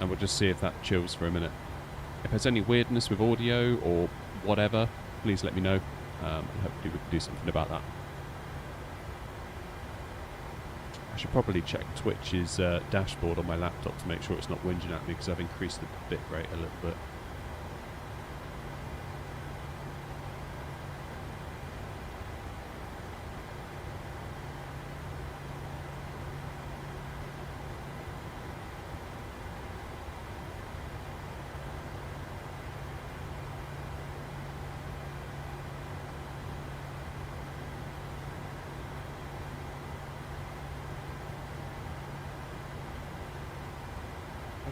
and we'll just see if that chills for a minute. If there's any weirdness with audio or whatever, please let me know, and hopefully we can do something about that. I should probably check Twitch's dashboard on my laptop to make sure it's not whinging at me, because I've increased the bit rate a little bit.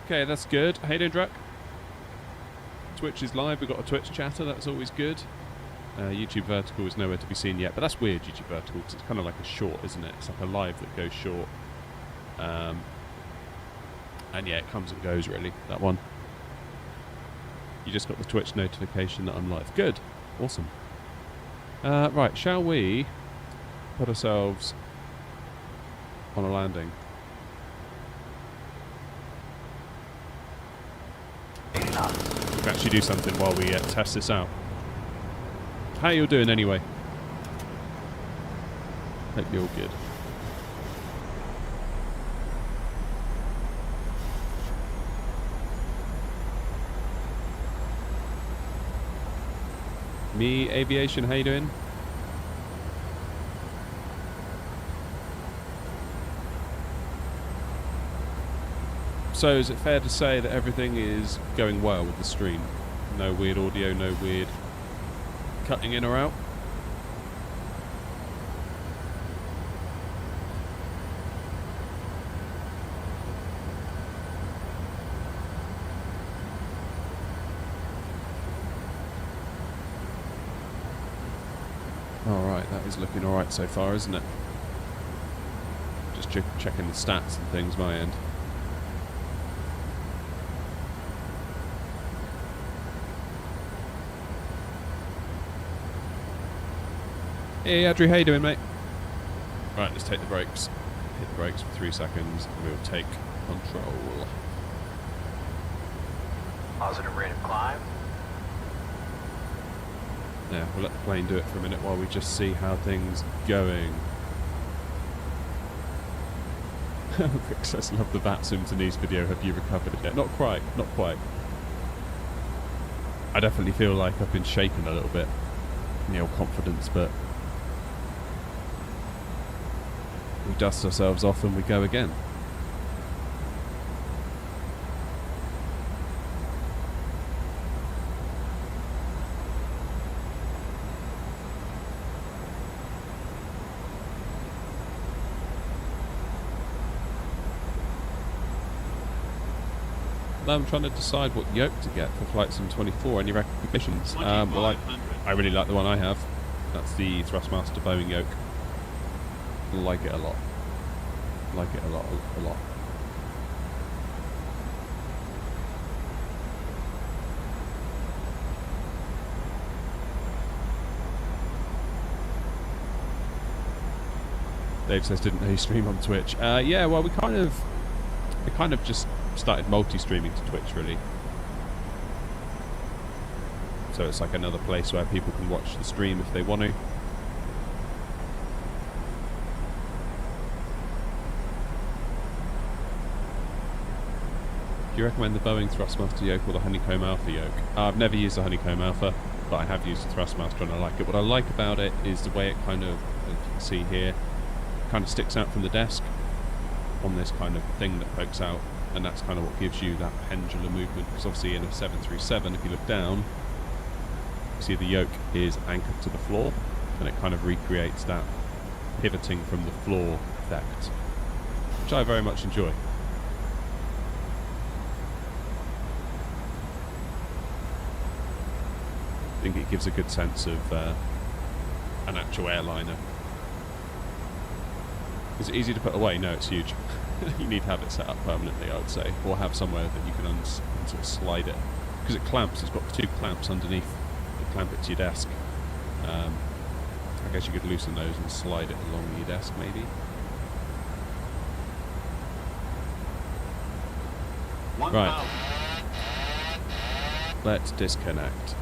Okay, that's good. How you doing, Druck? Twitch is live. We've got a Twitch chatter. That's always good. YouTube Vertical is nowhere to be seen yet, but that's weird, YouTube Vertical, because it's kind of like a short, isn't it? It's like a live that goes short. And yeah, it comes and goes, really, that one. You just got the Twitch notification that I'm live. Good. Awesome. Right, shall we put ourselves on a landing? We can actually do something while we test this out. How you all doing anyway? Hope you're all good. Me, Aviation, how you doing? So is it fair to say that everything is going well with the stream? No weird audio, no weird cutting in or out? Alright, that is looking alright so far, isn't it? Just checking the stats and things my end. Hey Adri, how you doing, mate? Right, let's take the brakes. Hit the brakes for 3 seconds and we'll take control. Positive rate of climb. Yeah, we'll let the plane do it for a minute while we just see how things going. Rick says, love the Vatsum Denise video, have you recovered it yet? Not quite, not quite. I definitely feel like I've been shaken a little bit. You know, confidence, but we dust ourselves off and we go again. I'm trying to decide what yoke to get for Flight Sim 24. Any recommendations? Well, I really like the one I have. That's the Thrustmaster Boeing yoke. Like it a lot. Like it a lot. Dave says, didn't know you stream on Twitch. Yeah, well, we kind of just started multi-streaming to Twitch, really. So it's like another place where people can watch the stream if they want to. Do you recommend the Boeing Thrustmaster yoke or the Honeycomb Alpha yoke? I've never used the Honeycomb Alpha, but I have used the Thrustmaster and I like it. What I like about it is the way it kind of, as you can see here, kind of sticks out from the desk on this kind of thing that pokes out, and that's kind of what gives you that pendular movement, because obviously in a 737, if you look down, you see the yoke is anchored to the floor, and it kind of recreates that pivoting from the floor effect, which I very much enjoy. I think it gives a good sense of an actual airliner. Is it easy to put away? No, it's huge. You need to have it set up permanently, I would say, or have somewhere that you can sort of slide it, because it clamps. It's got 2 clamps underneath that clamp it to your desk. I guess you could loosen those and slide it along your desk, maybe. Right. Let's disconnect.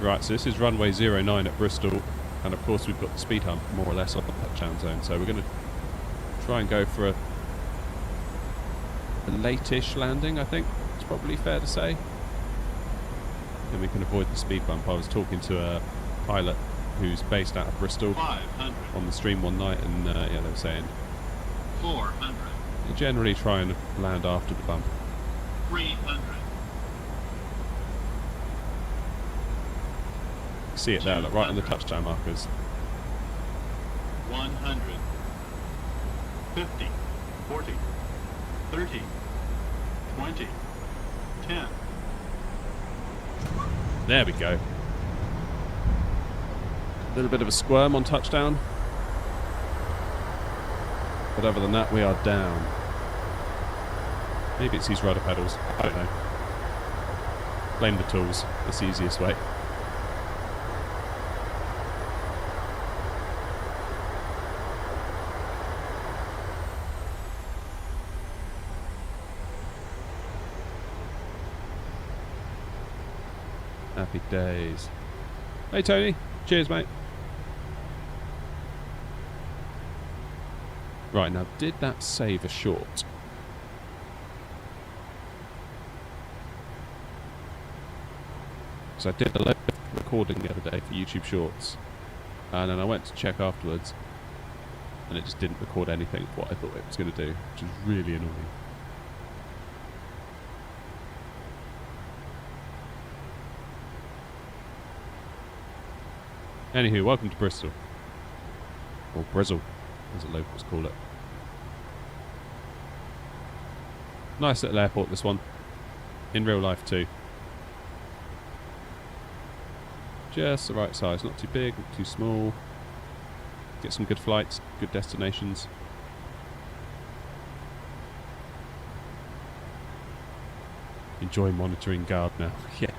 Right, so this is runway 09 at Bristol, and of course we've got the speed hump more or less on the touchdown zone, so we're going to try and go for a late-ish landing, I think it's probably fair to say. And we can avoid the speed bump. I was talking to a pilot who's based out of Bristol on the stream one night, and yeah, they were saying 400. You generally try and land after the bump. 300. See it there, look, right on the touchdown markers. 100. 50. 40. 30. 20. 10. There we go. A little bit of a squirm on touchdown. But other than that, we are down. Maybe it's these rudder pedals. I don't know. Blame the tools. It's the easiest way. Happy days. Hey Tony, cheers mate. Right, now did that save a short? So I did a load of recording the other day for YouTube Shorts, and then I went to check afterwards, and it just didn't record anything of what I thought it was going to do, which is really annoying. Anywho, welcome to Bristol. Or Bristol, as the locals call it. Nice little airport, this one. In real life, too. Just the right size. Not too big, not too small. Get some good flights, good destinations. Enjoy monitoring guard now. Yeah.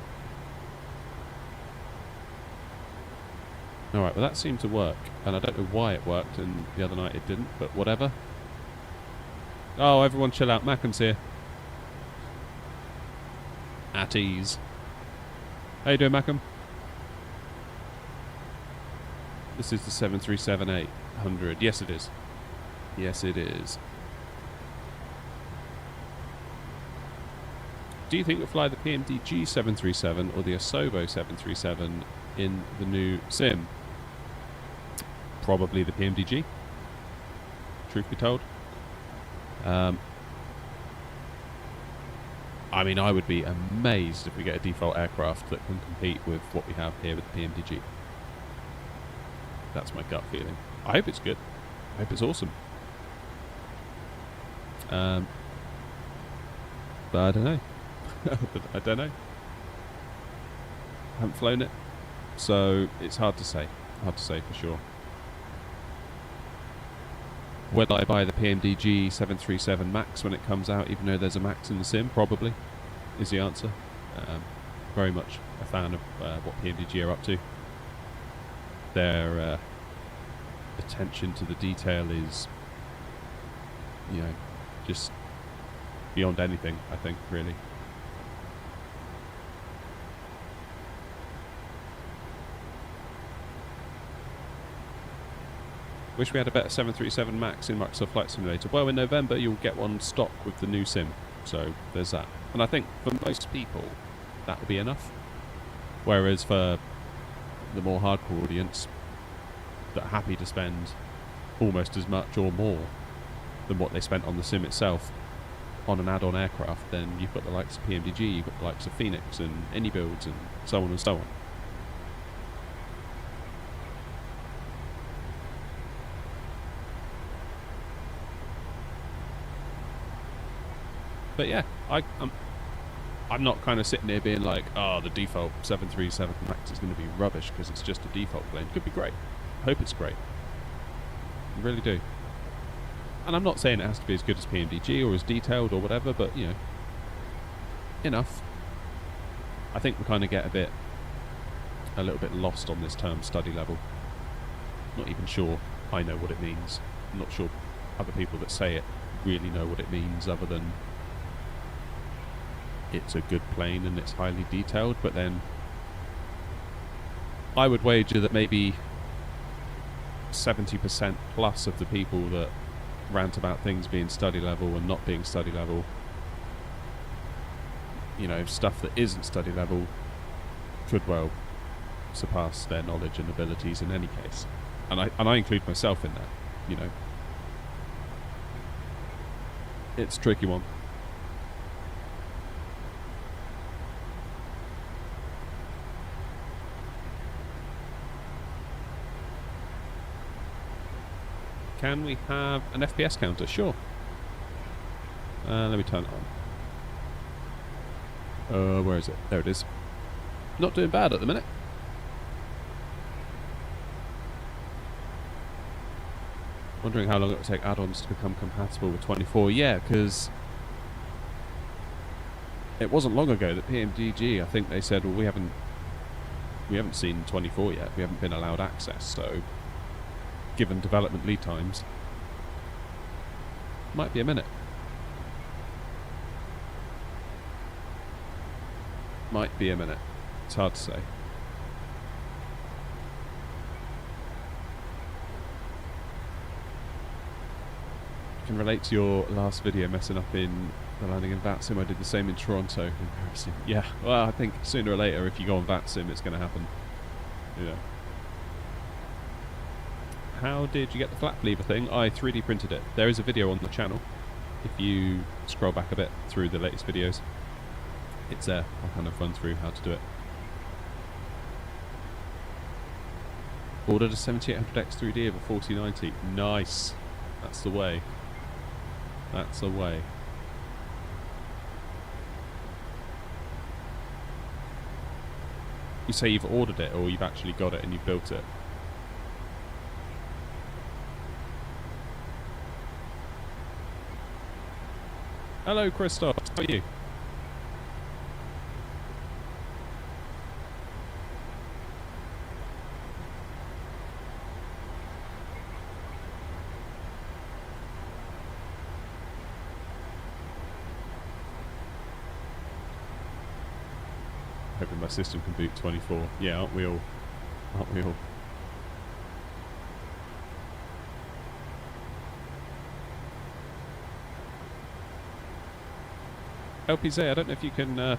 Alright, well that seemed to work, and I don't know why it worked, and the other night it didn't, but whatever. Oh, everyone chill out, Mackham's here. At ease. How you doing, Mackham? This is the 737-800. Yes, it is. Yes, it is. Do you think we'll fly the PMDG 737 or the Asobo 737 in the new sim? Probably the PMDG, truth be told. I mean, I would be amazed if we get a default aircraft that can compete with what we have here with the PMDG. That's my gut feeling. I hope it's good. I hope it's awesome. But I don't know. I don't know. I haven't flown it, so it's hard to say. Hard to say for sure. Whether I buy the PMDG 737 MAX when it comes out, even though there's a MAX in the sim, probably, is the answer. Very much a fan of what PMDG are up to. Their attention to the detail is, you know, just beyond anything, I think, really. Wish we had a better 737 MAX in Microsoft Flight Simulator. Well, in November you'll get one stock with the new sim, so there's that. And I think for most people that will be enough. Whereas for the more hardcore audience that are happy to spend almost as much or more than what they spent on the sim itself on an add-on aircraft, then you've got the likes of PMDG, you've got the likes of Fenix and AnyBuilds and so on and so on. But yeah, I'm not kind of sitting here being like, oh, the default 737 MAX is going to be rubbish because it's just a default plane. It could be great. I hope it's great. I really do. And I'm not saying it has to be as good as PMDG or as detailed or whatever, but, you know, enough. I think we kind of get a bit a little bit lost on this term study level. Not even sure I know what it means. I'm not sure other people that say it really know what it means, other than it's a good plane and it's highly detailed. But then I would wager that maybe 70% plus of the people that rant about things being study level and not being study level, you know, stuff that isn't study level could well surpass their knowledge and abilities in any case. And I include myself in that, you know. It's a tricky one. Can we have an FPS counter? Sure. Let me turn it on. Where is it? There it is. Not doing bad at the minute. Wondering how long it will take add-ons to become compatible with 24. Yeah, because it wasn't long ago that PMDG, I think they said, well, we haven't seen 24 yet. We haven't been allowed access. So, given development lead times, might be a minute. Might be a minute. It's hard to say. Can relate to your last video messing up in the landing in VATSIM. I did the same in Toronto. Embarrassing. Yeah, well, I think sooner or later, if you go on VATSIM, it's going to happen. Yeah. How did you get the flap lever thing? I 3D printed it. There is a video on the channel. If you scroll back a bit through the latest videos, it's there. I'll kind of run through how to do it. Ordered a 7800X 3D of a 4090. Nice. That's the way. That's the way. You say you've ordered it, or you've actually got it and you've built it? Hello, Christoph. How are you? Hoping my system can boot 24. Yeah, aren't we all? Aren't we all? LPZ, I don't know if you can... I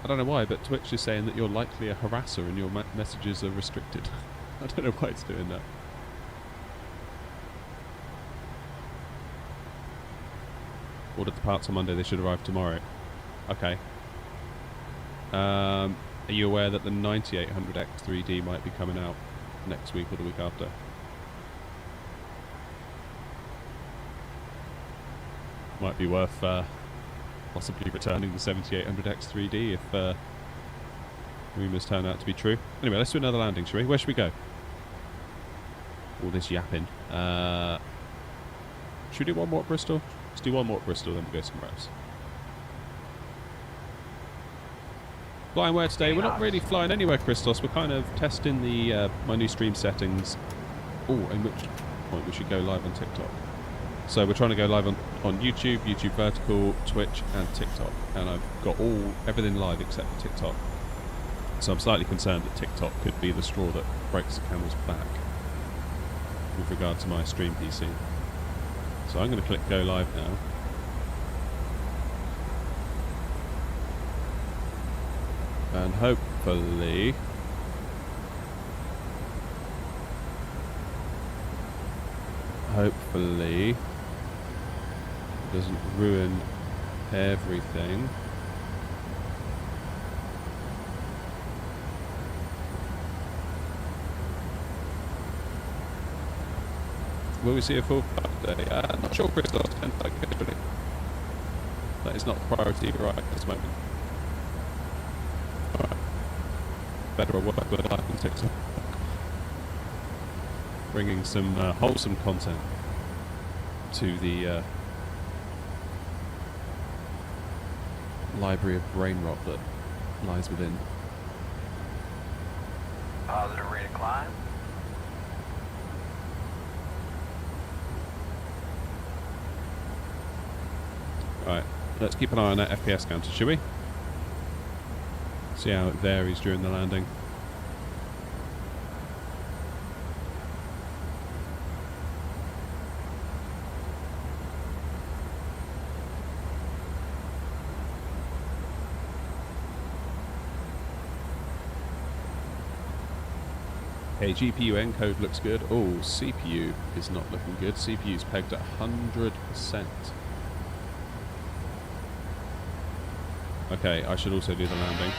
don't know why, but Twitch is saying that you're likely a harasser and your messages are restricted. I don't know why it's doing that. Ordered the parts on Monday, they should arrive tomorrow. Okay. Are you aware that the 9800X 3D might be coming out next week or the week after? Might be worth possibly returning the 7800X 3D if rumours turn out to be true. Anyway, let's do another landing, shall we? Where should we go? All this yapping. Should we do one more at Bristol? Let's do one more at Bristol, then we'll go somewhere else. Flying where today? We're not really flying anywhere, Christos. We're kind of testing the my new stream settings. Oh, in which point we should go live on TikTok. So we're trying to go live on YouTube, YouTube Vertical, Twitch and TikTok. And I've got everything live except for TikTok. So I'm slightly concerned that TikTok could be the straw that breaks the camel's back with regard to my stream PC. So I'm going to click go live now. And hopefully it doesn't ruin everything. Will we see a full day? Not sure, Crystal. That is not the priority right at this moment. Better work with life on TikTok. Bringing some wholesome content to the library of brain rot that lies within. positive rate of climb. Right, let's keep an eye on that FPS counter, shall we? See how it varies during the landing. Okay, GPU encode looks good. Oh, CPU is not looking good. CPU's pegged at 100%. Okay, I should also do the landing.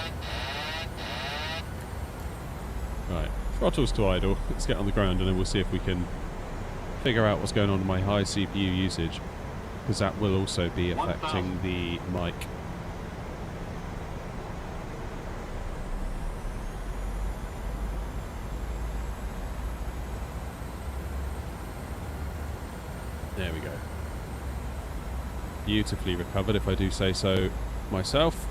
Right, throttles to idle. Let's get on the ground and then we'll see if we can figure out what's going on with my high CPU usage, because that will also be affecting the mic. There we go. Beautifully recovered, if I do say so myself.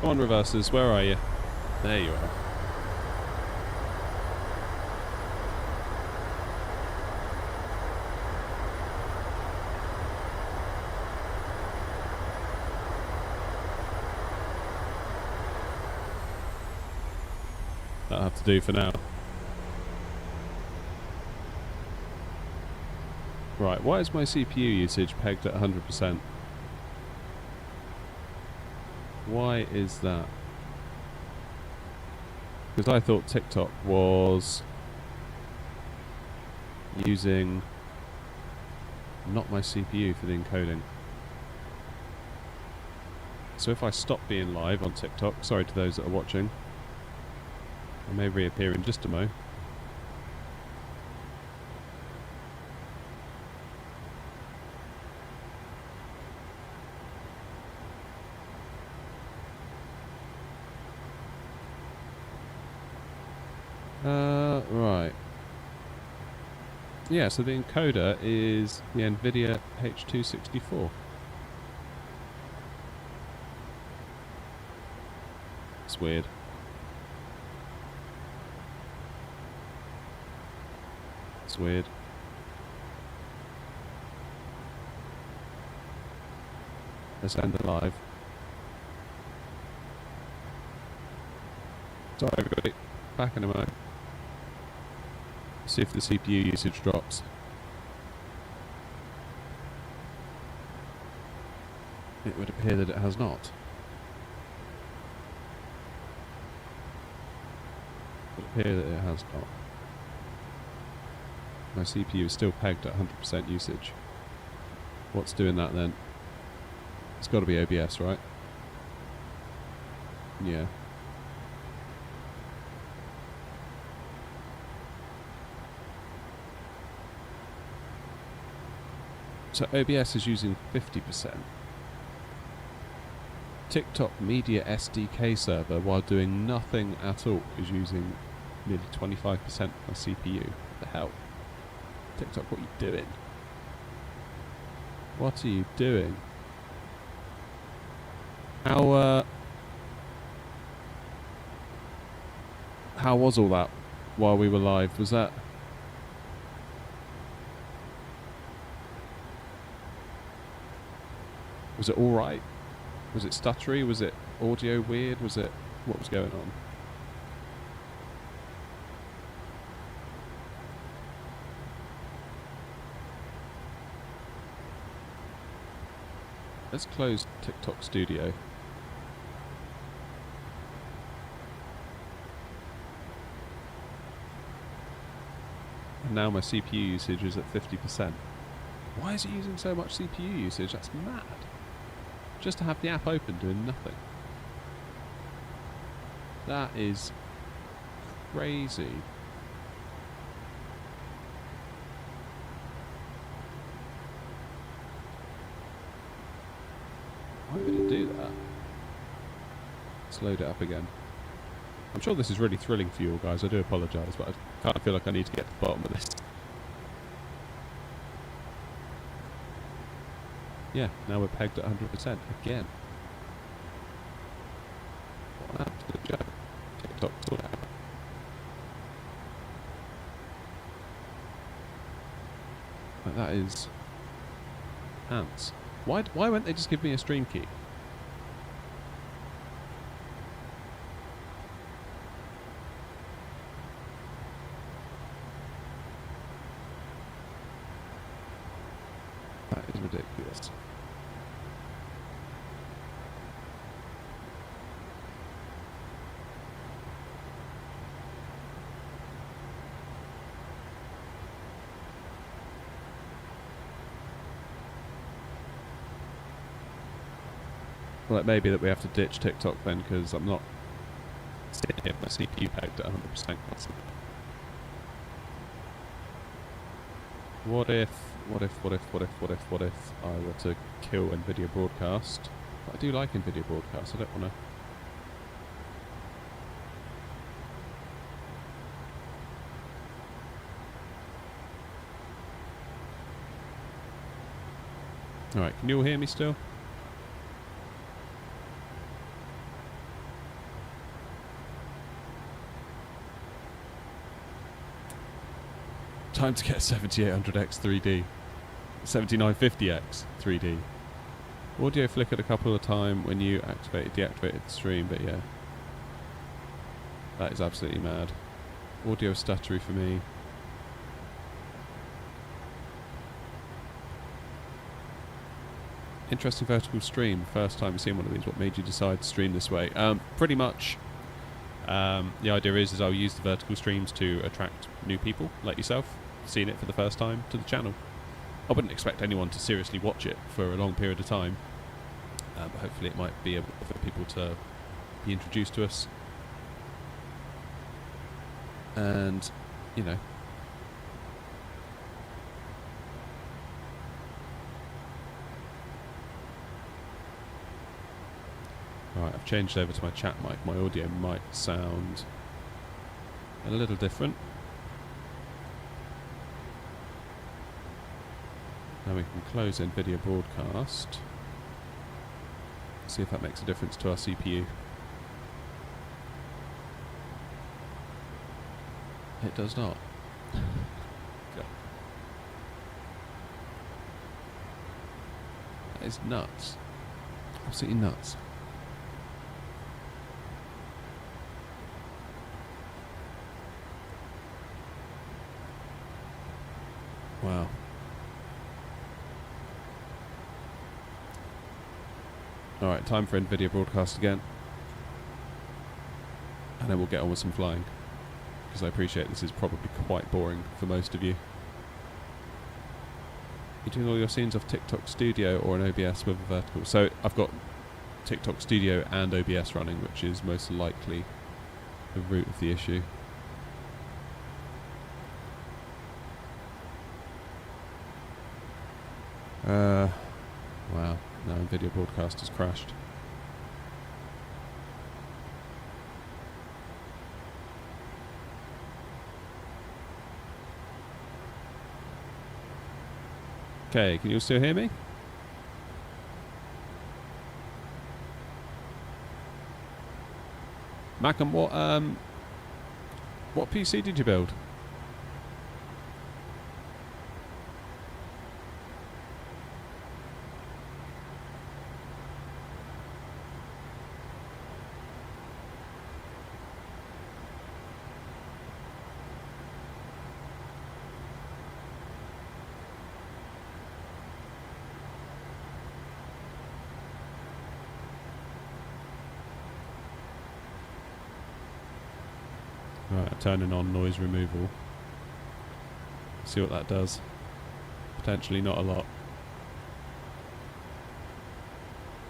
Come on, reversers, where are you? There you are. That'll have to do for now. Right, why is my CPU usage pegged at 100%? Why is that? Because I thought TikTok was using not my CPU for the encoding. So if I stop being live on TikTok, sorry to those that are watching, I may reappear in just a mo. Right. Yeah, so the encoder is the NVIDIA H264. It's weird. It's weird. Let's end it live. Sorry everybody, back in a moment. See if the CPU usage drops. It would appear that it has not. It would appear that it has not. My CPU is still pegged at 100% usage. What's doing that then? It's got to be OBS, right? Yeah. So OBS is using 50%. TikTok Media SDK server, while doing nothing at all, is using nearly 25% of my CPU. What the hell? TikTok, what are you doing? What are you doing? How was all that while we were live? Was that... Was it alright? Was it stuttery? Was it audio weird? Was it... What was going on? Let's close TikTok Studio. And now my CPU usage is at 50%. Why is it using so much CPU usage? That's mad. Just to have the app open doing nothing. That is crazy. Why would it do that? Let's load it up again. I'm sure this is really thrilling for you all guys. I do apologise, but I kind of feel like I need to get to the bottom of this. Yeah, now we're pegged at 100% again. What an absolute joke. TikTok sort out. Like, that is ants. Why won't they just give me a stream key? That is ridiculous. Well, it may be that we have to ditch TikTok then, because I'm not sitting here with my CPU pegged at 100% constantly. What if I were to kill NVIDIA Broadcast? But I do like NVIDIA Broadcast, I don't want to... Alright, can you all hear me still? Time to get 7800X 3D. 7950X 3D. Audio flickered a couple of times when you deactivated the stream, but yeah. That is absolutely mad. Audio stuttery for me. Interesting vertical stream. First time seeing one of these. What made you decide to stream this way? Pretty much, the idea is I'll use the vertical streams to attract new people like yourself, seeing it for the first time, to the channel. I wouldn't expect anyone to seriously watch it for a long period of time, but hopefully it might be able for people to be introduced to us. And, you know, alright, I've changed over to my chat mic. My audio might sound a little different. Now we can close NVIDIA Broadcast. See if that makes a difference to our CPU. It does not. God. That is nuts. Absolutely nuts. Wow. Alright, time for NVIDIA Broadcast again. And then we'll get on with some flying. Because I appreciate this is probably quite boring for most of you. You're doing all your scenes off TikTok Studio or an OBS with a vertical. So I've got TikTok Studio and OBS running, which is most likely the root of the issue. Wow, now NVIDIA Broadcast has crashed. Okay, can you still hear me? Macam, what PC did you build? Right, turning on noise removal. See what that does. Potentially not a lot.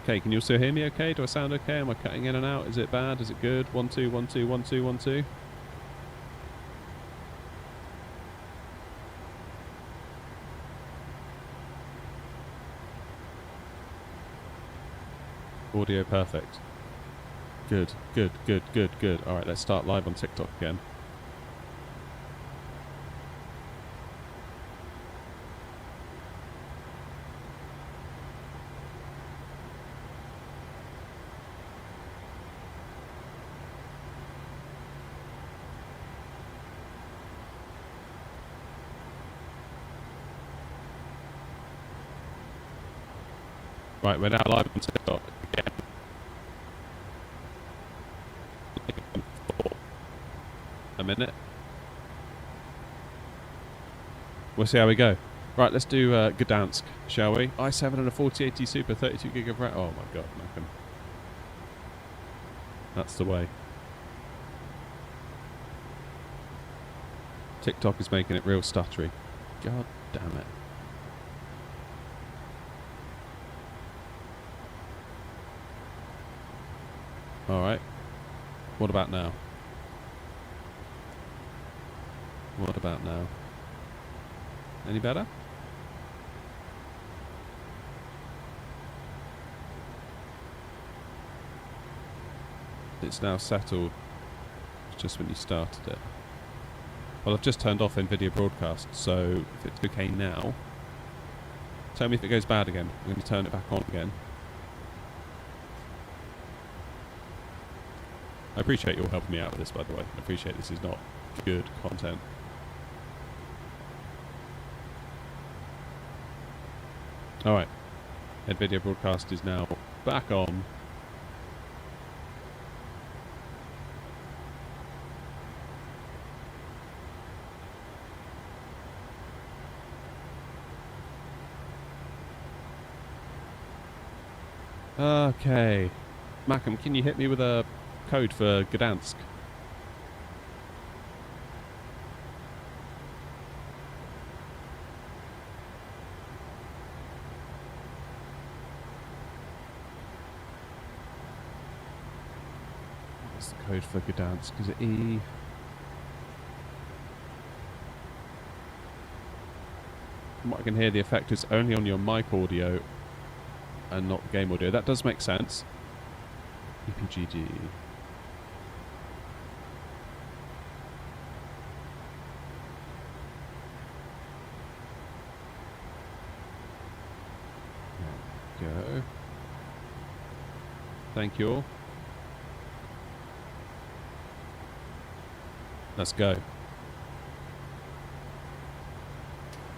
Okay, can you also hear me okay? Do I sound okay? Am I cutting in and out? Is it bad? Is it good? 1 2 1 2 1 2 1 2. Audio perfect. Good, good, good, good, good. Alright, let's start live on TikTok again. Right, we're now live on TikTok again. A minute. We'll see how we go. Right, let's do Gdansk, shall we? i7 and a 4080 Super, 32 gig of RAM. Oh my god, Malcolm. That's the way. TikTok is making it real stuttery. God damn it. Alright. What about now? What about now? Any better? It's now settled. It's just when you started it. Well, I've just turned off NVIDIA Broadcast, so if it's okay now, tell me if it goes bad again. I'm going to turn it back on again. I appreciate you all helping me out with this, by the way. I appreciate this is not good content. Alright. NVIDIA Broadcast is now back on. Okay. Malcolm, can you hit me with a code for Gdansk? What's the code for Gdansk? Is it E? From what I can hear, the effect is only on your mic audio and not game audio. That does make sense. EPGD. Go. Thank you all. Let's go.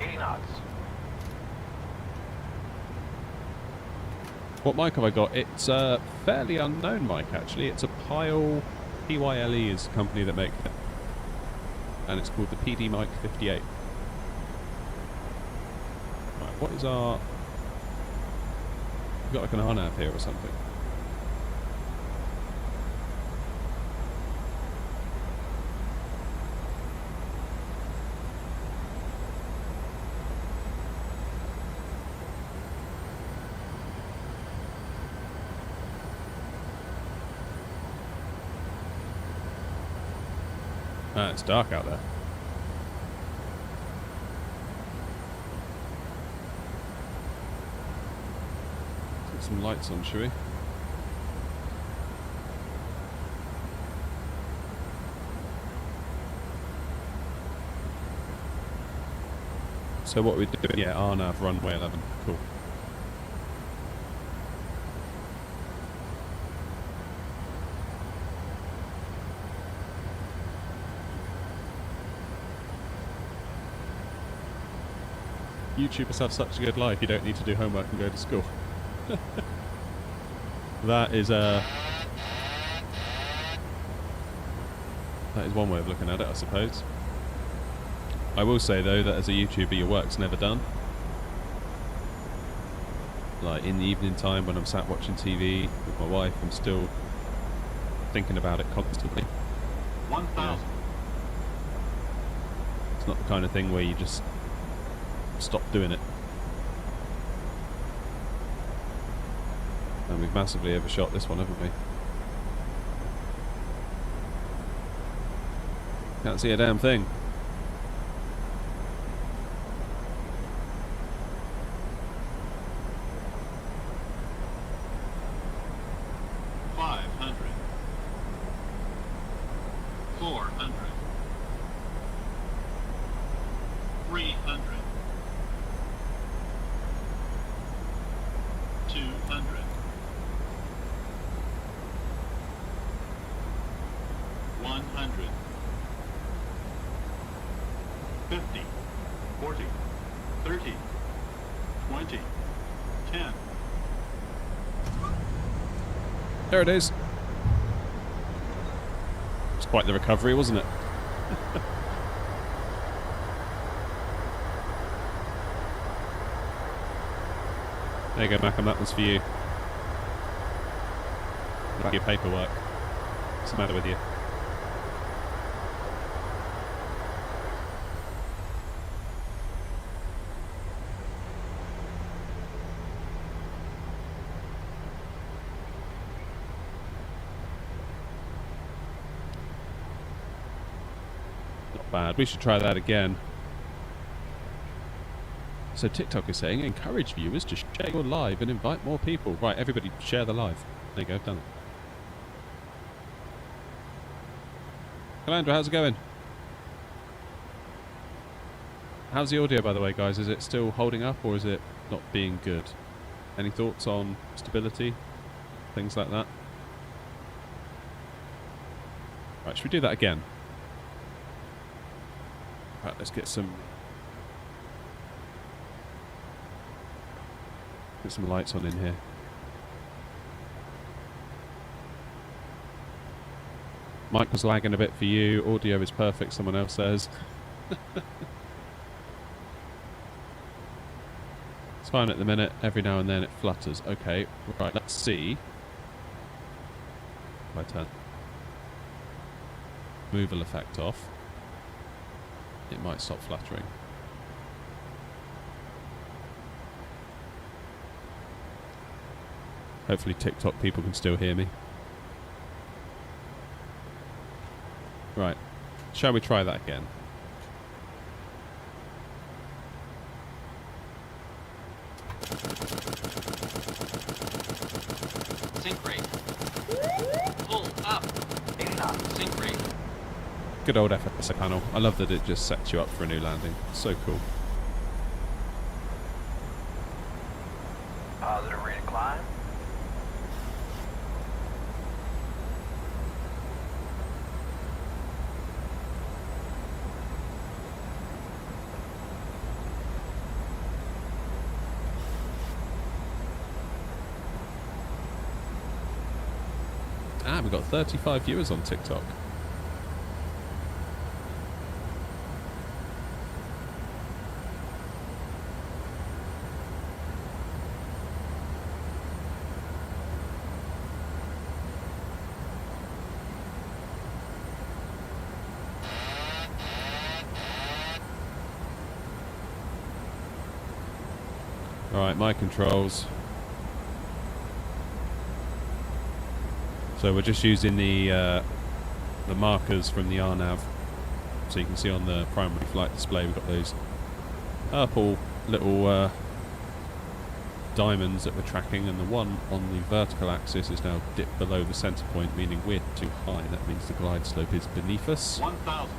80 knots. What mic have I got? It's a fairly unknown mic, actually. It's a Pyle, P-Y-L-E is the company that makes it. And it's called the PD Mic 58. Right, what is our... We've got like an RNAV here or something. Ah, it's dark out there. Put some lights on, shall we? So what we're doing, yeah, RNAV runway 11, cool. YouTubers have such a good life, you don't need to do homework and go to school. That is one way of looking at it, I suppose. I will say though that as a YouTuber your work's never done. Like in the evening time when I'm sat watching TV with my wife, I'm still thinking about it constantly. 1,000. It's not the kind of thing where you just stop doing it. And we've massively overshot this one, haven't we? Can't see a damn thing. There it is. It's quite the recovery, wasn't it? There you go, Malcolm, that one's for you. Like your paperwork. What's the matter with you? Bad. We should try that again. So TikTok is saying encourage viewers to share your live and invite more people. Right, everybody share the live. There you go, done it. Calandra, how's it going? How's the audio, by the way, guys? Is it still holding up or is it not being good? Any thoughts on stability? Things like that? Right, should we do that again? Right, let's get some lights on in here. Mic was lagging a bit for you. Audio is perfect, someone else says. It's fine at the minute. Every now and then it flutters. Okay, right, let's see. If I turn removal effect off, it might stop fluttering. Hopefully TikTok people can still hear me. Right, shall we try that again? Sync rate. Pull up. 80 knots. Sync rate. Good old FSA panel. I love that it just sets you up for a new landing. So cool. Positive rate of climb. Ah, we've got 35 viewers on TikTok. Alright, my controls. So we're just using the markers from the RNAV. So you can see on the primary flight display we've got those purple little diamonds that we're tracking, and the one on the vertical axis is now dipped below the centre point, meaning we're too high. That means the glide slope is beneath us. 1,000.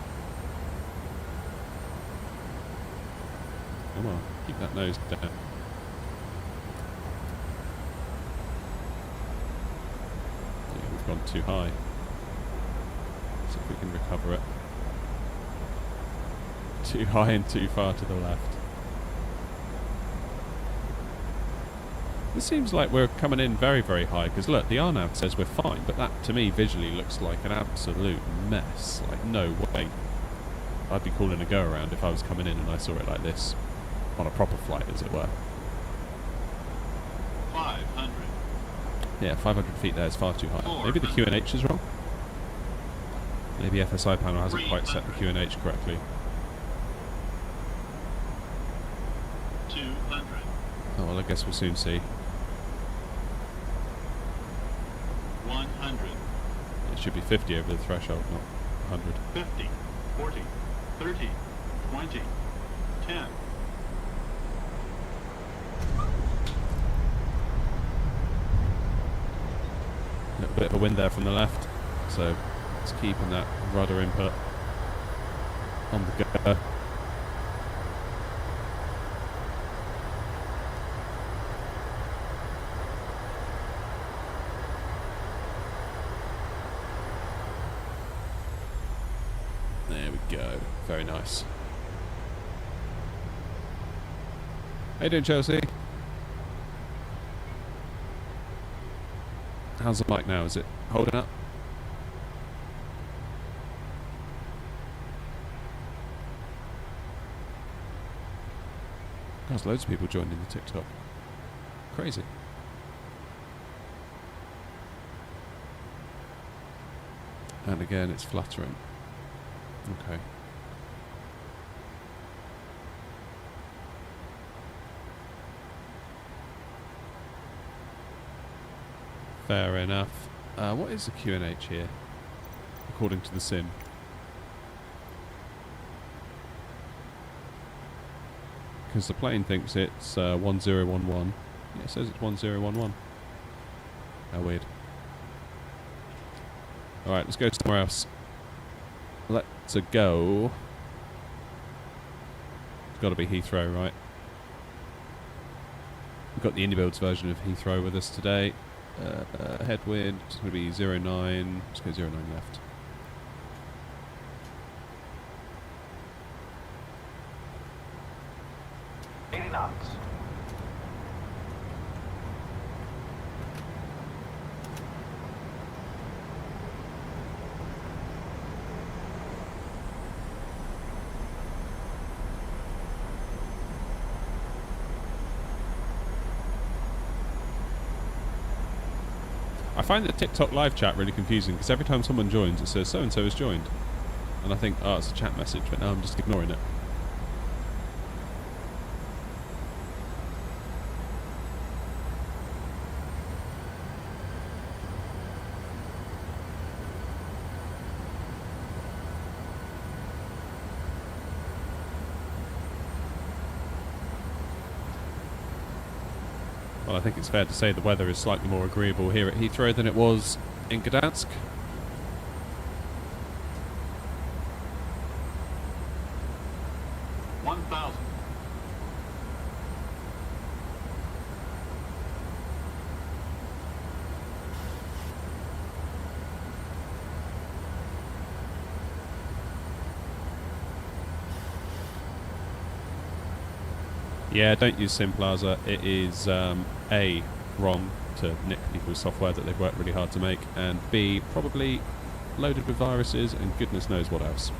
Come on, keep that nose down. Gone too high. See if we can recover it. Too high and too far to the left. This seems like we're coming in very, very high, because look, the RNAV says we're fine, but that to me visually looks like an absolute mess. Like, no way. I'd be calling a go around if I was coming in and I saw it like this. On a proper flight, as it were. 500. Yeah, 500 feet there is far too high. Maybe the QNH is wrong. Maybe FSI panel hasn't quite set the QNH correctly. Oh, well, I guess we'll soon see. 100. It should be 50 over the threshold, not 100. 50. 40. 30. 20. 10. A little bit of a wind there from the left, so it's keeping that rudder input on the go. There we go. Very nice. How you doing, Chelsea? How's the mic now? Is it holding up? There's loads of people joining the TikTok. Crazy. And again, it's fluttering. Okay. Fair enough. What is the QNH here, according to the sim? Because the plane thinks it's 1011. Yeah, it says it's 1011. How weird. Alright, let's go somewhere else. Let's go. It's got to be Heathrow, right? We've got the IndyBuilds version of Heathrow with us today. Headwind, it's going to be 09. Let's go 09 left. knots. I find the TikTok live chat really confusing because every time someone joins it says so-and-so has joined. And I think, oh, it's a chat message, but now I'm just ignoring it. Well, I think it's fair to say the weather is slightly more agreeable here at Heathrow than it was in Gdansk. Yeah, don't use SimPlaza. It is A, wrong to nick people's software that they've worked really hard to make, and B, probably loaded with viruses and goodness knows what else.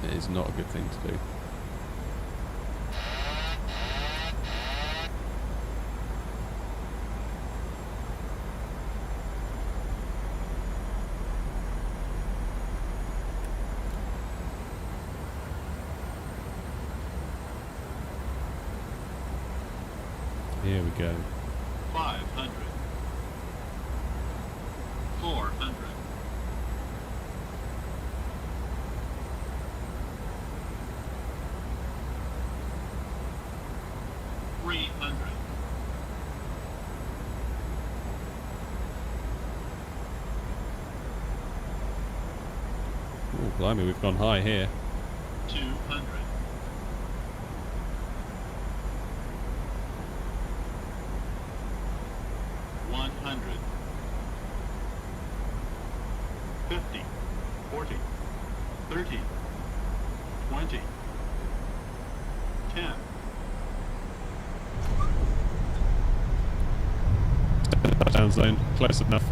It is not a good thing to do. Here we go. 500. 400. 300. Oh, blimey, we've gone high here. 200. 100. 50. 40. 30. 20. 10. Touchdown zone, close enough.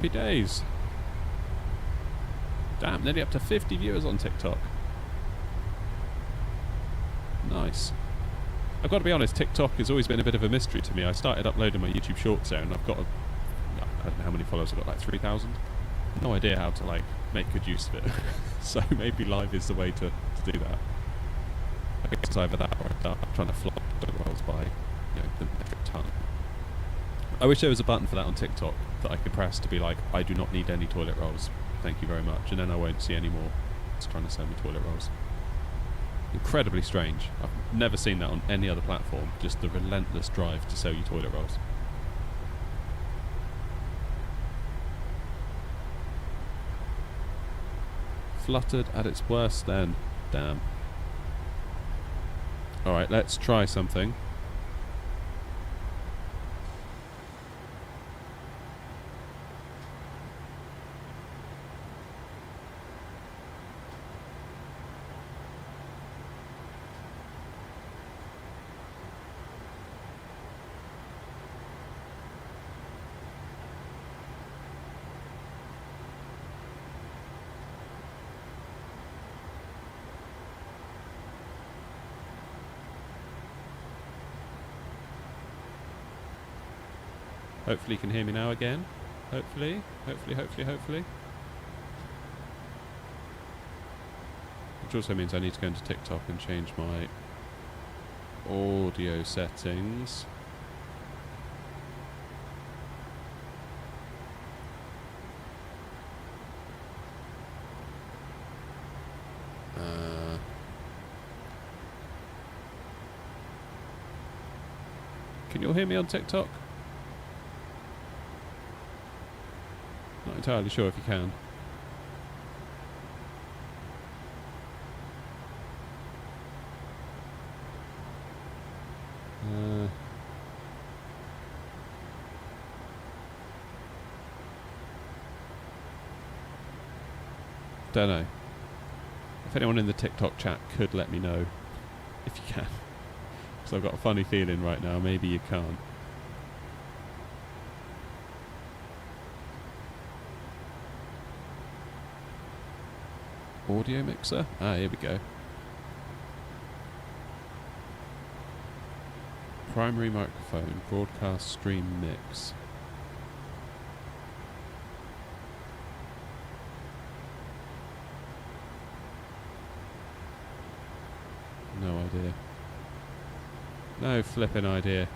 Happy days. Damn, nearly up to 50 viewers on TikTok. Nice. I've got to be honest, TikTok has always been a bit of a mystery to me. I started uploading my YouTube Shorts there, and I've got, I don't know how many followers I've got, like 3,000. No idea how to like make good use of it. So maybe live is the way to do that. I guess it's either that or I start trying to flop toilet rolls by, the metric ton. I wish there was a button for that on TikTok that I could press to be like, I do not need any toilet rolls. Thank you very much. And then I won't see any more. It's trying to sell me toilet rolls. Incredibly strange. I've never seen that on any other platform. Just the relentless drive to sell you toilet rolls. Fluttered at its worst then. Damn. Alright, let's try something. Hopefully you can hear me now again. Hopefully. Which also means I need to go into TikTok and change my audio settings. Can you all hear me on TikTok? Not entirely sure if you can. Don't know. If anyone in the TikTok chat could let me know if you can. Because I've got a funny feeling right now, maybe you can't. Audio mixer? Ah, here we go. Primary microphone, broadcast stream mix. No idea. No flipping idea.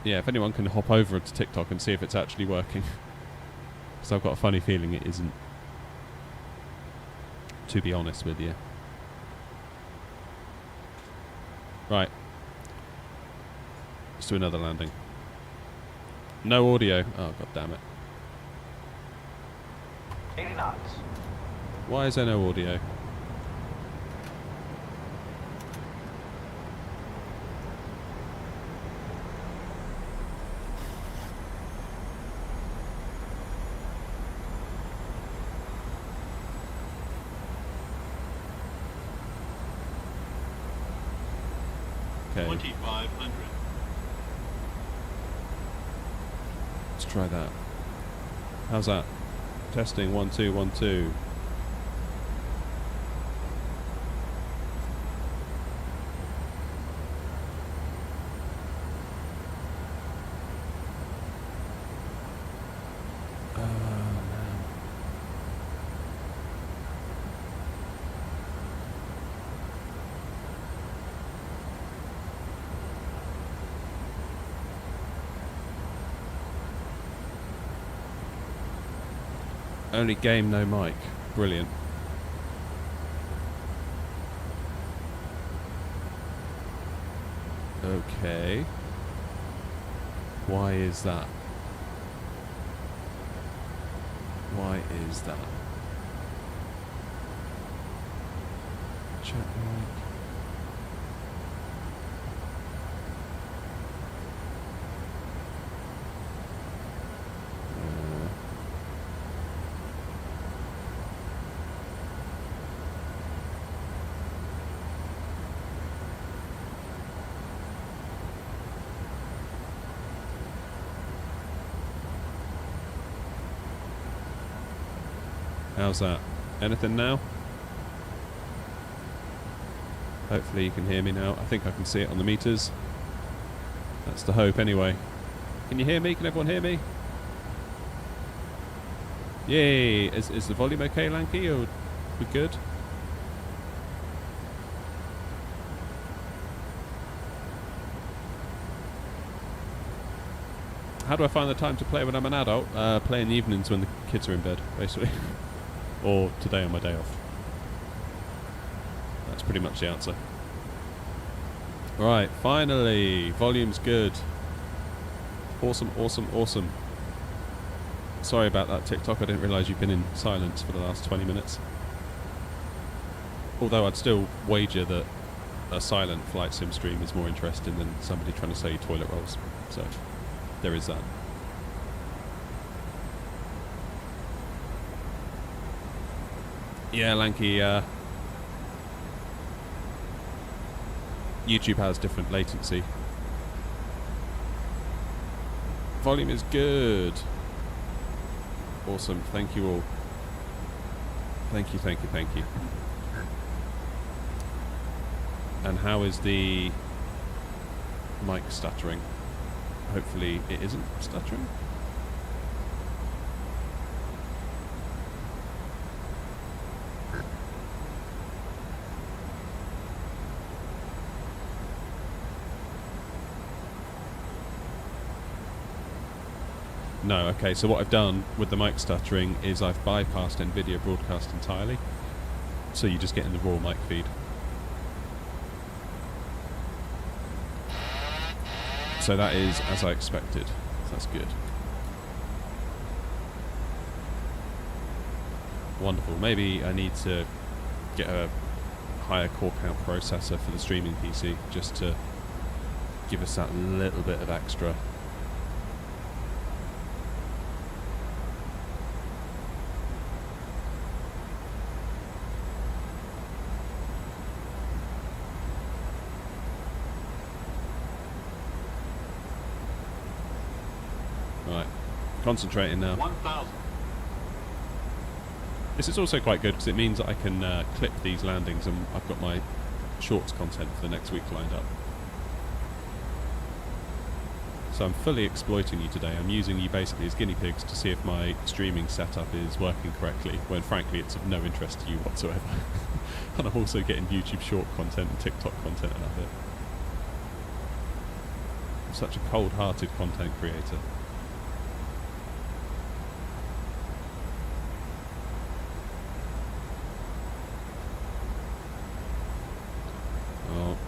Yeah, if anyone can hop over to TikTok and see if it's actually working. Because I've got a funny feeling it isn't. To be honest with you. Right. Let's do another landing. No audio. Oh, god damn it. 80 knots. Why is there no audio? Okay. 2,500. Let's try that. How's that? Testing 1 2 1 2. Only game, no mic. Brilliant. Okay. Why is that? Why is that? Chat mic. How's that? Anything now? Hopefully you can hear me now. I think I can see it on the meters. That's the hope anyway. Can you hear me? Can everyone hear me? Yay! Is the volume okay, Lanky? Or we good? How do I find the time to play when I'm an adult? Play in the evenings when the kids are in bed, basically. Or today on my day off. That's pretty much the answer. Right, finally! Volume's good. Awesome, awesome, awesome. Sorry about that, TikTok. I didn't realise you've been in silence for the last 20 minutes. Although I'd still wager that a silent flight sim stream is more interesting than somebody trying to sell you toilet rolls. So, there is that. Yeah, Lanky, YouTube has different latency. Volume is good. Awesome, thank you all. Thank you, thank you, thank you. And how is the mic stuttering? Hopefully it isn't stuttering. No, okay, so what I've done with the mic stuttering is I've bypassed NVIDIA Broadcast entirely, so you just get in the raw mic feed. So that is as I expected, so that's good. Wonderful, maybe I need to get a higher core count processor for the streaming PC, just to give us that little bit of extra. Concentrating now. 1,000. This is also quite good because it means that I can clip these landings, and I've got my shorts content for the next week lined up. So I'm fully exploiting you today. I'm using you basically as guinea pigs to see if my streaming setup is working correctly, when frankly it's of no interest to you whatsoever. And I'm also getting YouTube short content and TikTok content out of it. I'm such a cold-hearted content creator.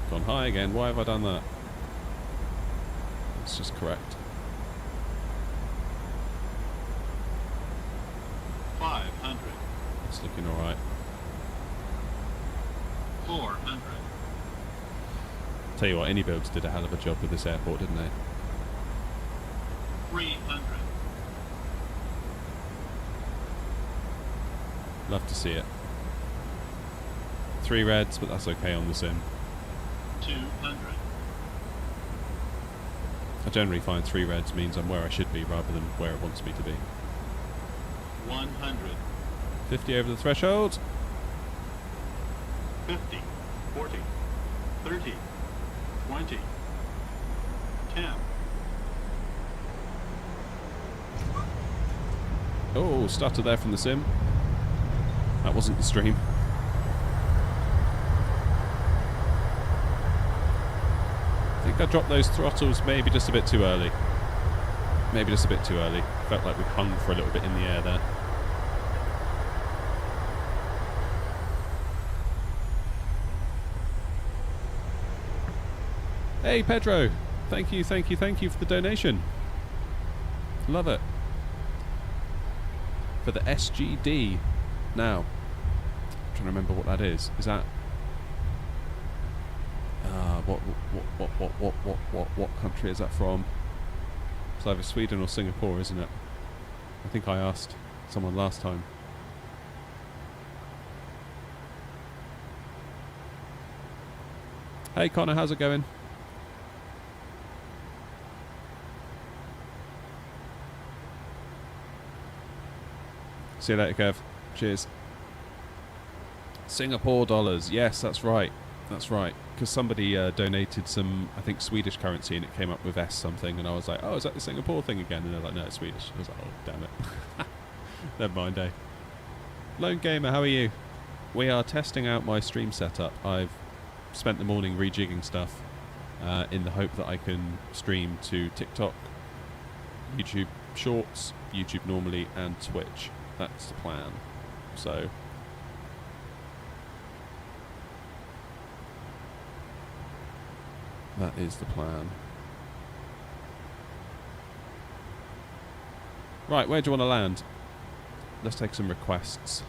Gone high again. Why have I done that? It's just correct. 500. It's looking alright. 400. Tell you what, AnyBuilds did a hell of a job with this airport, didn't they? 300. Love to see it. 3 reds, but that's okay on the sim. 200. I generally find 3 reds means I'm where I should be rather than where it wants me to be. 100. 50 over the threshold. 50. 40. 30. 20. 10. Oh, stutter there from the sim. That wasn't the stream. I think I dropped those throttles maybe just a bit too early. Maybe just a bit too early. Felt like we hung for a little bit in the air there. Hey Pedro! Thank you, thank you, thank you for the donation. Love it. For the SGD. Now, I'm trying to remember what that is. Is that what country is that from? It's either Sweden or Singapore, isn't it? I think I asked someone last time. Hey Connor, how's it going? See you later, Kev. Cheers. Singapore dollars. Yes, that's right. That's right. Because somebody donated some, I think, Swedish currency, and it came up with S something, and I was like, oh, is that the Singapore thing again? And they're like, no, it's Swedish. I was like, oh, damn it. Never mind, eh? Lone Gamer, how are you? We are testing out my stream setup. I've spent the morning rejigging stuff in the hope that I can stream to TikTok, YouTube Shorts, YouTube normally, and Twitch. That's the plan. So that is the plan. Right, where do you want to land? Let's take some requests.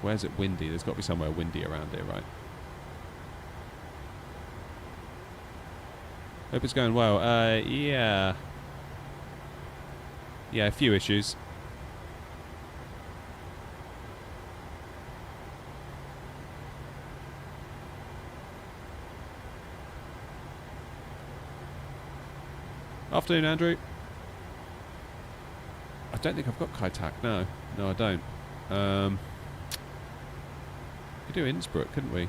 Where's it windy? There's got to be somewhere windy around here, right? Hope it's going well. Yeah. Yeah, a few issues. Afternoon, Andrew. I don't think I've got Kaitak. No, I don't. We could do Innsbruck, couldn't we?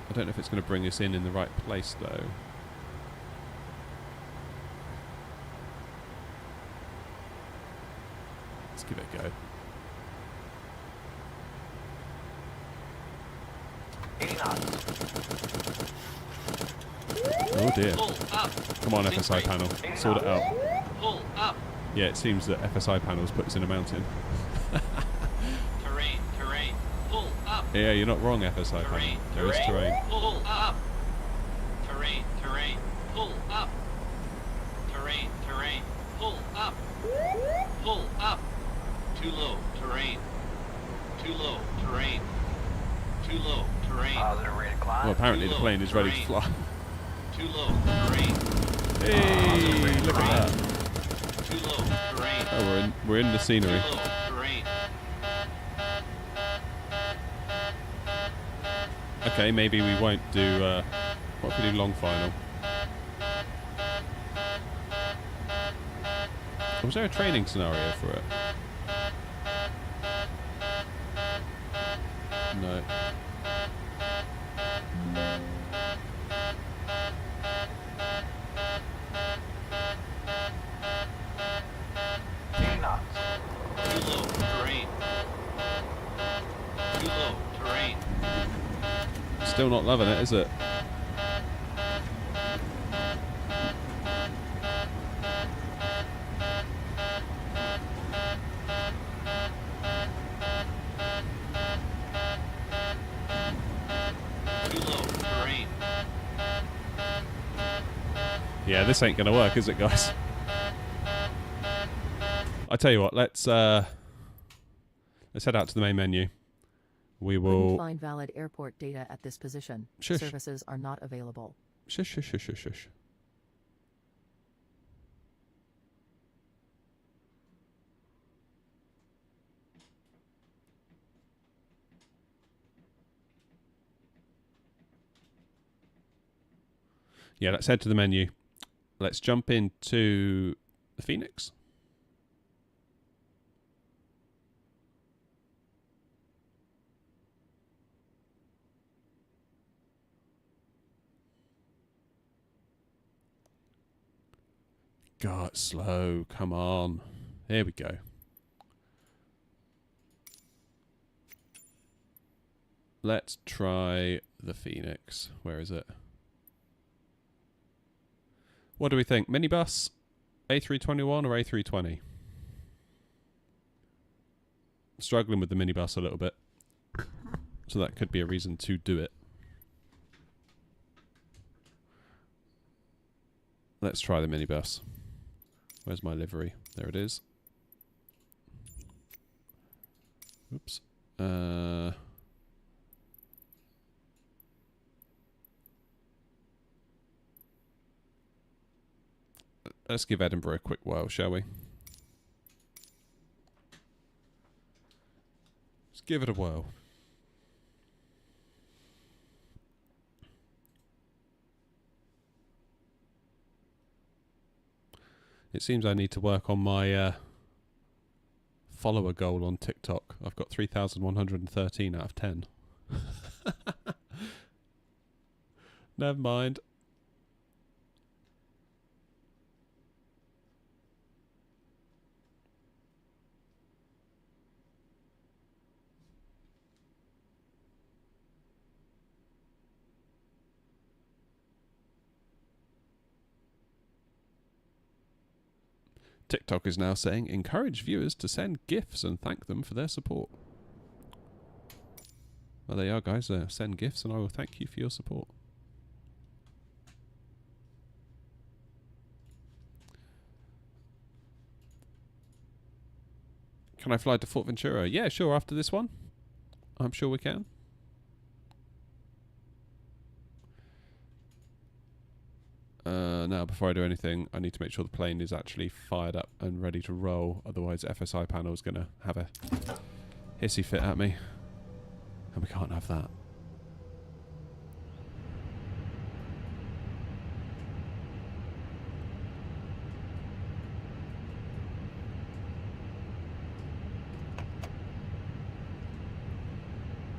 I don't know if it's going to bring us in the right place, though. Let's give it a go. 80 knots. Oh dear. Pull up. Come on, FSI panel. Sort it out. Pull up. Yeah, it seems that FSI panels put us in a mountain. Terrain. Pull up. Yeah, you're not wrong, FSI panel. There is terrain. Pull up. Terrain. Pull up. Terrain. Pull up. Pull up. Too low. Terrain. Too low. Terrain. Too low. Terrain. Positive rate of climb. Well, apparently the plane is ready to fly. Too low. Terrain. Hey, look at that. Too low. Terrain. Oh, we're in the scenery. Too low. Terrain. Okay, maybe we won't do. What if we do long final? Was there a training scenario for it? No. Too low. Terrain. Too low. Terrain. Still not loving it, is it? Yeah, this ain't gonna work, is it, guys? I tell you what, let's head out to the main menu. We will find valid airport data at this position. Shush. Services are not available. Shush. Yeah, let's head to the menu. Let's jump into the Fenix. God, slow. Come on. There we go. Let's try the Fenix. Where is it? What do we think? Minibus, A321 or A320? Struggling with the minibus a little bit. So that could be a reason to do it. Let's try the minibus. Where's my livery? There it is. Oops. Let's give Edinburgh a quick whirl, shall we? Let's give it a whirl. It seems I need to work on my follower goal on TikTok. I've got 3,113 out of 10. Never mind. TikTok is now saying, encourage viewers to send GIFs and thank them for their support. Well, there you are, guys. Send GIFs and I will thank you for your support. Can I fly to Fort Ventura? Yeah, sure, after this one. I'm sure we can. Now, before I do anything, I need to make sure the plane is actually fired up and ready to roll. Otherwise, FSI panel is going to have a hissy fit at me. And we can't have that.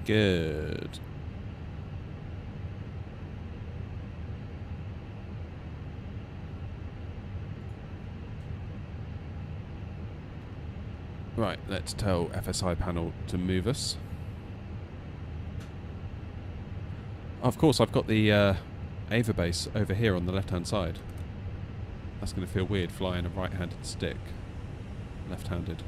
Good. Right, let's tell FSI panel to move us. Of course, I've got the Ava base over here on the left-hand side. That's going to feel weird flying a right-handed stick. Left-handed.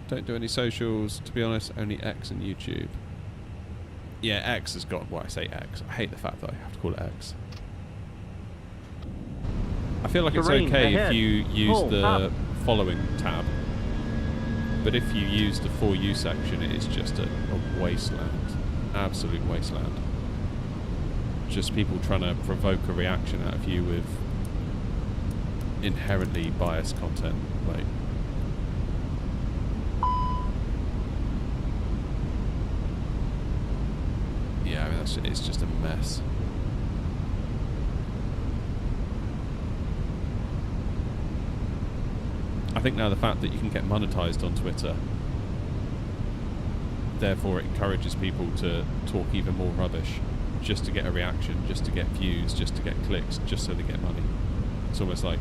Don't do any socials, to be honest, only X and YouTube. Yeah, X has got, well, I say X. I hate the fact that I have to call it X. I feel like Terrain it's okay ahead. if you use Pull the up. following tab. But if you use the For You section, it is just a wasteland. Absolute wasteland. Just people trying to provoke a reaction out of you with inherently biased content. Like, yeah, I mean, it's just a mess. I think now the fact that you can get monetized on Twitter, therefore it encourages people to talk even more rubbish, just to get a reaction, just to get views, just to get clicks, just so they get money. It's almost like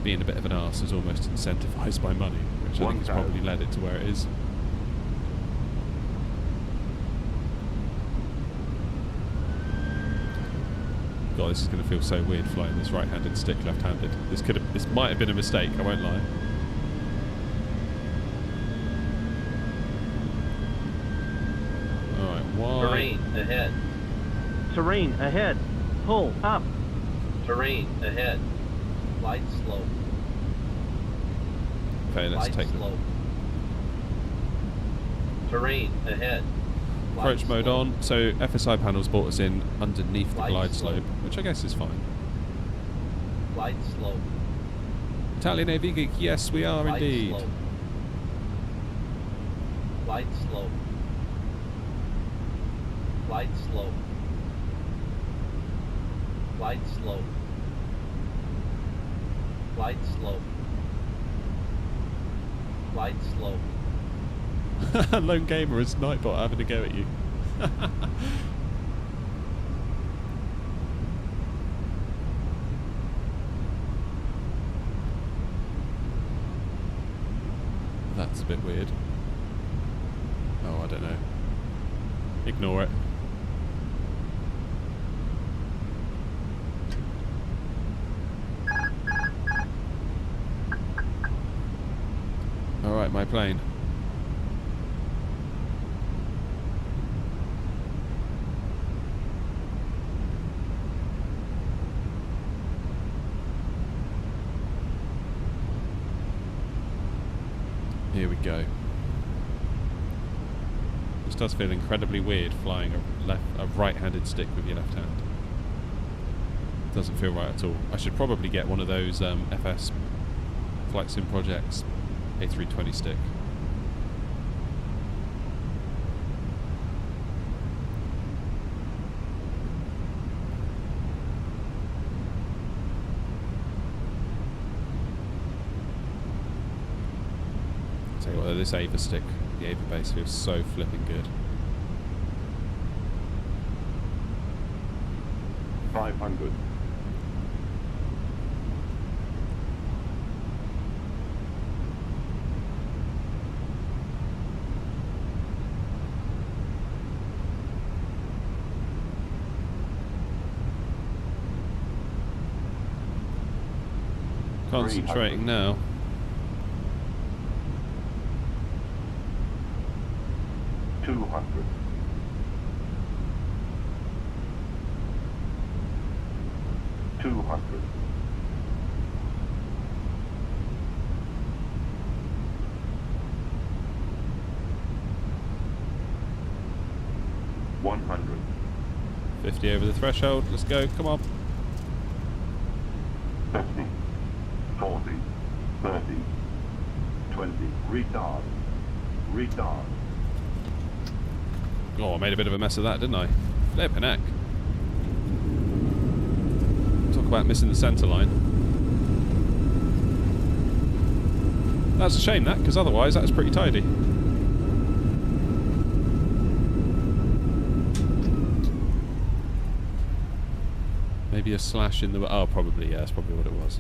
being a bit of an arse is almost incentivized by money, which I think has probably led it to where it is. God, this is going to feel so weird flying this right-handed stick left-handed. This might have been a mistake, I won't lie. Alright, why? Terrain ahead. Terrain ahead. Pull up. Terrain ahead. Glide slow. Okay, let's Glide take the slow. Terrain ahead. Glide approach mode slow. on. So FSI panels brought us in underneath the Glide glide slow. slope, which I guess is fine. Glide slow. Italian AV Geek, yes we are Glide indeed. slow. Glide slow. Glide slow. Glide slow. Glide slow. Glide slow. Lone Gamer is Nightbot having a go at you. That's a bit weird. Oh, I don't know. Ignore it. Alright, my plane. Here we go. This does feel incredibly weird flying a right-handed stick with your left hand. Doesn't feel right at all. I should probably get one of those FS flight sim projects A320 stick. Tell you what, this Ava stick, the Ava base feels so flipping good. 500. Concentrating now. 200. 200. 100. 50 over the threshold. Let's go. Come on. 50. 40. 30. 20. Retard. Retard. Oh, I made a bit of a mess of that, didn't I? Flippin' heck. Talk about missing the centre line. That's a shame, that, because otherwise that was pretty tidy. Maybe a slash in the... Oh, probably, yeah, that's probably what it was.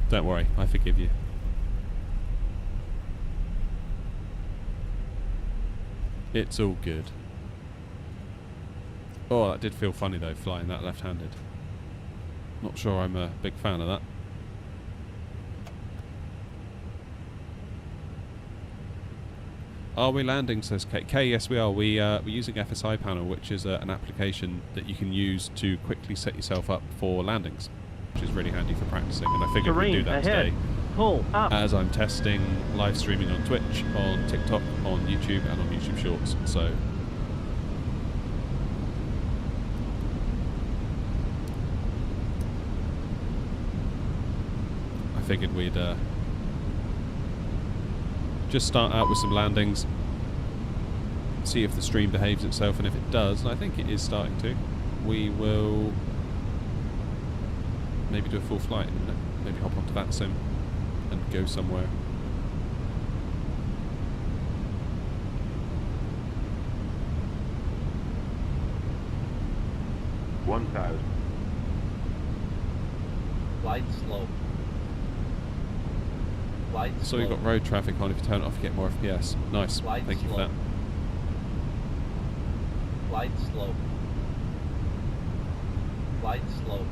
Don't worry, I forgive you. It's all good. Oh, that did feel funny though, flying that left-handed. Not sure I'm a big fan of that. Are we landing, says Kay. Kay, yes we are. We're using FSI Panel, which is an application that you can use to quickly set yourself up for landings, which is really handy for practicing, and I figured we'd do that ahead. today. Pull up. As I'm testing live streaming on Twitch, on TikTok, on YouTube, and on YouTube Shorts. So I figured we'd just start out with some landings, see if the stream behaves itself, and if it does, and I think it is starting to, we will maybe do a full flight in a minute. Maybe hop onto that sim and go somewhere. $1,000. Light slow. Light So slow. you've got road traffic on. If you turn it off, you get more FPS. Nice. Light Thank you for slow. that. Light slow. Light slow.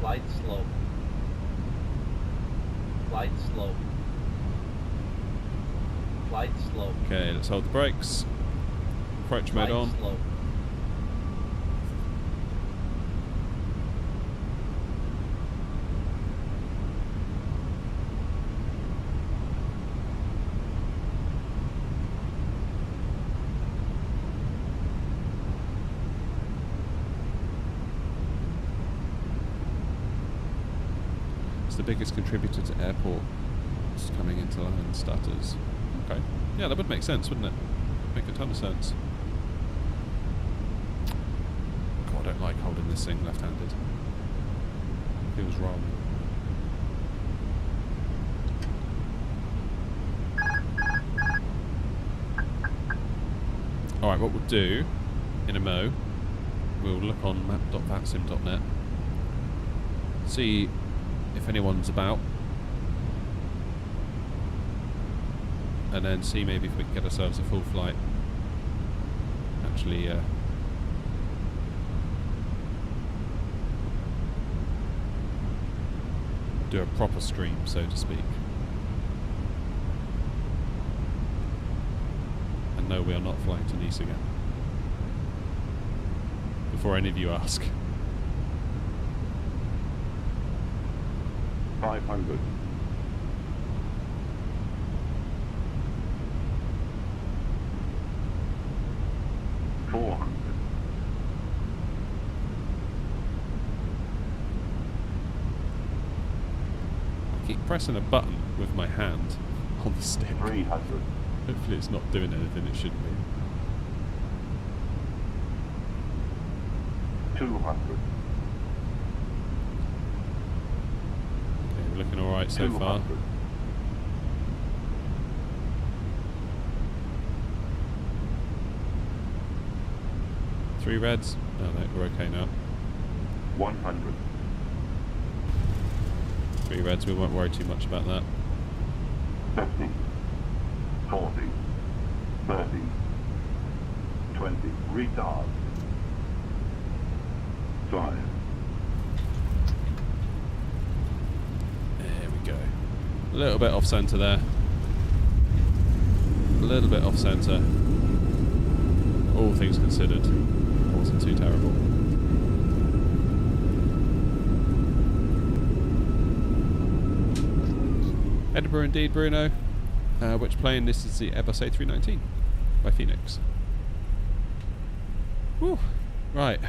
Light slow. Light slow. Light slow. Okay, let's hold the brakes. Approach mode Light on. slow. The biggest contributor to airports coming into line stutters. Okay. Yeah, that would make sense, wouldn't it? Make a ton of sense. God, I don't like holding this thing left-handed. Feels wrong. Alright, what we'll do in a mo, we'll look on map.vatsim.net, see if anyone's about, and then see maybe if we can get ourselves a full flight. Actually, do a proper stream, so to speak. And no, we are not flying to Nice again. Before any of you ask. 500. 400. 500. pressing a button with my hand on the stick. 300. Hopefully it's not doing anything it shouldn't be. 200. Okay, we're looking alright so far. 200. Three reds. Oh no, we're okay now. 100. Three reds, we won't worry too much about that. 50. 40. 30. 20. Retard. 5. There we go. A little bit off centre there. A little bit off centre. All things considered, it wasn't too terrible. Edinburgh indeed, Bruno. Which plane? This is the Airbus A319 by Fenix. Whew. Right.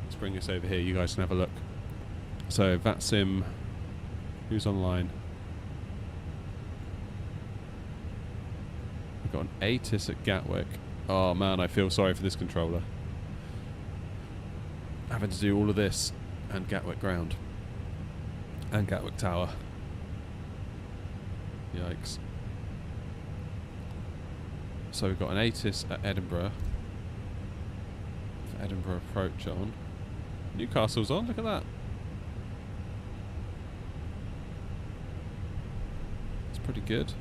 Let's bring this over here. You guys can have a look. So VATSIM, who's online? We've got an ATIS at Gatwick. Oh man, I feel sorry for this controller. Having to do all of this, and Gatwick Ground, and Gatwick Tower. Yikes. So we've got an ATIS at Edinburgh. For Edinburgh approach on. Newcastle's on, look at that. It's pretty good.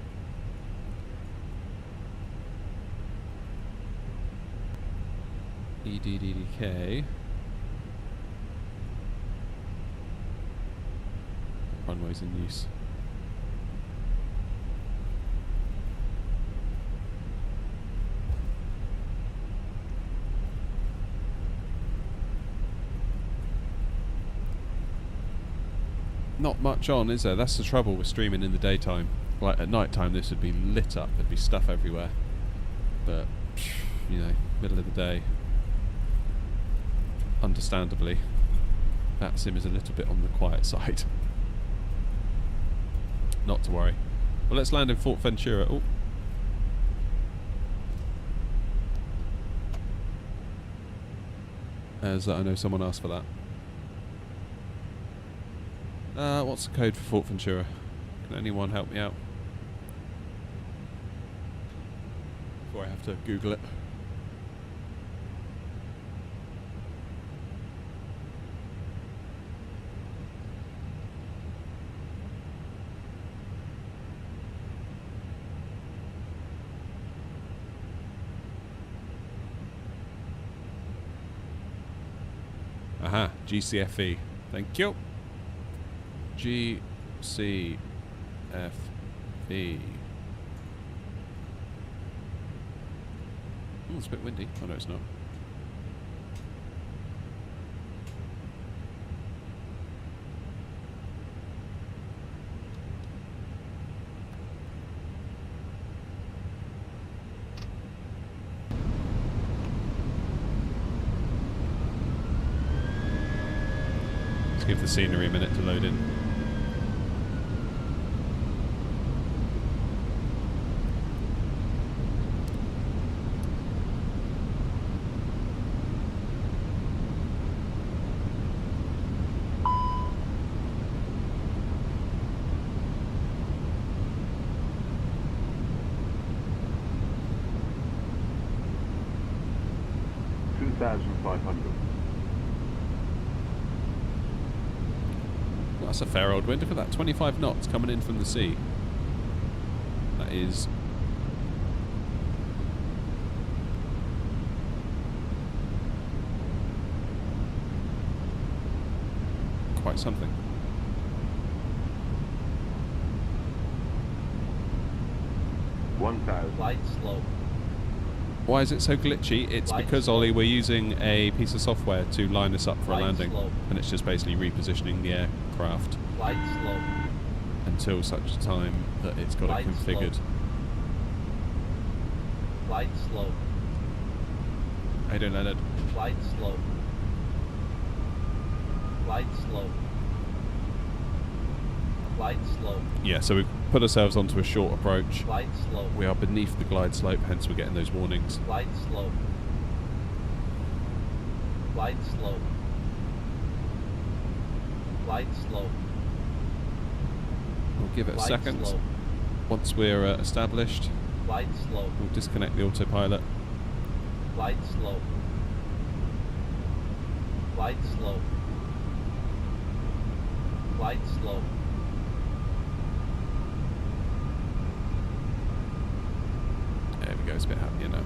EDDK. Runways in use. Not much on, is there? That's the trouble with streaming in the daytime. Like at night time this would be lit up, there'd be stuff everywhere. But, you know, middle of the day, understandably, that sim is a little bit on the quiet side. Not to worry. Well, let's land in Fort Ventura. Oh. As I know someone asked for that. What's the code for Fort Ventura? Can anyone help me out? Before I have to Google it. Aha, GCFE. Thank you. GCFE. Oh, it's a bit windy. Oh no, it's not. Let's give the scenery a minute to load in. That's a fair old wind. Look at that, 25 knots coming in from the sea. That is quite something. Flight slow. Why is it so glitchy? It's Flight because, slow. Ollie, we're using a piece of software to line us up for a Flight landing. slow. And it's just basically repositioning the aircraft Flight slow. until such time that it's got it Flight slow. configured. Flight slow. How you doing, Leonard? Flight slope. Flight slope. Flight slope. Yeah, so we've put ourselves onto a short approach. Flight slope. We are beneath the glide slope, hence we're getting those warnings. Flight slope. Flight slope. Flight slope. We'll give it a Flight second. slope. Once we're established, Flight slope. we'll disconnect the autopilot. Flight slope. Flight slope. Flight slope. There we go, it's a bit happier now.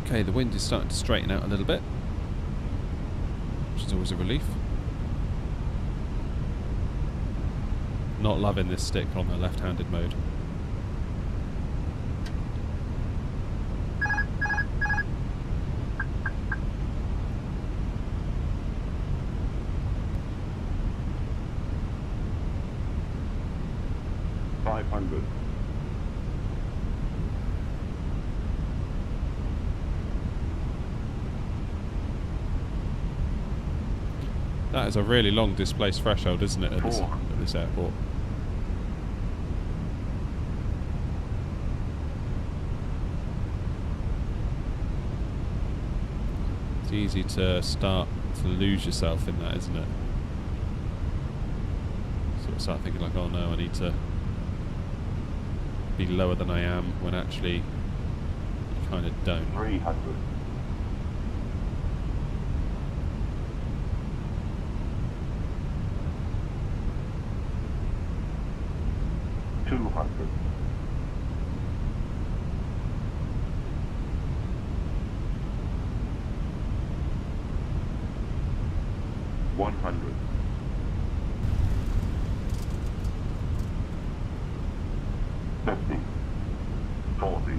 Okay, the wind is starting to straighten out a little bit, which is always a relief. Not loving this stick on the left-handed mode. That is a really long displaced threshold, isn't it, at this airport? It's easy to start to lose yourself in that, isn't it? Sort of start thinking like, oh no, I need to be lower than I am, when actually you kind of don't. 300. 200. 100. 50. 40.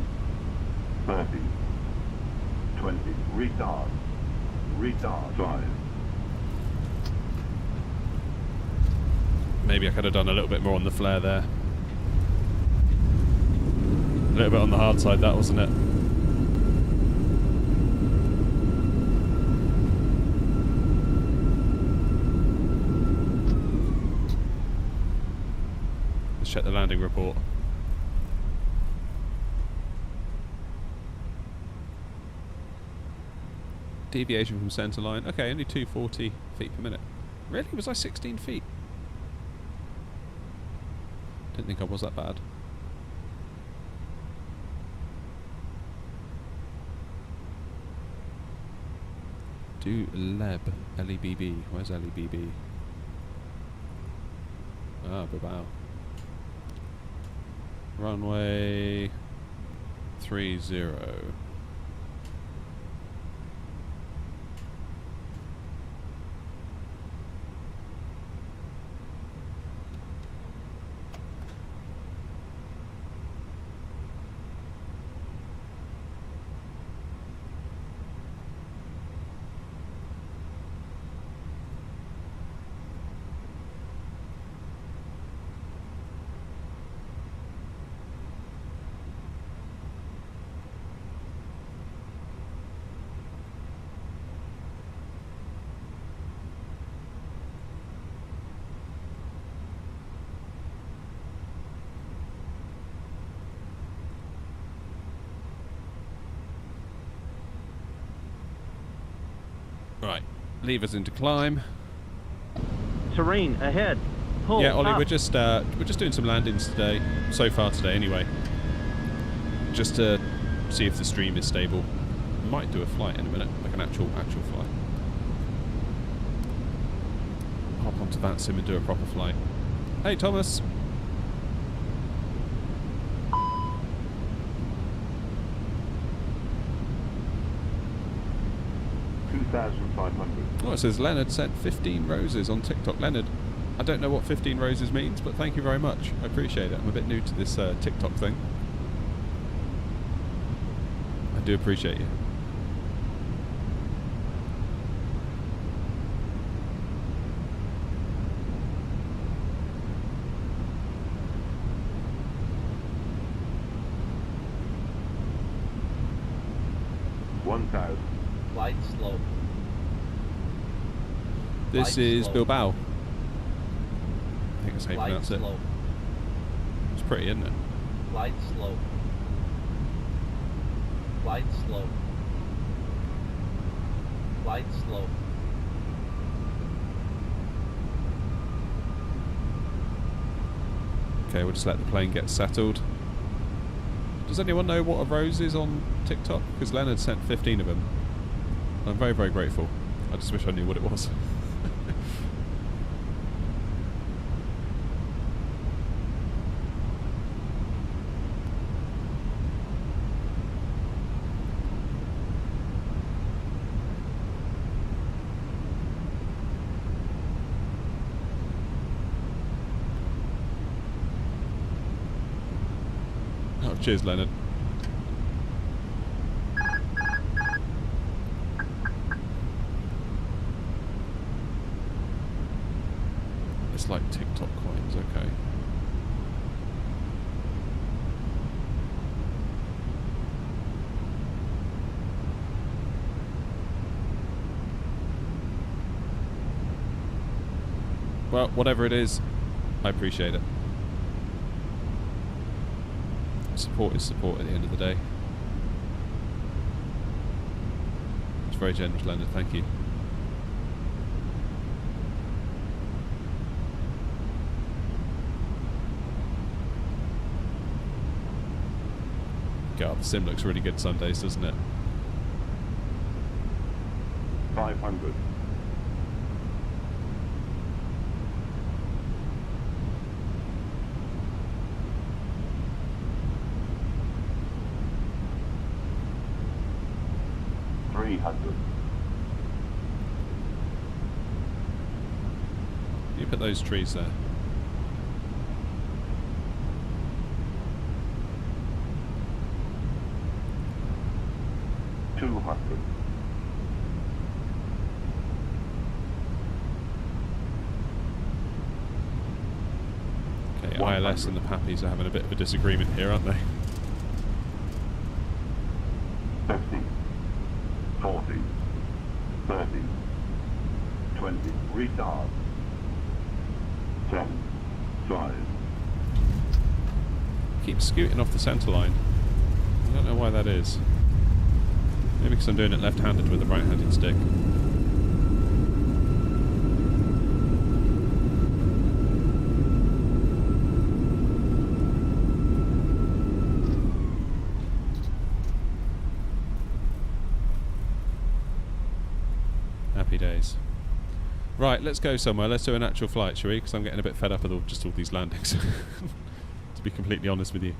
30. 20. Retard. Retard. 5. Maybe I could have done a little bit more on the flare there. A little bit on the hard side, that, wasn't it? Let's check the landing report. Deviation from centre line. Okay, only 240 feet per minute. Really? Was I 16 feet? Didn't think I was that bad. Do Leb, L-E-B-B. Where's L-E-B-B? Ah, Bilbao. Runway 30. Right, levers into climb. Terrain ahead. Pull Yeah, Ollie, up. we're just doing some landings today, so far today anyway, just to see if the stream is stable. Might do a flight in a minute, like an actual flight. Hop onto that sim and do a proper flight. Hey, Thomas. Oh, it says Leonard sent 15 roses on TikTok. Leonard, I don't know what 15 roses means, but thank you very much. I appreciate it. I'm a bit new to this TikTok thing. do appreciate you. Flight slow. This Flight is slow. Bilbao. I think that's how you Flight pronounce it. slow. It's pretty, isn't it? Flight slow. Flight slow. Flight slow. Okay, we'll just let the plane get settled. Does anyone know what a rose is on TikTok? Because Leonard sent 15 of them. I'm very, very grateful. I just wish I knew what it was. Oh, cheers, Leonard. It's like TikTok coins, okay. Well, whatever it is, I appreciate it. Support is support at the end of the day. It's very generous, Leonard, thank you. God, the sim looks really good some days, doesn't it? 500. You put those trees there. Okay, ILS and the Pappies are having a bit of a disagreement here, aren't they? 50, 40, 30, 20, retard. 10, 5. Keep scooting off the centre line. I don't know why that is. Maybe because I'm doing it left-handed with a right-handed stick. Happy days. Right, let's go somewhere. Let's do an actual flight, shall we? Because I'm getting a bit fed up with all these landings. To be completely honest with you.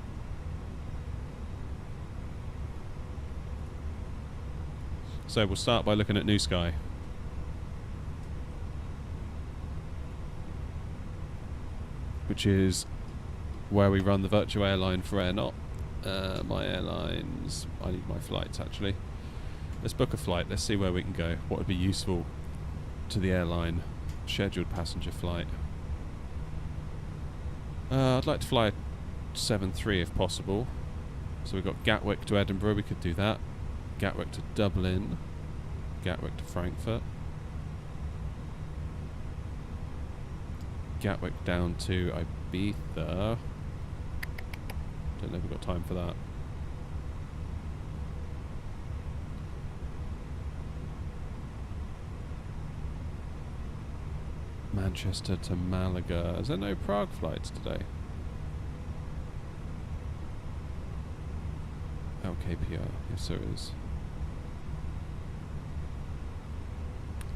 So we'll start by looking at New Sky. Which is where we run the virtual airline for AirNOTT. My airlines... I need my flights, actually. Let's book a flight. Let's see where we can go. What would be useful to the airline? Scheduled passenger flight. I'd like to fly a 7-3 if possible. So we've got Gatwick to Edinburgh. We could do that. Gatwick to Dublin. Gatwick to Frankfurt. Gatwick down to Ibiza. Don't know if we've got time for that. Manchester to Malaga. Is there no Prague flights today? LKPR. Yes, there is.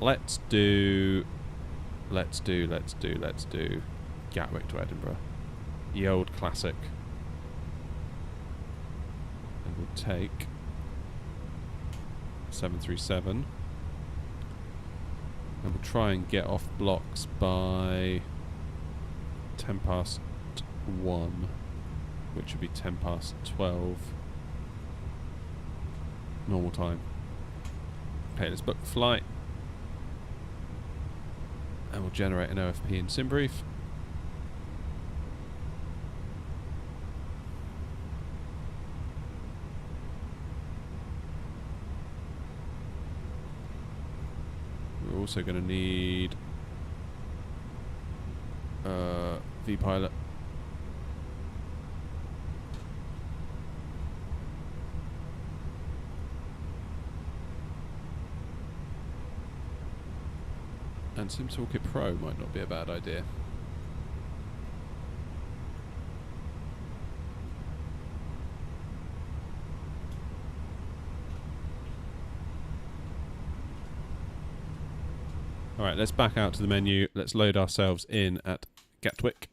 Let's do Gatwick to Edinburgh. The old classic. And we'll take 737. And we'll try and get off blocks by 10 past 1, which would be 10 past 12. normal time. Okay, let's book the flight. And we'll generate an OFP in SimBrief. We're also going to need vPilot. And SimToolkit Pro might not be a bad idea. Alright, let's back out to the menu. Let's load ourselves in at Gatwick.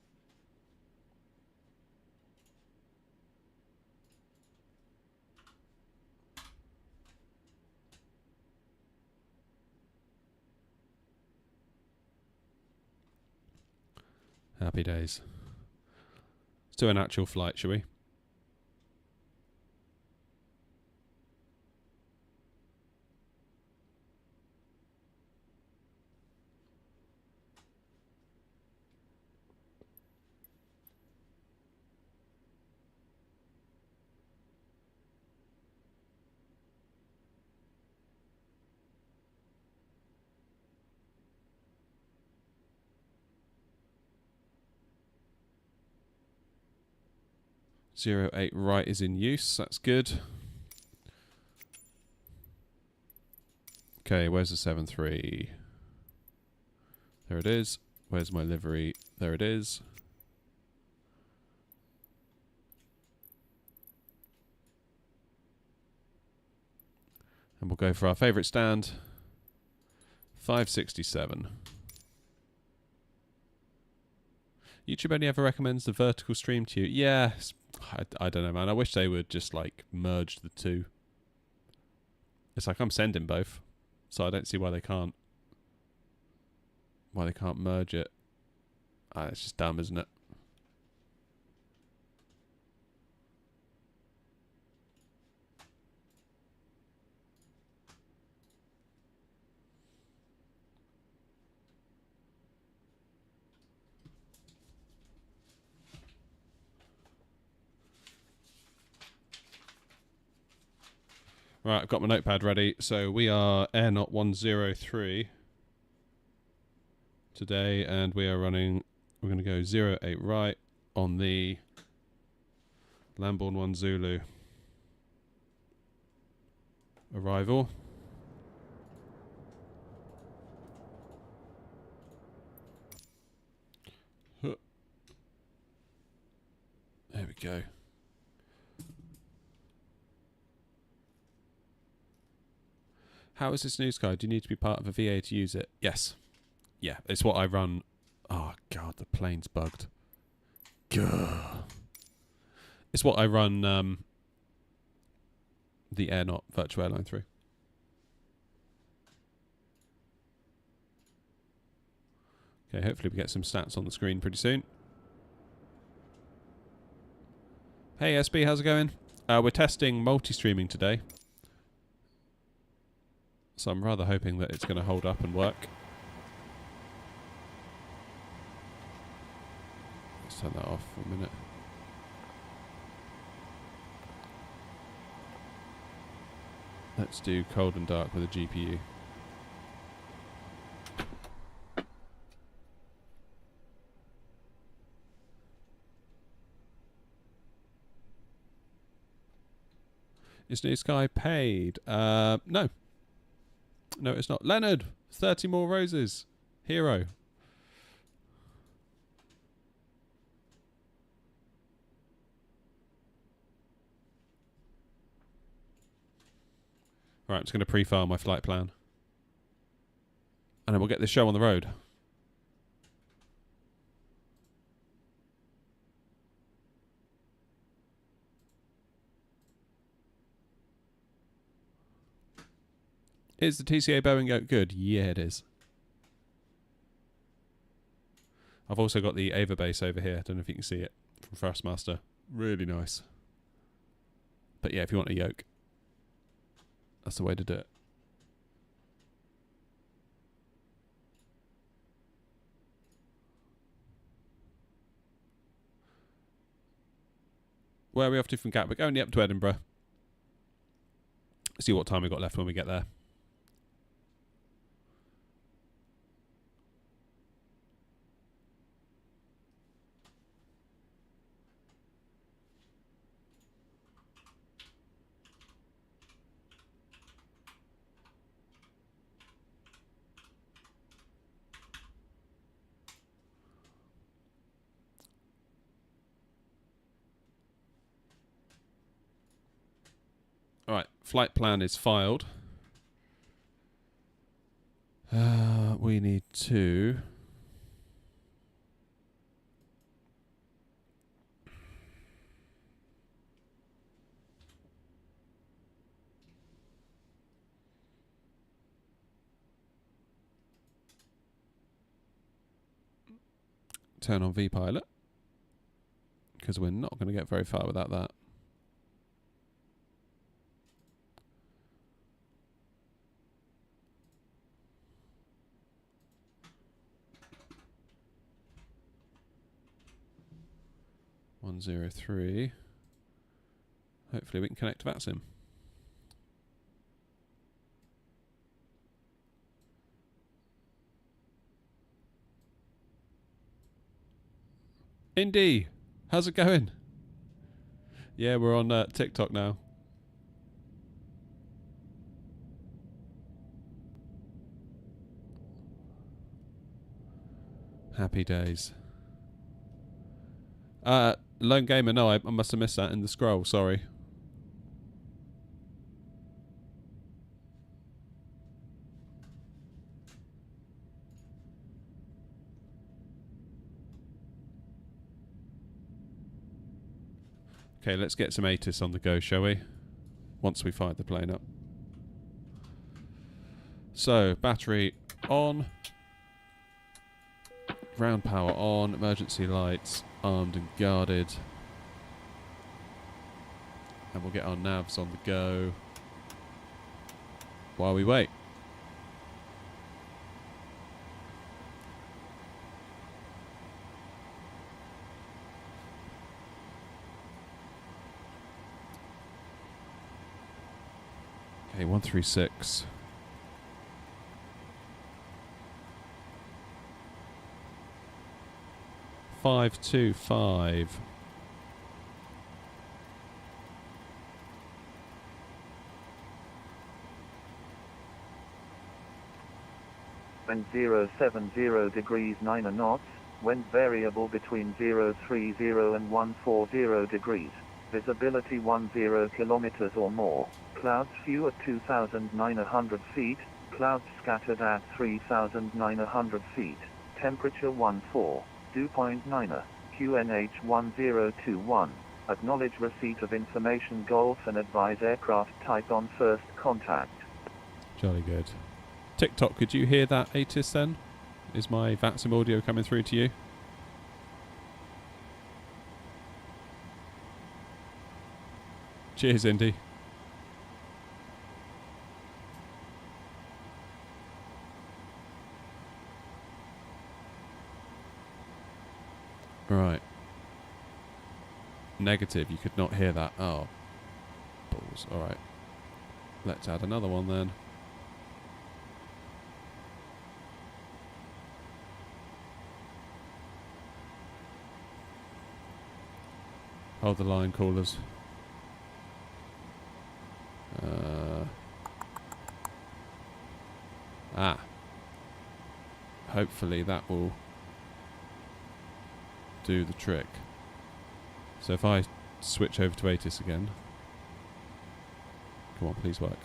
Happy days. Let's do an actual flight, shall we? Zero 08 right is in use. That's good. Okay, where's the 73? There it is. Where's my livery? There it is. And we'll go for our favourite stand. 567. YouTube only ever recommends the vertical stream to you. Yeah, I don't know, man. I wish they would just like merge the two. It's like I'm sending both, so I don't see why they can't. Why they can't merge it? It's just dumb, isn't it? Right, I've got my notepad ready. So we are AirNOTT 103 today, and we are running. We're going to go 08 right on the Lambourne 1 Zulu arrival. There we go. How is this news guide? Do you need to be part of a VA to use it? Yes. Yeah, it's what I run. Oh, God, the plane's bugged. Gah. It's what I run the AirNOTT virtual airline through. Okay, hopefully we get some stats on the screen pretty soon. Hey, SB, how's it going? We're testing multi-streaming today. So I'm rather hoping that it's going to hold up and work. Let's turn that off for a minute. Let's do cold and dark with a GPU. Is New Sky paid? No. No, it's not. Leonard, 30 more roses. Hero. Right, I'm just going to pre-file my flight plan. And then we'll get this show on the road. Is the TCA Boeing goat good? Yeah, it is. I've also got the Ava base over here. I don't know if you can see it from Thrustmaster. Really nice. But yeah, if you want a yoke. That's the way to do it. Where are we off to from Gatwick? Only up to Edinburgh. See what time we've got left when we get there. Alright, flight plan is filed. We need to... turn on VPilot, because we're not going to get very far without that. (103). Hopefully we can connect to VATSIM. Indy, how's it going? Yeah, we're on TikTok now. Happy days. Lone Gamer, no, I must have missed that in the scroll, sorry. Okay, let's get some ATIS on the go, shall we? Once we fired the plane up. So, battery on. Ground power on. Emergency lights armed and guarded. And we'll get our navs on the go while we wait. Okay, 136. Five, 2, 5. Wind 070 degrees 9 knots, wind variable between 030 and 140 degrees, visibility 10 kilometers or more, clouds few at 2,900 feet, clouds scattered at 3,900 feet, temperature 14. Dew point 9, QNH 1021. Acknowledge receipt of information Golf and advise aircraft type on first contact. Jolly good. TikTok, could you hear that ATIS then? Is my VATSIM audio coming through to you? Cheers, Indy. Right. Negative, you could not hear that. Oh. Balls. Alright. Let's add another one then. Hold the line, callers. Hopefully that will do the trick. So if I switch over to ATIS again. Come on, please work.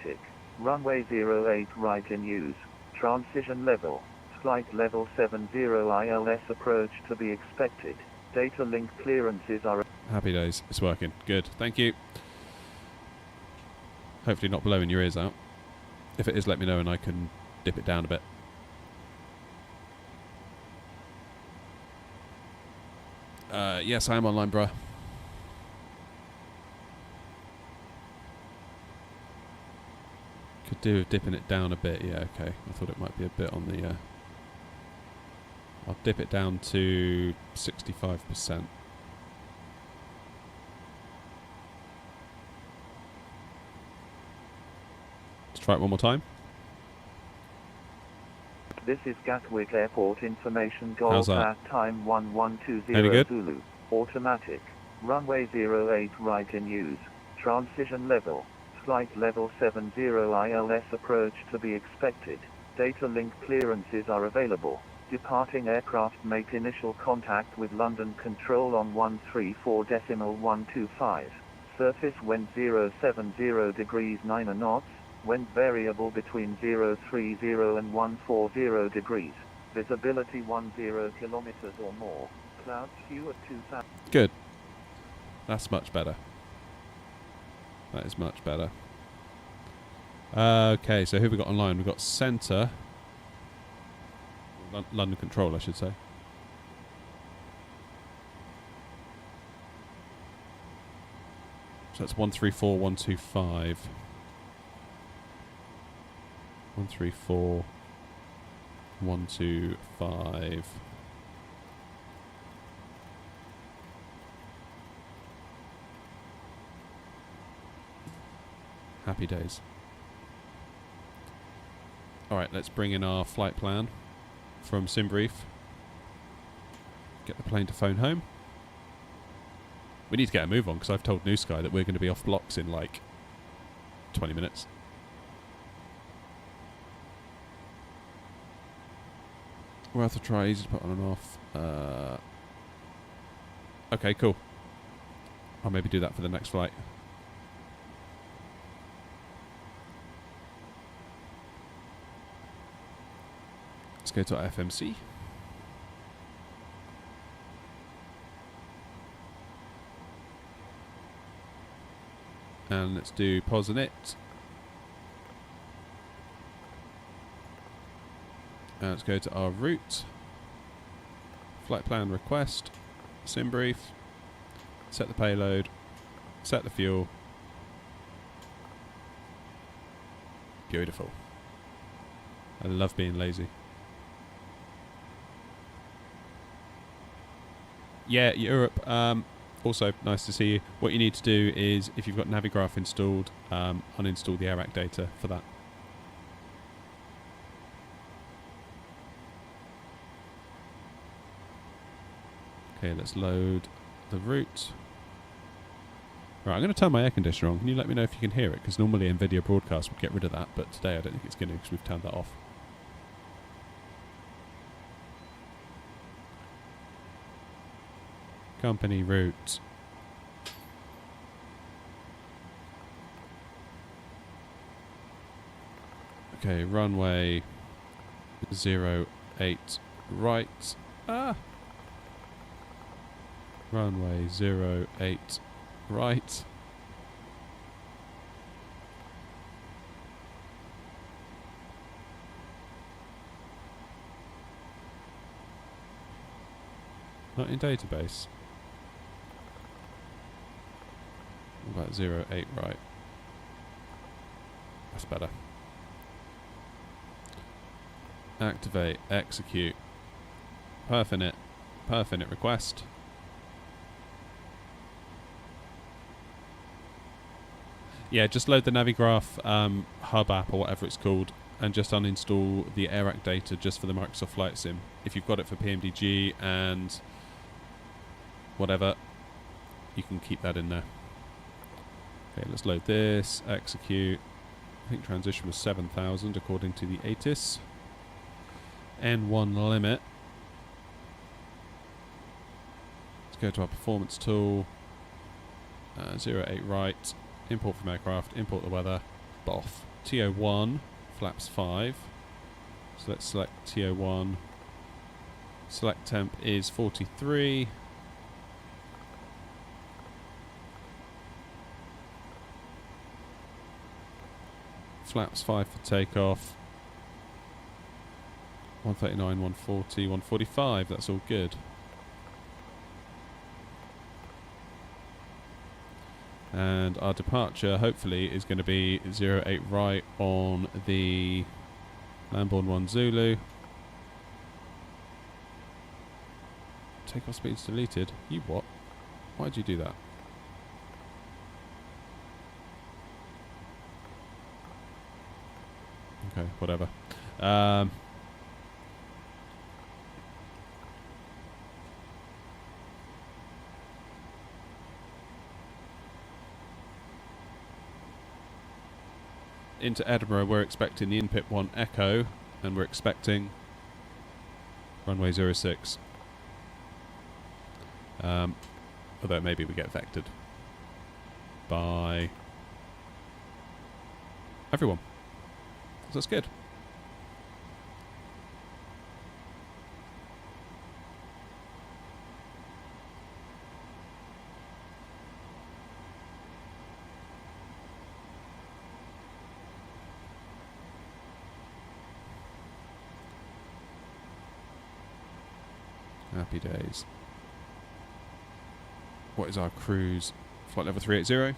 Tick. Runway 08 right in use. Transition level. Flight level 70 ILS approach to be expected. Data link clearances are... Happy days. It's working. Good. Thank you. Hopefully not blowing your ears out. If it is, let me know and I can dip it down a bit. Yes, I am online, bruh. Could do with dipping it down a bit. Yeah, okay. I thought it might be a bit on the... I'll dip it down to 65%. Let's try it one more time. This is Gatwick Airport information. How's Golf that? at time Any good? 1120 Zulu. Automatic. Runway 08 right in use. Transition level. Flight level 70 ILS approach to be expected. Data link clearances are available. Departing aircraft make initial contact with London Control on 134.125. Surface wind 070 degrees 9 knots. Wind variable between 030 and 140 degrees. Visibility 10 kilometers or more. Clouds few at 2,000. Good. That's much better. That is much better. Okay, so who have we got online? We've got Centre. London Control, I should say. So that's 134.125. 134.125. Happy days. Alright, let's bring in our flight plan from SimBrief. Get the plane to phone home. We need to get a move on because I've told New Sky that we're going to be off blocks in like 20 minutes. Worth a try, easy to put on and off. Okay, cool. I'll maybe do that for the next flight. Let's go to our FMC. And let's do pause and it. And let's go to our route. Flight plan request. SimBrief. Set the payload. Set the fuel. Beautiful. I love being lazy. Yeah, Europe. Also, nice to see you. What you need to do is, if you've got Navigraph installed, uninstall the AirAC data for that. Okay, let's load the route. Right, I'm going to turn my air conditioner on. Can you let me know if you can hear it? Because normally NVIDIA Broadcast would get rid of that, but today I don't think it's going to because we've turned that off. Company route. Okay, runway 08 right. Runway 08 right. Not in database. What about 08 right? That's better. Activate, execute. Perfinite request. Yeah, just load the Navigraph hub app or whatever it's called and just uninstall the AirAC data just for the Microsoft Flight Sim. If you've got it for PMDG and whatever, you can keep that in there. Okay, let's load this, execute. I think transition was 7,000 according to the ATIS. N1 limit. Let's go to our performance tool. 08 right. Import from aircraft. Import the weather. BOF. TO1. Flaps 5. So let's select TO1. Select temp is 43. Flaps 5 for takeoff. 139, 140, 145. That's all good. And our departure, hopefully, is going to be 08 right on the Lambourne 1 Zulu. Takeoff speed's deleted. You what? Why'd you do that? Okay, whatever. Into Edinburgh, we're expecting the in-pit 1 Echo, and we're expecting runway 06. Although maybe we get vectored by everyone. So that's good. Happy days. What is our cruise? Flight level 380.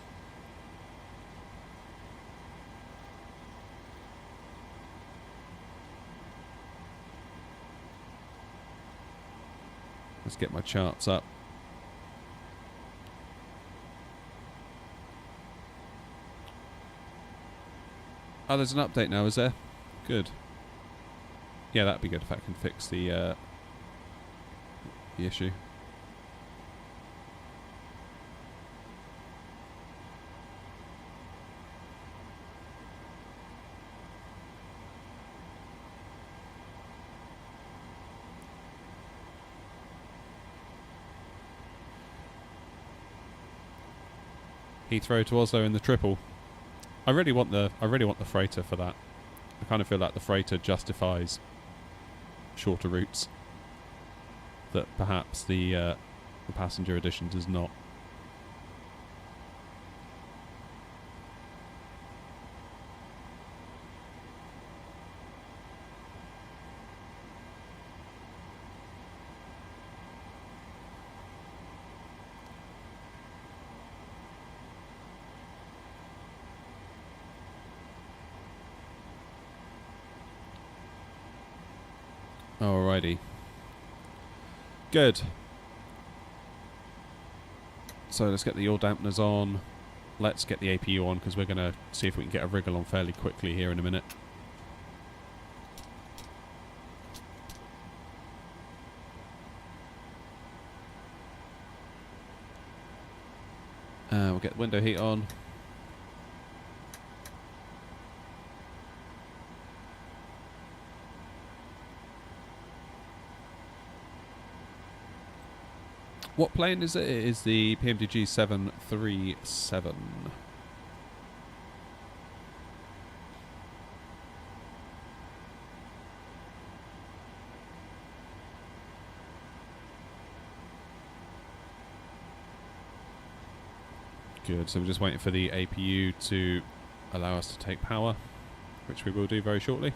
Let's get my charts up. Oh, there's an update now, is there? Good. Yeah, that'd be good if I can fix the issue. Heathrow to Oslo in the triple. I really want the freighter for that. I kind of feel like the freighter justifies shorter routes that perhaps the passenger edition does not. Alrighty. Good. So let's get the yaw dampeners on. Let's get the APU on because we're going to see if we can get a wriggle on fairly quickly here in a minute. We'll get the window heat on. What plane is it? It is the PMDG 737. Good, so we're just waiting for the APU to allow us to take power, which we will do very shortly.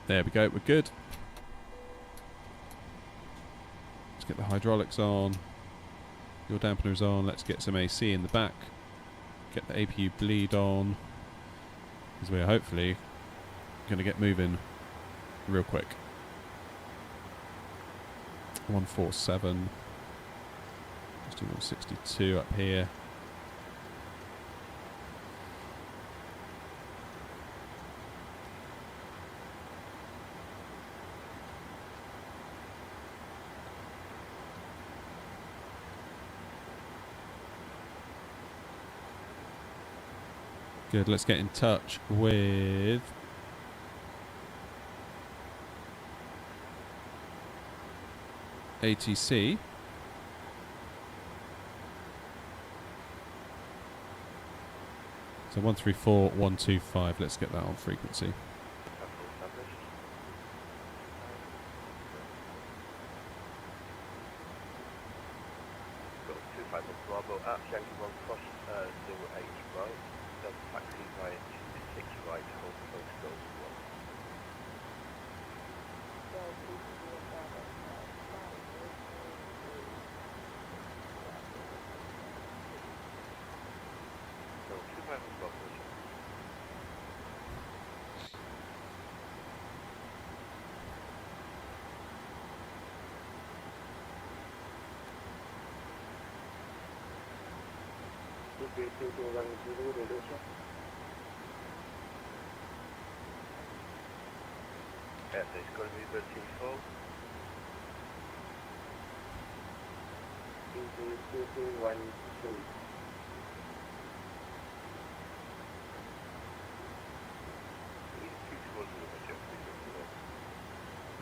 There we go, we're good. Let's get the hydraulics on. Your dampeners on. Let's get some AC in the back. Get the APU bleed on. Because we're hopefully going to get moving real quick. 147. Let's do 162 up here. Good, let's get in touch with ATC. So 134125, let's get that on frequency. Bravo at Yankee 1 cross 08 right, Delta taxi via 6 right, hold close goes 1. So 2 miles above position. Yeah, so it's going to be 13-4.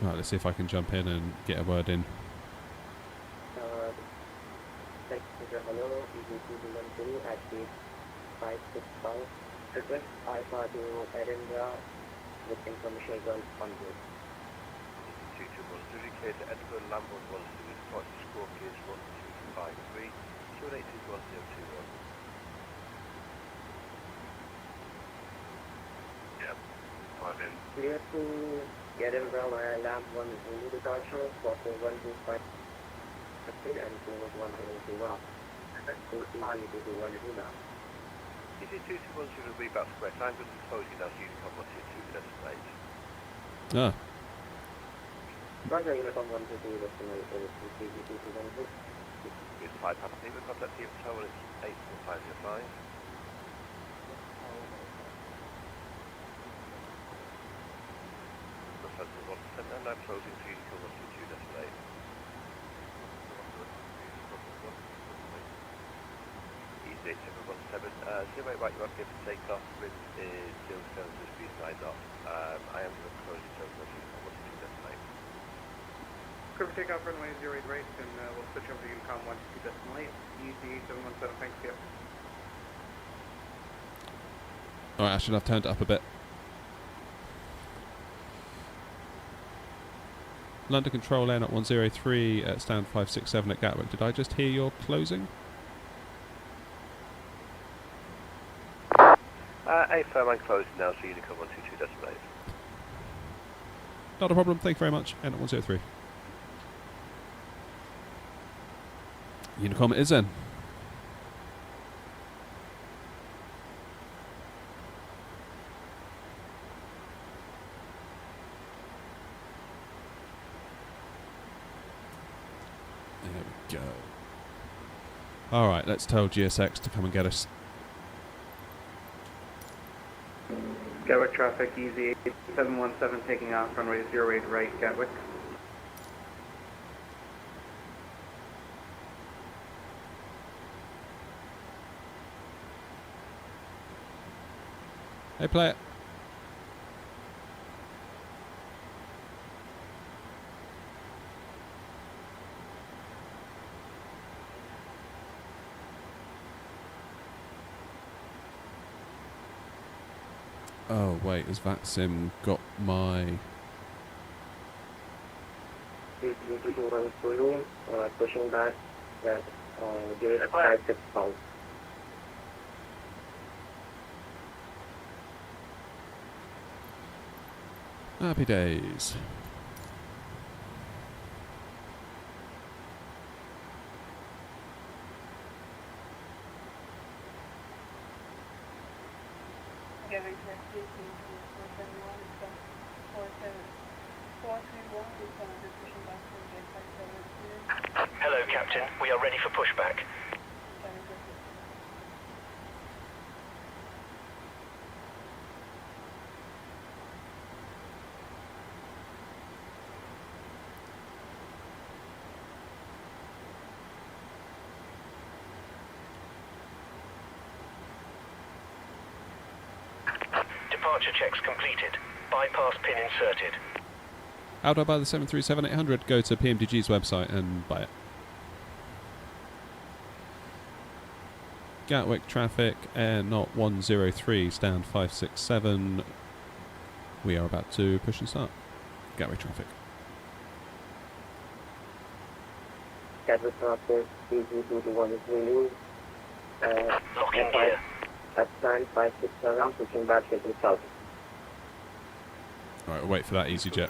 Right, let's see if I can jump in and get a word in. Hello, EG212 at gate 565. Request Alpha to Edinburgh with information on board. 221, indicate Edinburgh Lambert 1 with flight score gears 1253, 2821021. Yep, 5 in. Clear to Edinburgh via Lamb 1 Zulu departure, for 125 and 21121. EG221 should be back square. I'm going to close you now so you can come on to 2 destination. Ah, Roger, Uniform 122 destination EG212. It's 5 past Lima, contact team tower, it's 84505. The central 1% and I'm closing so you can come on to 2 destination. Easy 8717, 08 right, you are clear for takeoff, wind is 07 to speed 9 knots. I am going to close it over so you can come on to 2 destination. Clear for takeoff, runway 08 right, and we'll switch over to Unicom 122 decimal 8, easy 717, thanks, yep. alright, I should have turned it up a bit. London Control AirNOTT 103 at stand 567 at Gatwick. Did I just hear your closing? A firm and closed now, so Unicom 122 decimal 8. Not a problem, thank you very much. AirNOTT 103. Unicom it is then. There we go. Alright, let's tell GSX to come and get us. Gatwick traffic, easy 717 taking off, runway 08 right, Gatwick. Hey, play it. Oh wait, has VATSIM got my... Pushing back at gate 565. Happy days. Hello, Captain. We are ready for pushback. Departure checks completed. Bypass pin inserted. How do I buy the 737-800? Go to PMDG's website and buy it. Gatwick traffic, AirNOTT 103, stand 567. We are about to push and start. Gatwick traffic. Gatwick traffic, EG221 is Zulu, Locking gear. At stand 567, pushing back heading south. Alright, we'll wait for that EasyJet.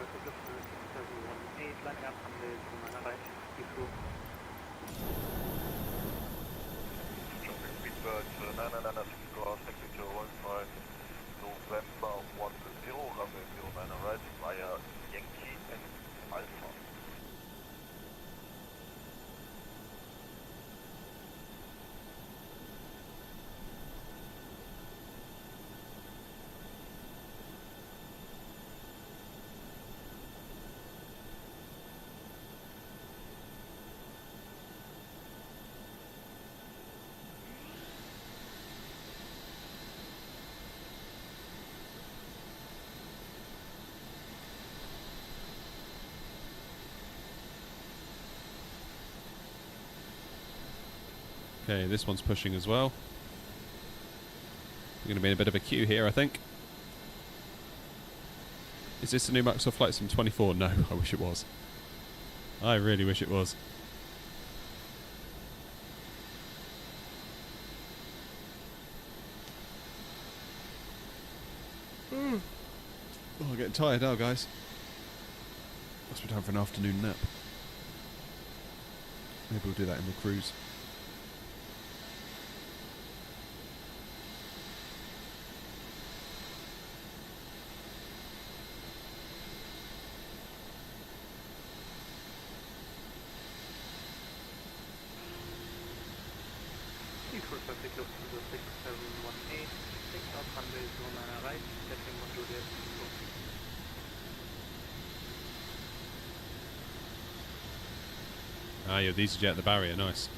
Okay, this one's pushing as well. We're going to be in a bit of a queue here, I think. Is this the new Microsoft Flight Sim 24? No, I wish it was. I really wish it was. Oh, I'm getting tired now, guys. Must be time for an afternoon nap. Maybe we'll do that in the cruise. Ah, you're the EasyJet at the barrier, nice.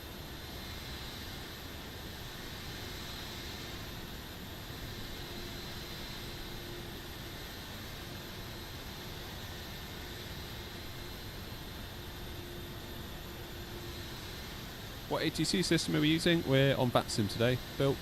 What ATC system are we using? We're on VATSIM today, Bill.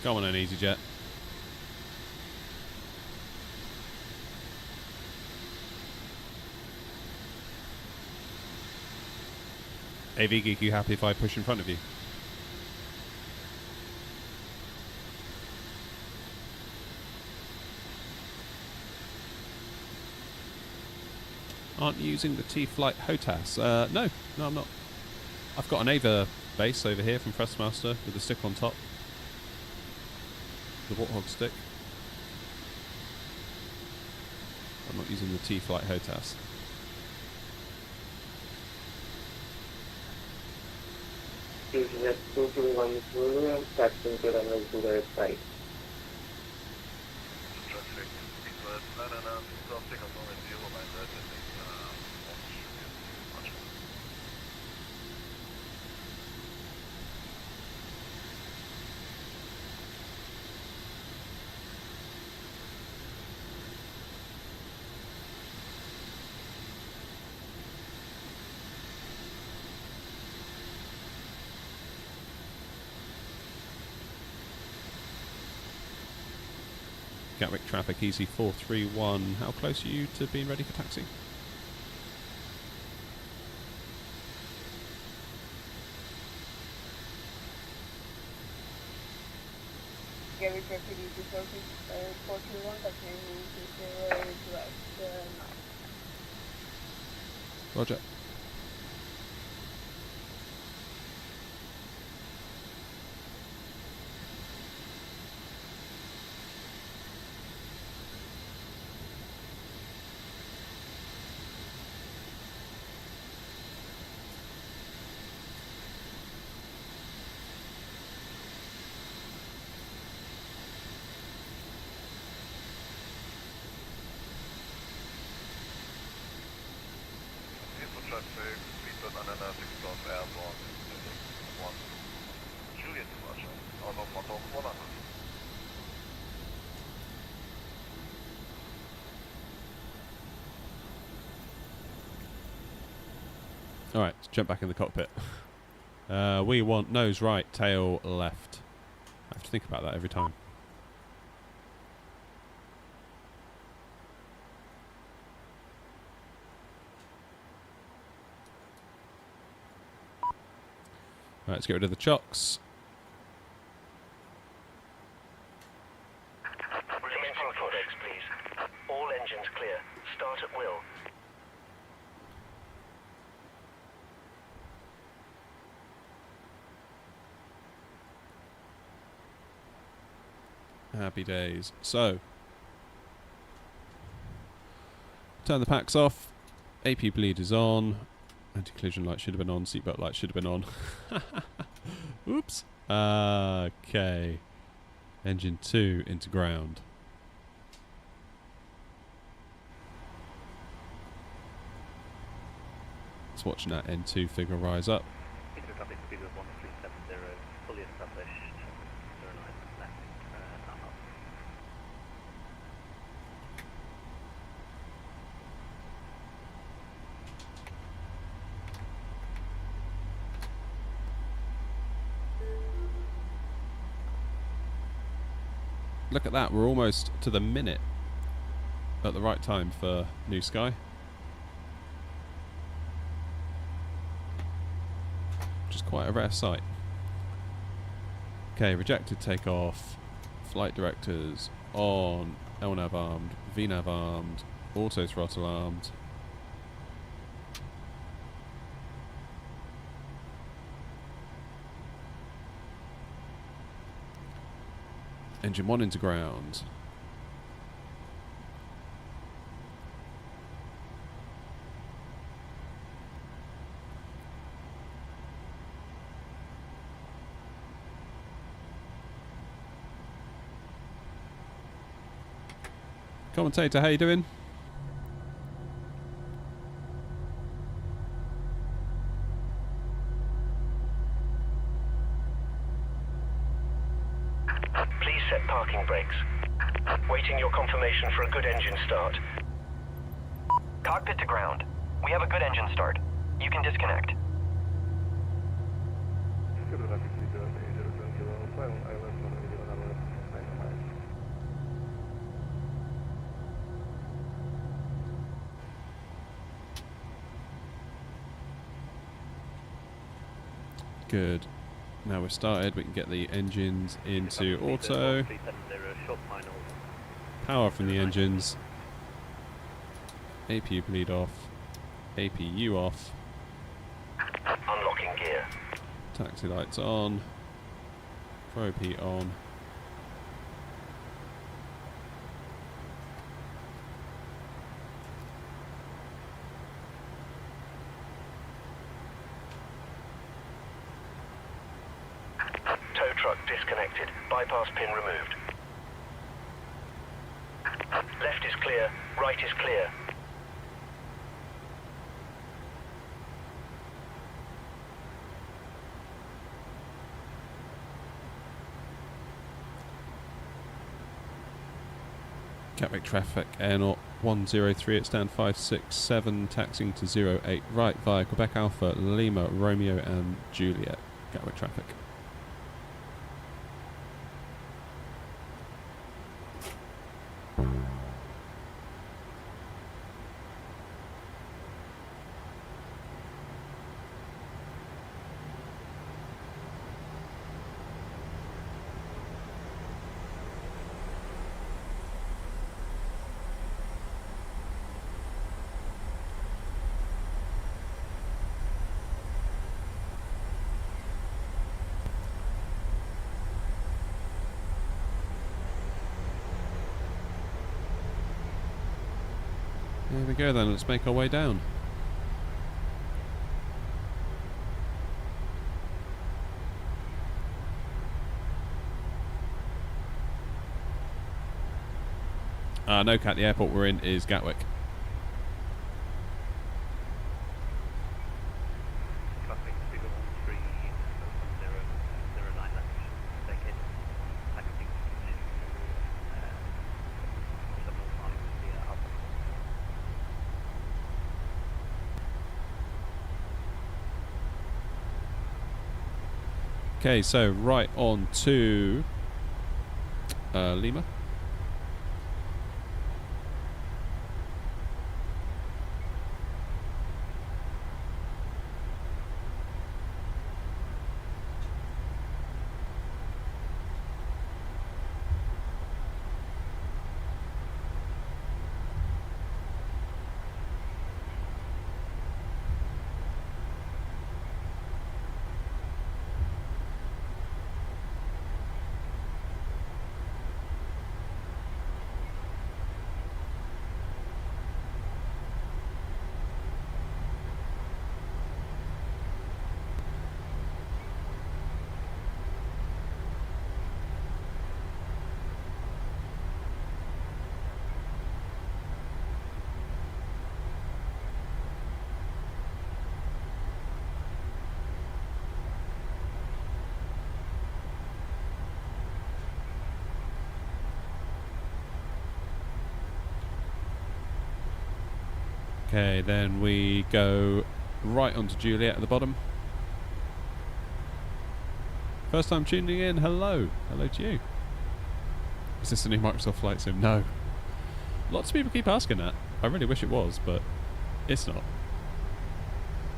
Come on, an EasyJet. AV Geek, you happy if I push in front of you? Aren't you using the T-Flight HOTAS? No, I'm not. I've got an Ava base over here from Thrustmaster with the stick on top. The Warthog stick. I'm not using the T-Flight HOTAS. EasyJet 2210, taxiing to runway 2 right. Gatwick traffic, easy 431. How close are you to being ready for taxi? Gatwick traffic, easy 431, taxiing to 0 Roger. traffic, speedbird unanalytic stop airborne, 1. Juliet departure, out of 1100. Alright, jump back in the cockpit. We want nose right, tail left. I have to think about that every time. Right, let's get rid of the chocks. Commencing Codex, please. All engines clear. Start at will. Happy days. So, turn the packs off. AP bleed is on. Anti-collision light should have been on. Seatbelt light should have been on. Oops. Okay. Engine 2 into ground. Just watching that N2 figure rise up. Traffic speed of 1370, fully established. 09 left, up. Look at that, we're almost to the minute at the right time for New Sky. Which is quite a rare sight. Okay, rejected takeoff, flight directors on, LNAV armed, VNAV armed, auto throttle armed. Engine 1 into ground. Commentator, how you doing? Please set parking brakes. Waiting your confirmation for a good engine start. Cockpit to ground. We have a good engine start. You can disconnect. Good. Now we're started, we can get the engines into auto. Power from the engines. APU bleed off. APU off. Unlocking gear. Taxi lights on. Pro P on. Tow truck disconnected. Bypass pin removed. Left is clear. Right is clear. Gatwick traffic, AirNOTT 103 at stand 567, taxiing to 08 right via Quebec Alpha, Lima, Romeo and Juliet. Gatwick traffic. There we go then, let's make our way down. No, Cat, the airport we're in is Gatwick. Okay, so right on to Lima. Okay, then we go right onto Juliet at the bottom. First time tuning in, hello. Hello to you. Is this the new Microsoft Flight Sim? No. Lots of people keep asking that. I really wish it was, but it's not.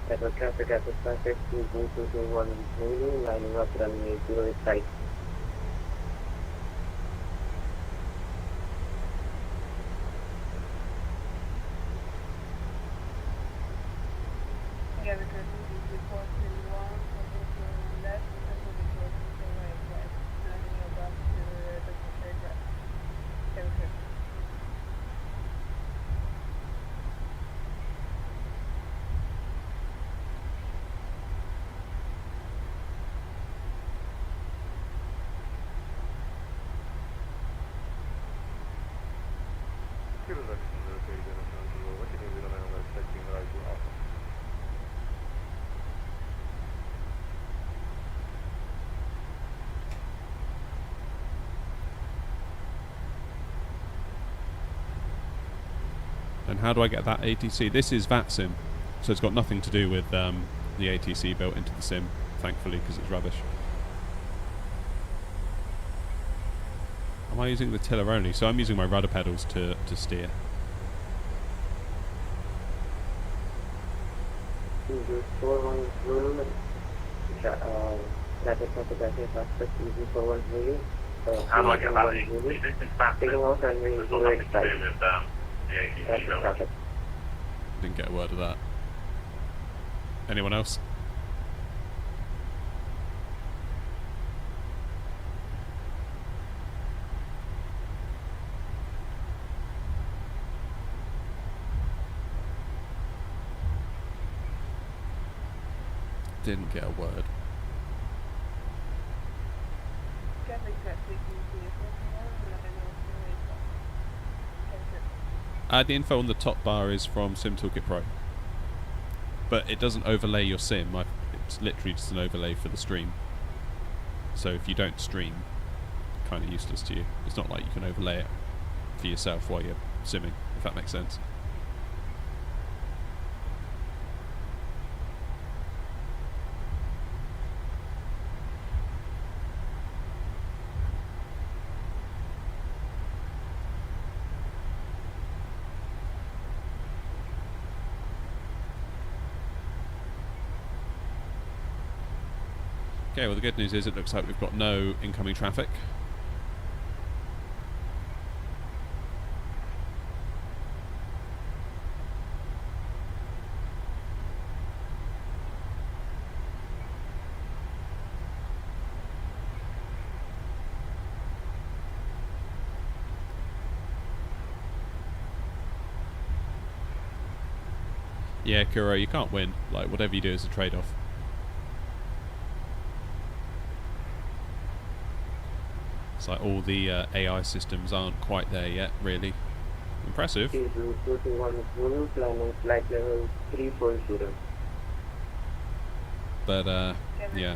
Edinburgh traffic at the traffic 2221 Zulu, lining up runway 08 Gatwick report to 1, to left, and to the close to right, landing above to the aircraft. Gatwick. And how do I get that ATC? This is VATSIM, so it's got nothing to do with the ATC built into the sim, thankfully, because it's rubbish. Am I using the tiller only? So I'm using my rudder pedals to steer. How do I get that? Taking off runway 08 Didn't get a word of that. Anyone else? Didn't get a word. The info on the top bar is from Sim Toolkit Pro, but it doesn't overlay your sim. It's literally just an overlay for the stream. So if you don't stream, kind of useless to you. It's not like you can overlay it for yourself while you're simming, if that makes sense. Okay, well the good news is it looks like we've got no incoming traffic. Yeah, Kuro, you can't win. Like, whatever you do is a trade-off. It's like all the AI systems aren't quite there yet, really. Impressive. But, yeah.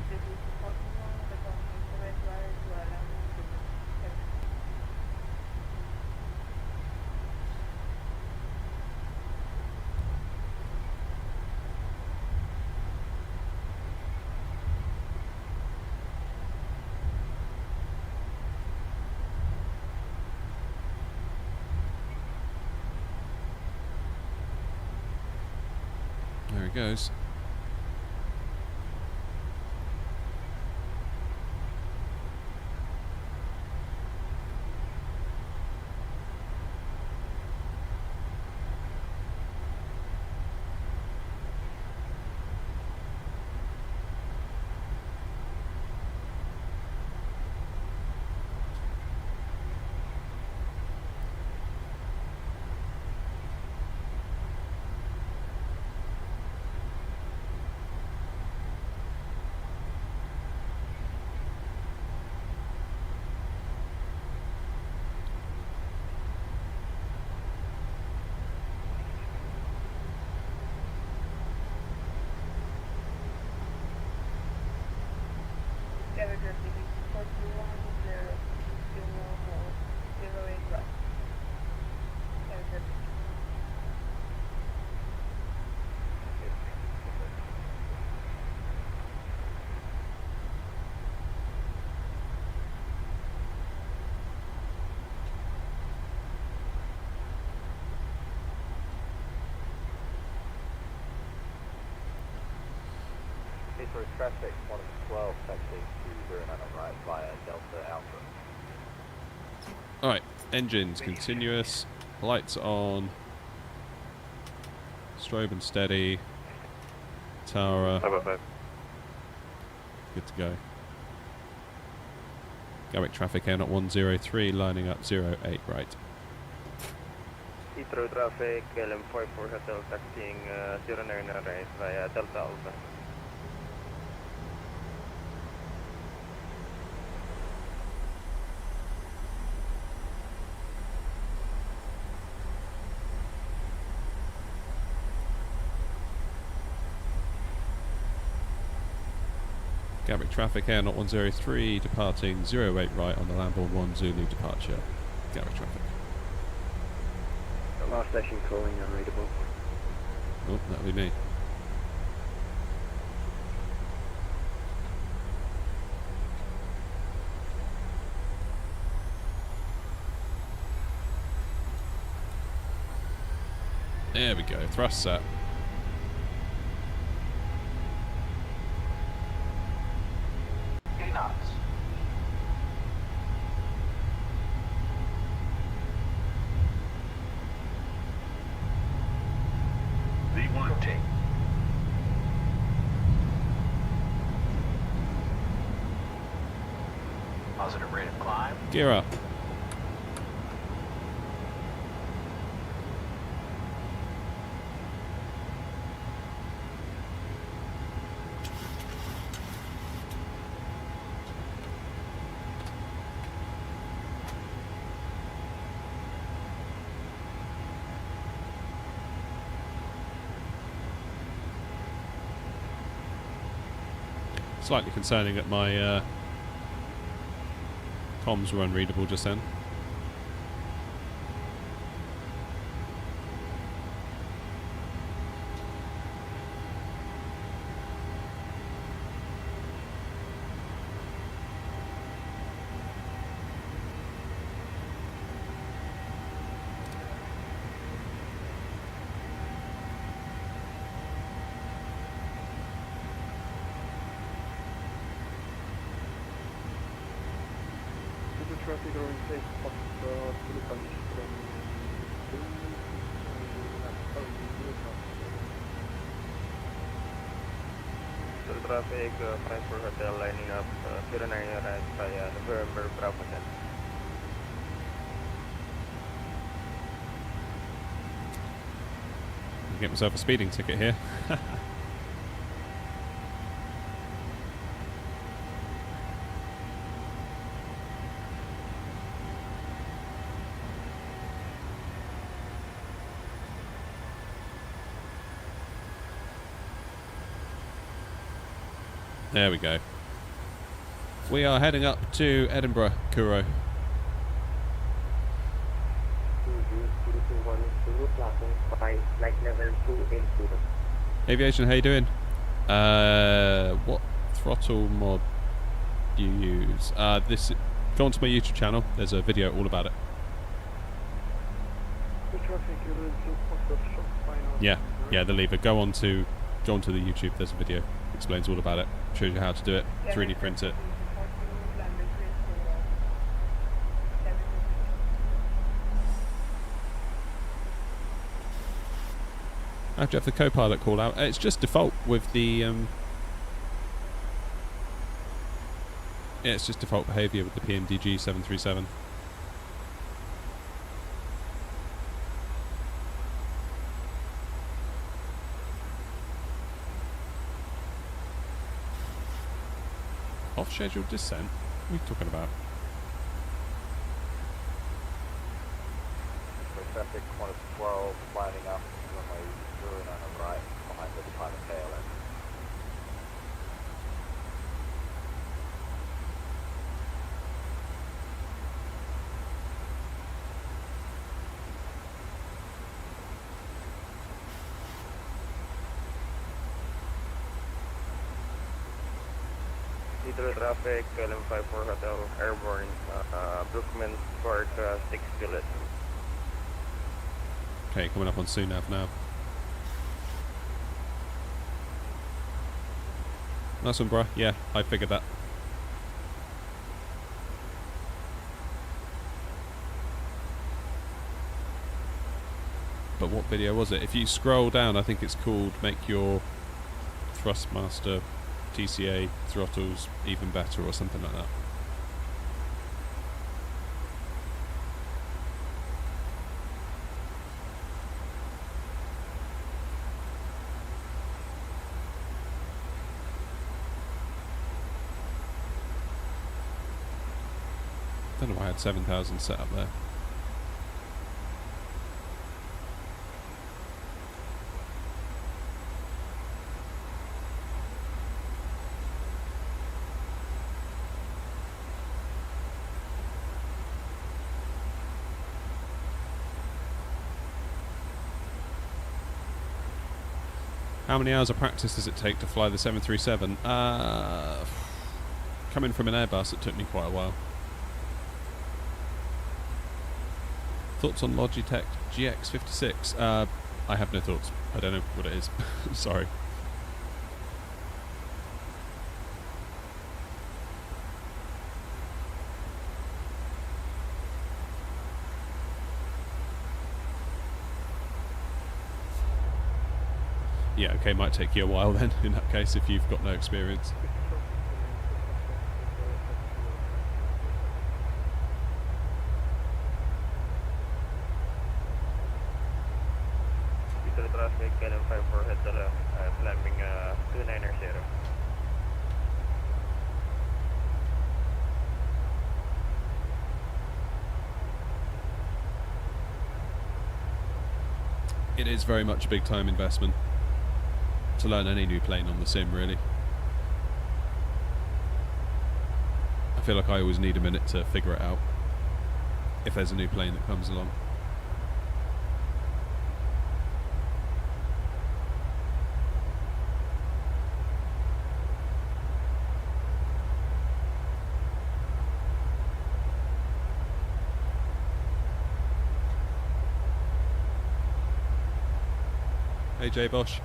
There he goes. Navigraph DB 42108 right. Navigraph. For traffic, 112, taxi to 09 on right via Delta Alpha. Alright, engines continuous, lights on, strobe and steady, Tara, good to go. Gatwick traffic AirNOTT 103 lining up 08 right. Heathrow traffic, LM54 Hotel taxiing 09 right via Delta Alpha. Gatwick traffic AirNOTT 103 departing 08 right on the Lamborn 1 Zulu departure. Gatwick traffic. Last station calling unreadable. Oh, that'll be me. There we go, thrust set. knots. V1. Rotate. Positive rate of climb. Gear up. Slightly concerning that my comms were unreadable just then. Traffic going safe past Philippines from traffic, Frankfurt Hotel lining up 09 right via November Bravo 10. Get myself a speeding ticket here. There we go. We are heading up to Edinburgh, Kuro. Aviation, how you doing? What throttle mod do you use? This. Go onto my YouTube channel. There's a video all about it. Yeah, the lever. Go on to go onto the YouTube. There's a video. Explains all about it. Shows you how to do it. 3D print it. I have to have the co-pilot call out. It's just default with the yeah, it's just default behaviour with the PMDG 737. Off schedule descent? What are you talking about? Traffic 112 lining up runway 09 on right behind the departing tail end. Heathrow traffic, LM54 Hotel, airborne, Brookman Park, 6 Juliet. Okay, coming up on Sunav now. Nice one, bruh. Yeah, I figured that. But what video was it? If you scroll down, I think it's called Make Your Thrustmaster TCA throttles even better or something like that. Don't know why I had 7,000 set up there. How many hours of practice does it take to fly the 737? Coming from an Airbus, it took me quite a while. Thoughts on Logitech GX56? I have no thoughts. I don't know what it is. Sorry. Yeah, okay, might take you a while then, in that case, if you've got no experience. Traffic, LM54 Hotel, climbing 290. It is very much a big time investment to learn any new plane on the sim, really. I feel like I always need a minute to figure it out if there's a new plane that comes along. Hey Jay Bosch.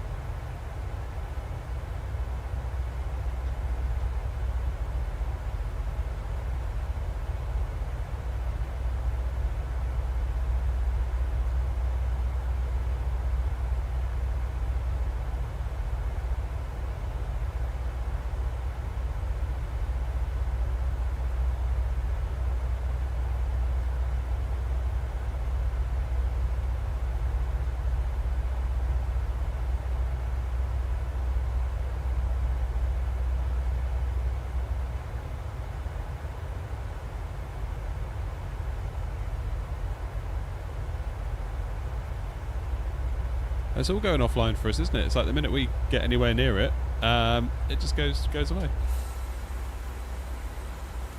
It's all going offline for us, isn't it? It's like the minute we get anywhere near it, it just goes away.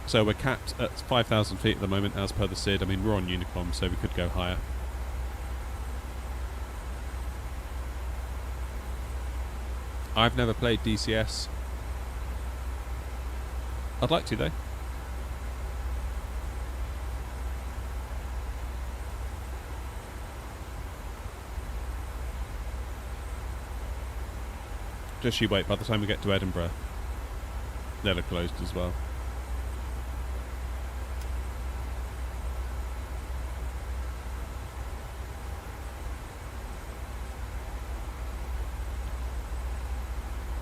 So we're capped at 5,000 feet at the moment, as per the SID. I mean, we're on Unicom, so we could go higher. I've never played DCS. I'd like to, though. Just you wait, by the time we get to Edinburgh, they'll have closed as well.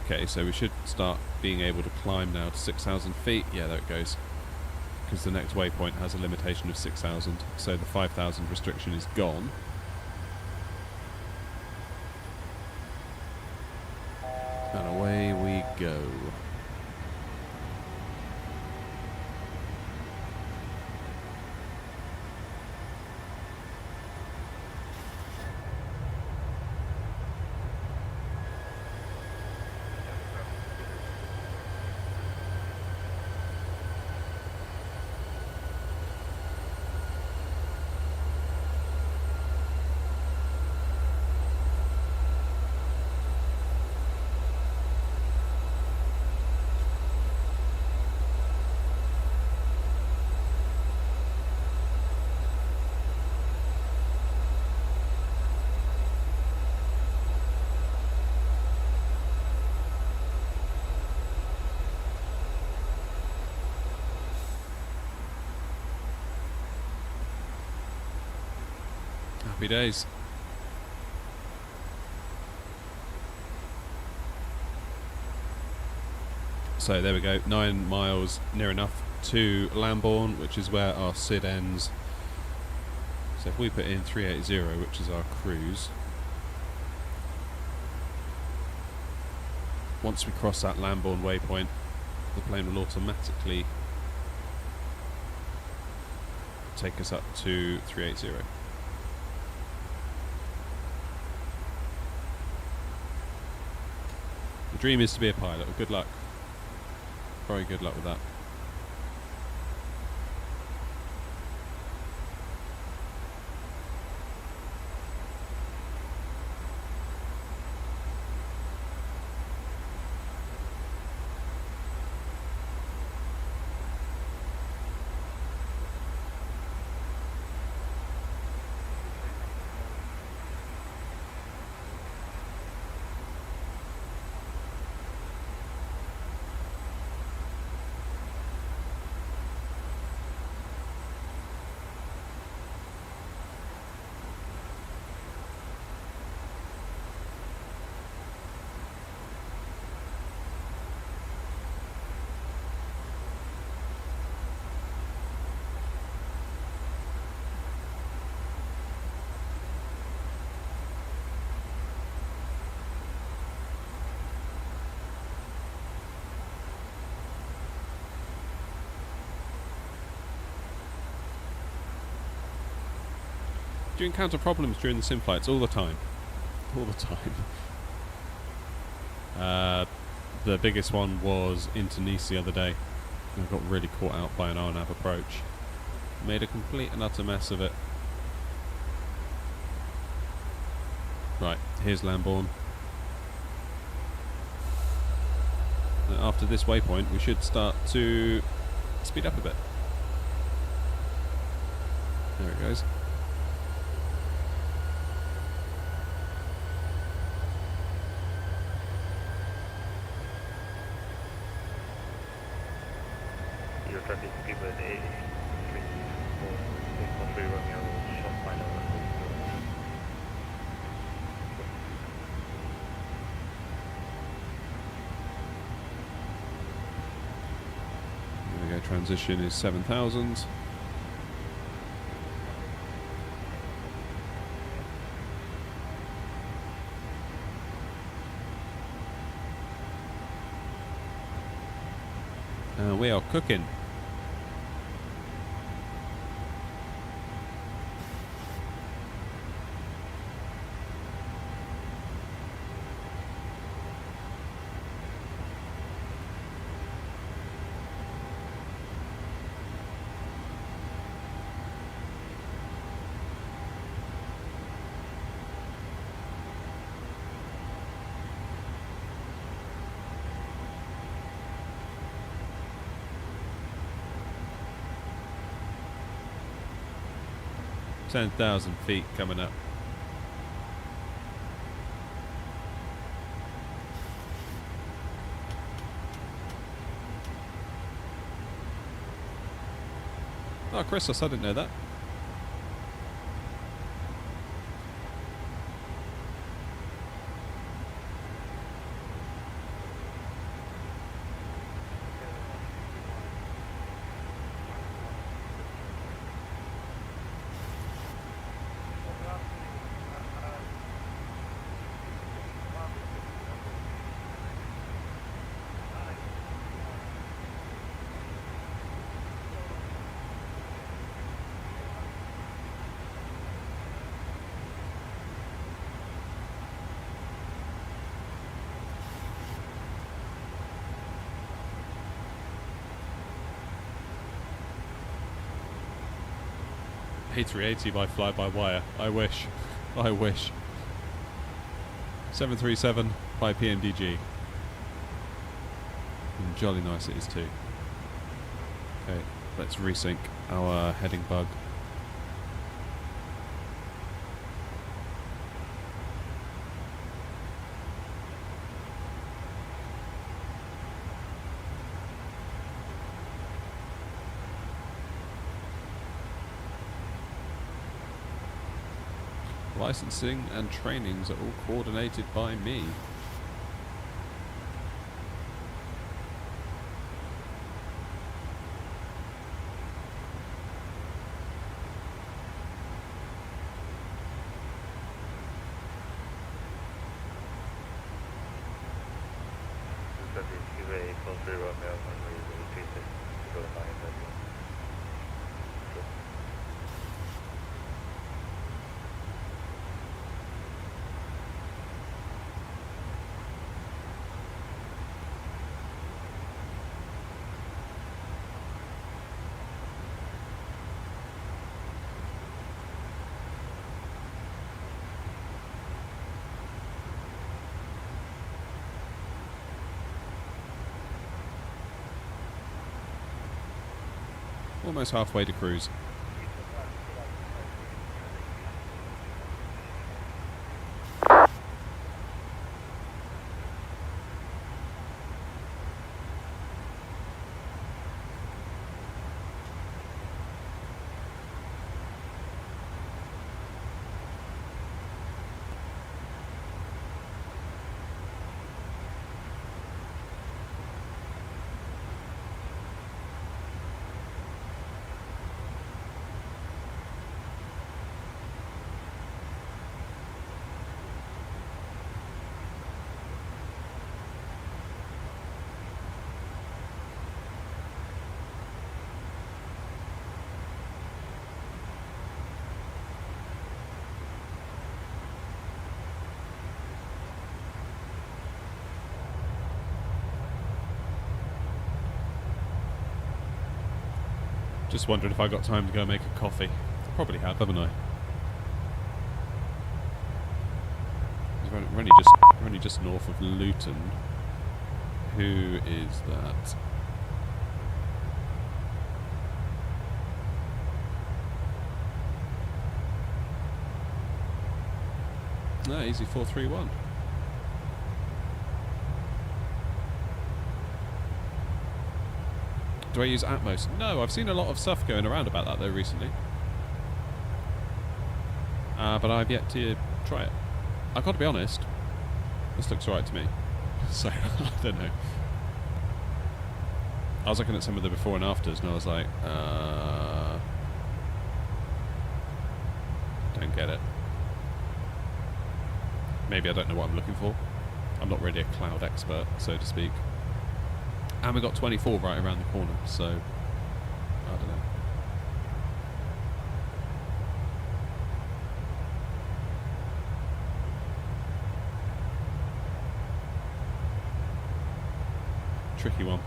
Okay, so we should start being able to climb now to 6,000 feet. Yeah, there it goes. Because the next waypoint has a limitation of 6,000, so the 5,000 restriction is gone. And away we go. Happy days. So there we go, 9 miles near enough to Lambourne, which is where our SID ends. So if we put in 380, which is our cruise, once we cross that Lambourne waypoint, the plane will automatically take us up to 380. The dream is to be a pilot. Good luck. Very good luck with that. Do you encounter problems during the sim flights? All the time. All the time. The biggest one was into Nice the other day. I got really caught out by an RNAV approach. Made a complete and utter mess of it. Right, here's Lambourne. And after this waypoint, we should start to speed up a bit. There it goes. Transition is 7,000. We are cooking. $10,000 feet coming up. Oh, Christos, I didn't know that. A380 by fly-by-wire. I wish. I wish. 737 by PMDG. And jolly nice it is too. Okay, let's resync our heading bug. Licensing and trainings are all coordinated by me. Almost halfway to cruise. Just wondered if I got time to go make a coffee. Probably have, haven't I? We're only just north of Luton. Who is that? No, easy 431. Do I use Atmos? No, I've seen a lot of stuff going around about that though recently. But I've yet to try it. I've got to be honest, this looks alright to me. So, I don't know. I was looking at some of the before and afters and I was like, don't get it. Maybe I don't know what I'm looking for. I'm not really a cloud expert, so to speak. And we got 24 right around the corner, so I don't know. Tricky one.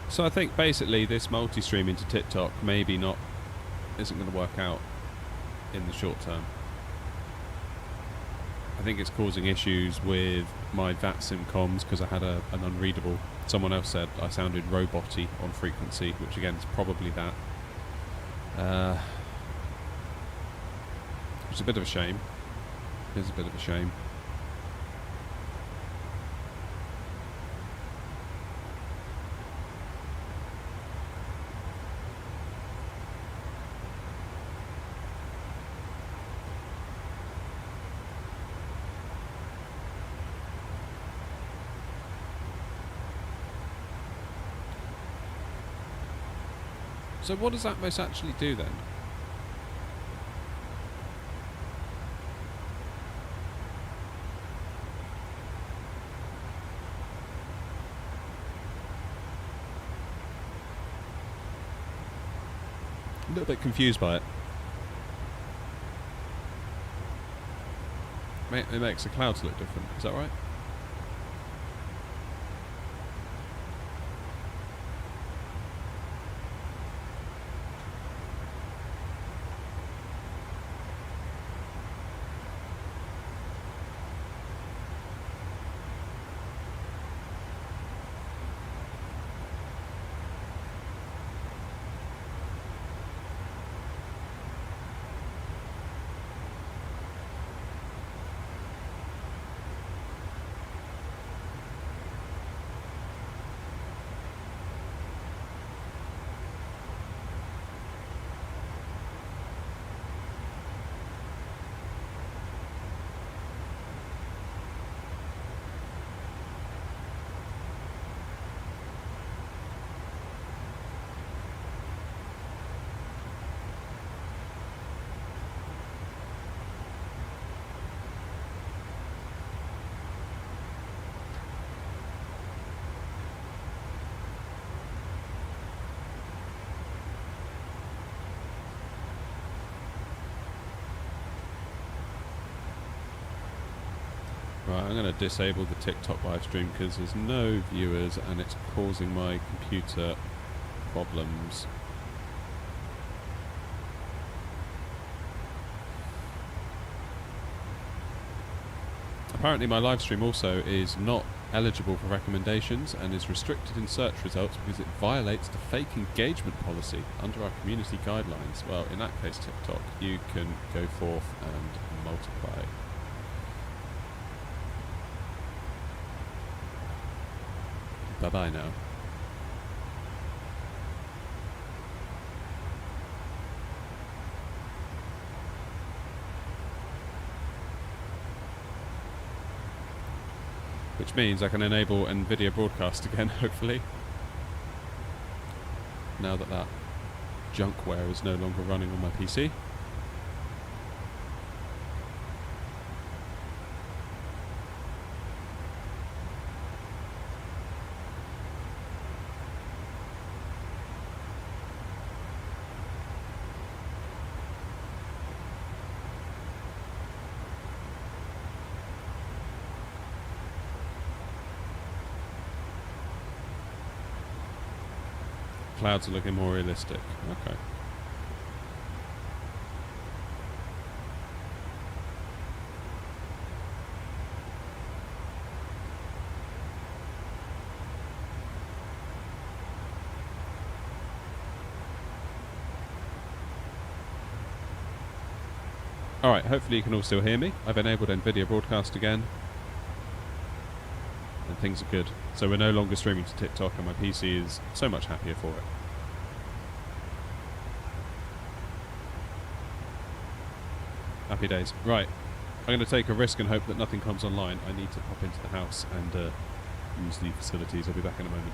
So I think basically this multi-streaming to TikTok maybe isn't going to work out in the short term. I think it's causing issues with my VATSIM comms because I had an unreadable. Someone else said I sounded roboty on frequency, which again is probably that. Which is a bit of a shame. It is a bit of a shame. So what does Atmos actually do then? A little bit confused by it. It makes the clouds look different, is that right? Right, I'm going to disable the TikTok live stream because there's no viewers and it's causing my computer problems. Apparently my live stream also is not eligible for recommendations and is restricted in search results because it violates the fake engagement policy under our community guidelines. Well, in that case, TikTok, you can go forth and multiply. Bye-bye now. Which means I can enable NVIDIA broadcast again, hopefully. Now that that junkware is no longer running on my PC. Clouds are looking more realistic. Okay. Alright, hopefully you can all still hear me. I've enabled NVIDIA broadcast again. And things are good. So we're no longer streaming to TikTok and my PC is so much happier for it. Happy days. Right. I'm going to take a risk and hope that nothing comes online. I need to pop into the house and use the facilities. I'll be back in a moment.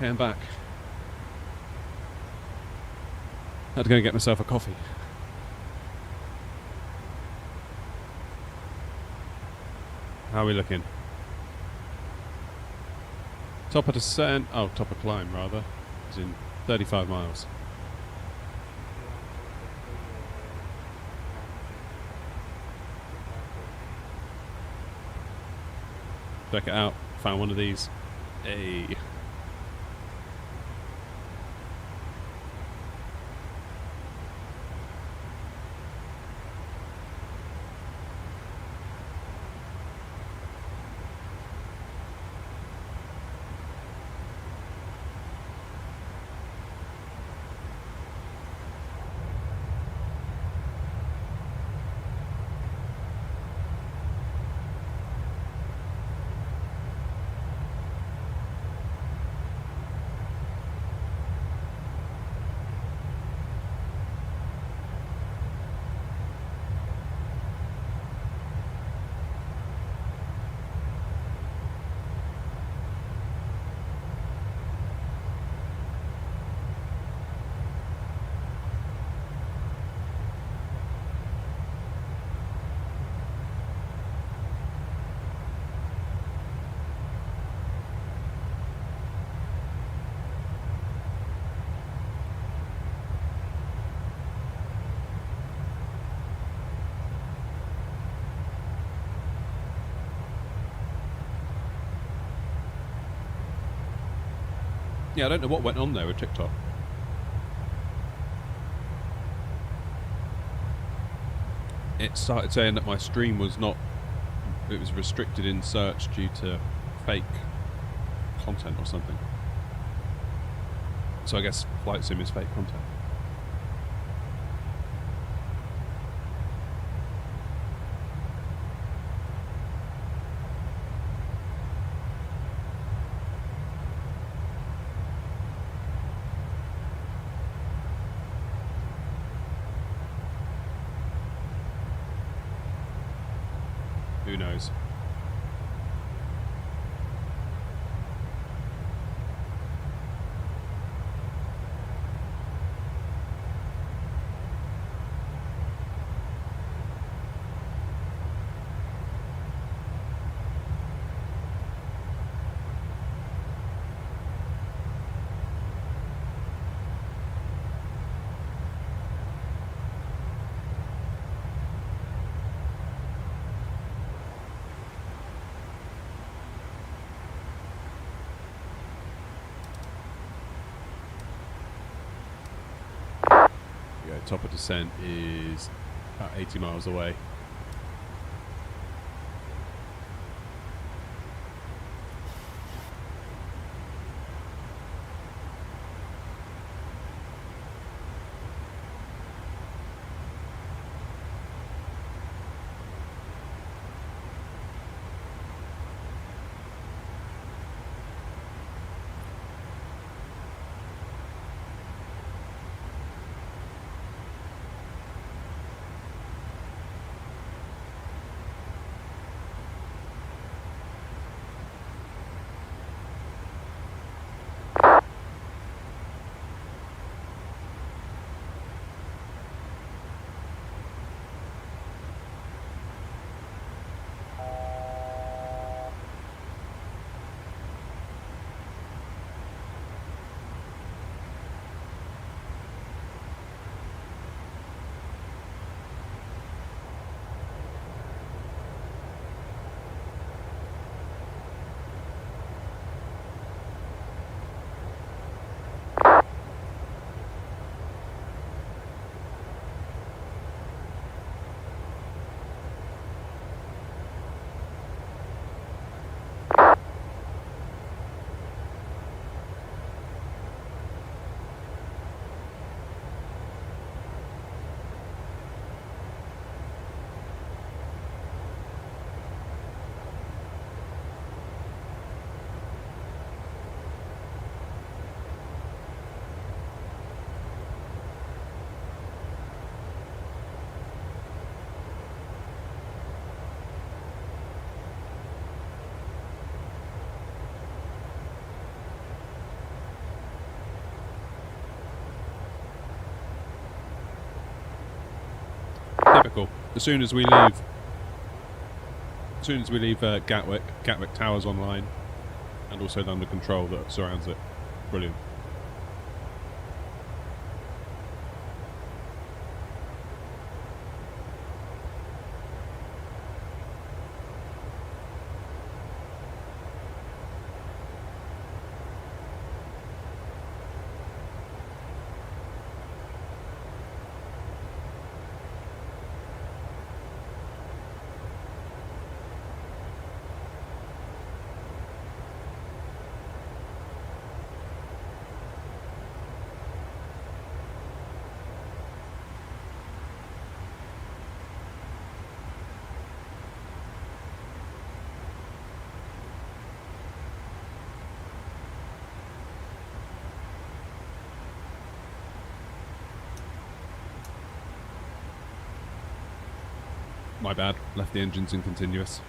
Okay, I'm back. Had to go and get myself a coffee. How are we looking? Top of descent, oh, top of climb rather, is in 35 miles. Check it out, found one of these. Hey. Yeah, I don't know what went on there with TikTok. It started saying that my stream was not... It was restricted in search due to fake content or something. So I guess Flight Sim is fake content. Who knows? Top of descent is about 80 miles away. vehicle. As soon as we leave Gatwick Tower's online, and also the under control that surrounds it. Brilliant. My bad, left the engines in continuous.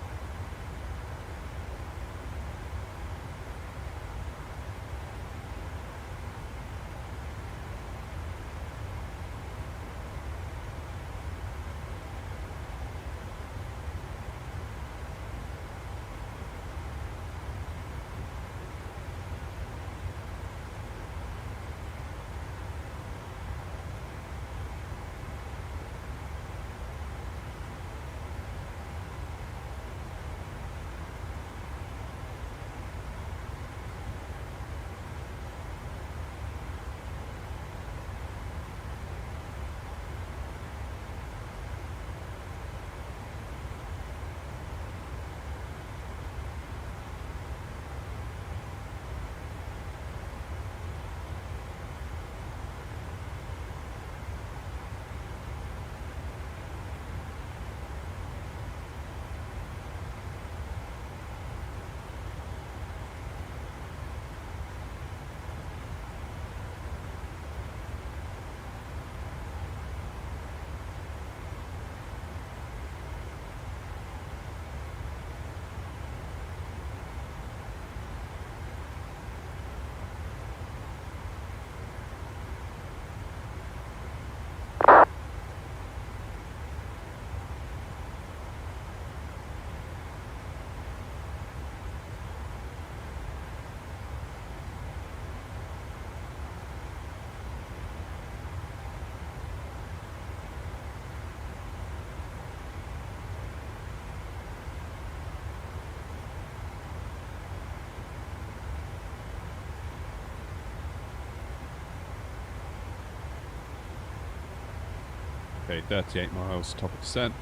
Okay, 38 miles, top of descent.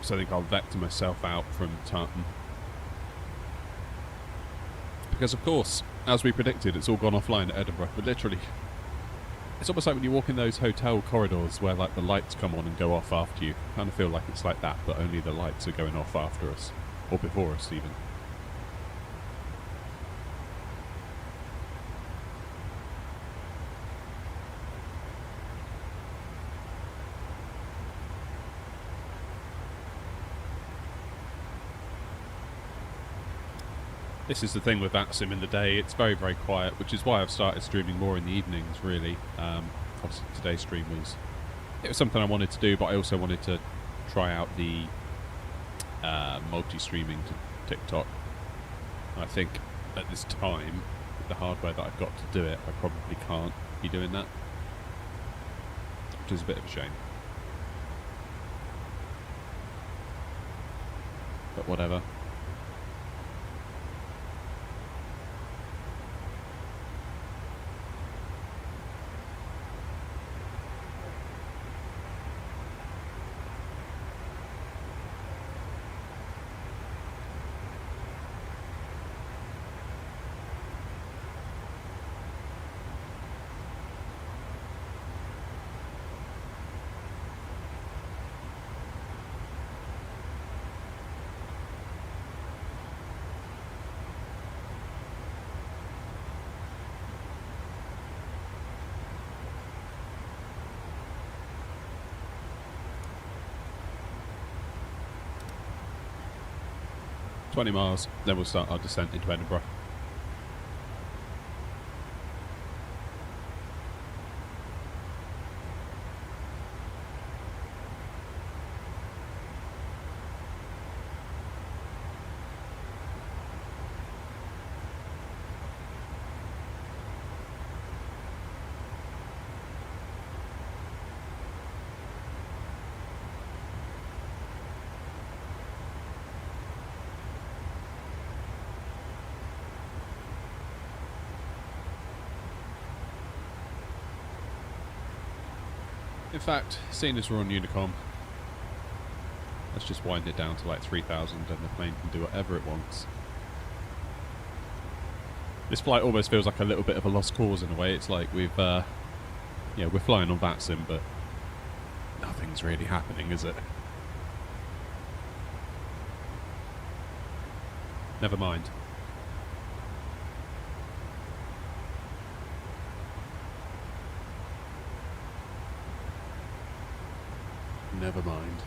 So I think I'll vector myself out from Tartan. Because of course, as we predicted, it's all gone offline at Edinburgh, but literally it's almost like when you walk in those hotel corridors where like the lights come on and go off after you. I kind of feel like it's like that, but only the lights are going off after us. Or before us, even. This is the thing with that sim in the day, it's very, very quiet, which is why I've started streaming more in the evenings, really. Obviously today's stream was something I wanted to do, but I also wanted to try out the multi-streaming to TikTok. And I think at this time, with the hardware that I've got to do it, I probably can't be doing that, which is a bit of a shame. But whatever. 20 miles, then we'll start our descent into Edinburgh. In fact, seeing as we're on Unicom, let's just wind it down to like 3,000 and the plane can do whatever it wants. This flight almost feels like a little bit of a lost cause in a way. It's like we've, yeah, we're flying on VATSIM, but nothing's really happening, is it? Never mind. Never mind.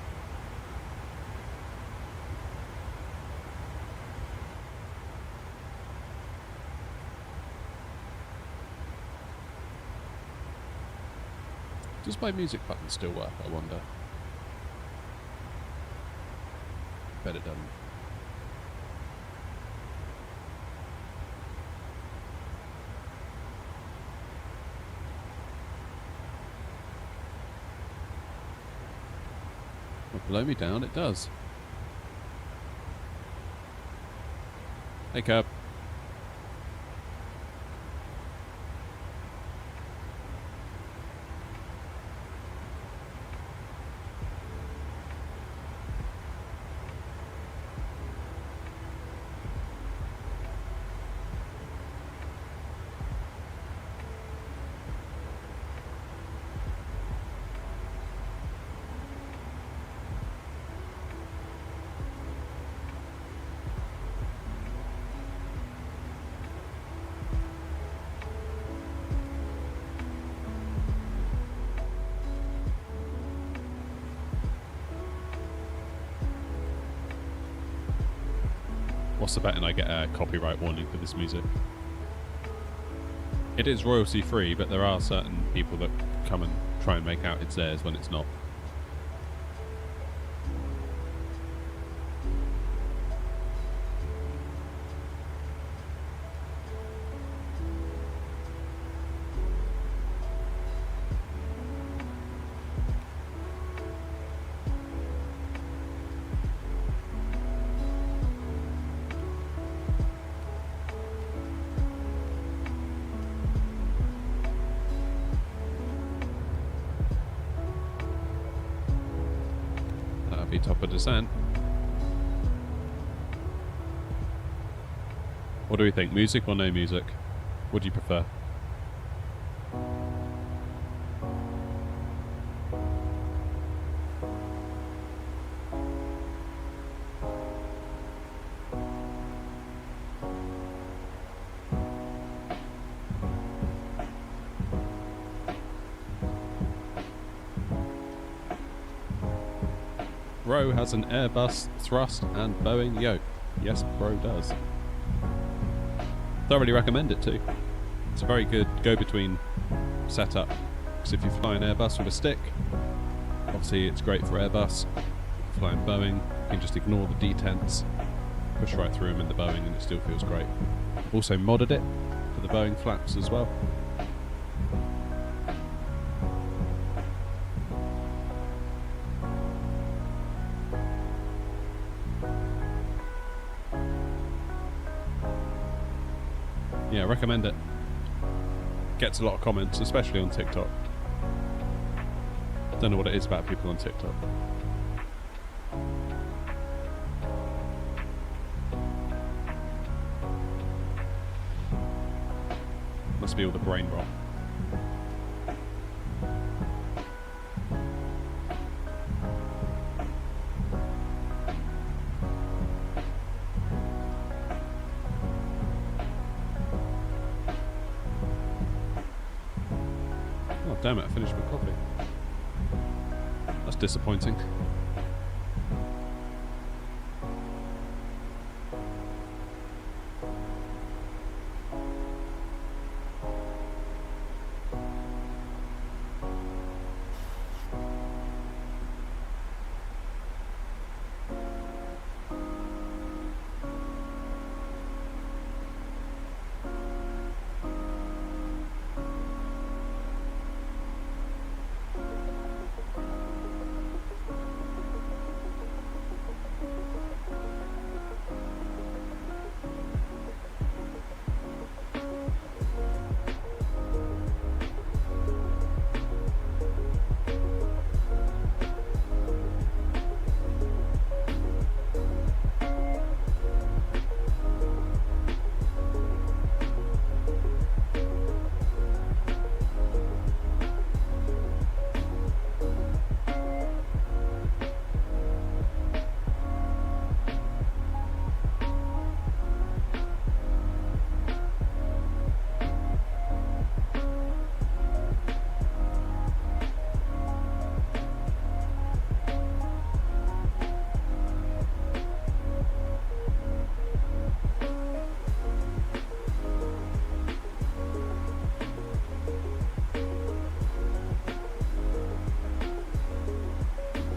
Does my music button still work, I wonder? Bet it doesn't. Blow me down, it does. Hey, Curb. What's the betting I get a copyright warning for this music? It is royalty free, but there are certain people that come and try and make out it's theirs when it's not. Top of descent. What do we think? Music or no music? What do you prefer? Bro has an Airbus thrust and Boeing yoke. Yes, Bro does. Thoroughly recommend it too. It's a very good go-between setup. Because if you fly an Airbus with a stick, obviously it's great for Airbus. If you're flying Boeing, you can just ignore the detents, push right through them in the Boeing and it still feels great. Also modded it for the Boeing flaps as well. Yeah, recommend it. Gets a lot of comments, especially on TikTok. Don't know what it is about people on TikTok. Must be all the brain rot. Damn it, I finished my coffee. That's disappointing.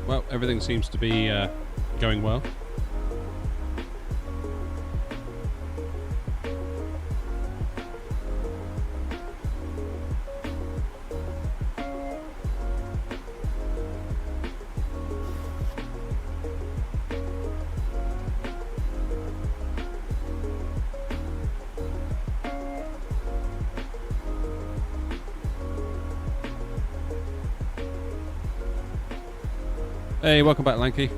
Well, everything seems to be going well. Hey, welcome back, Lanky.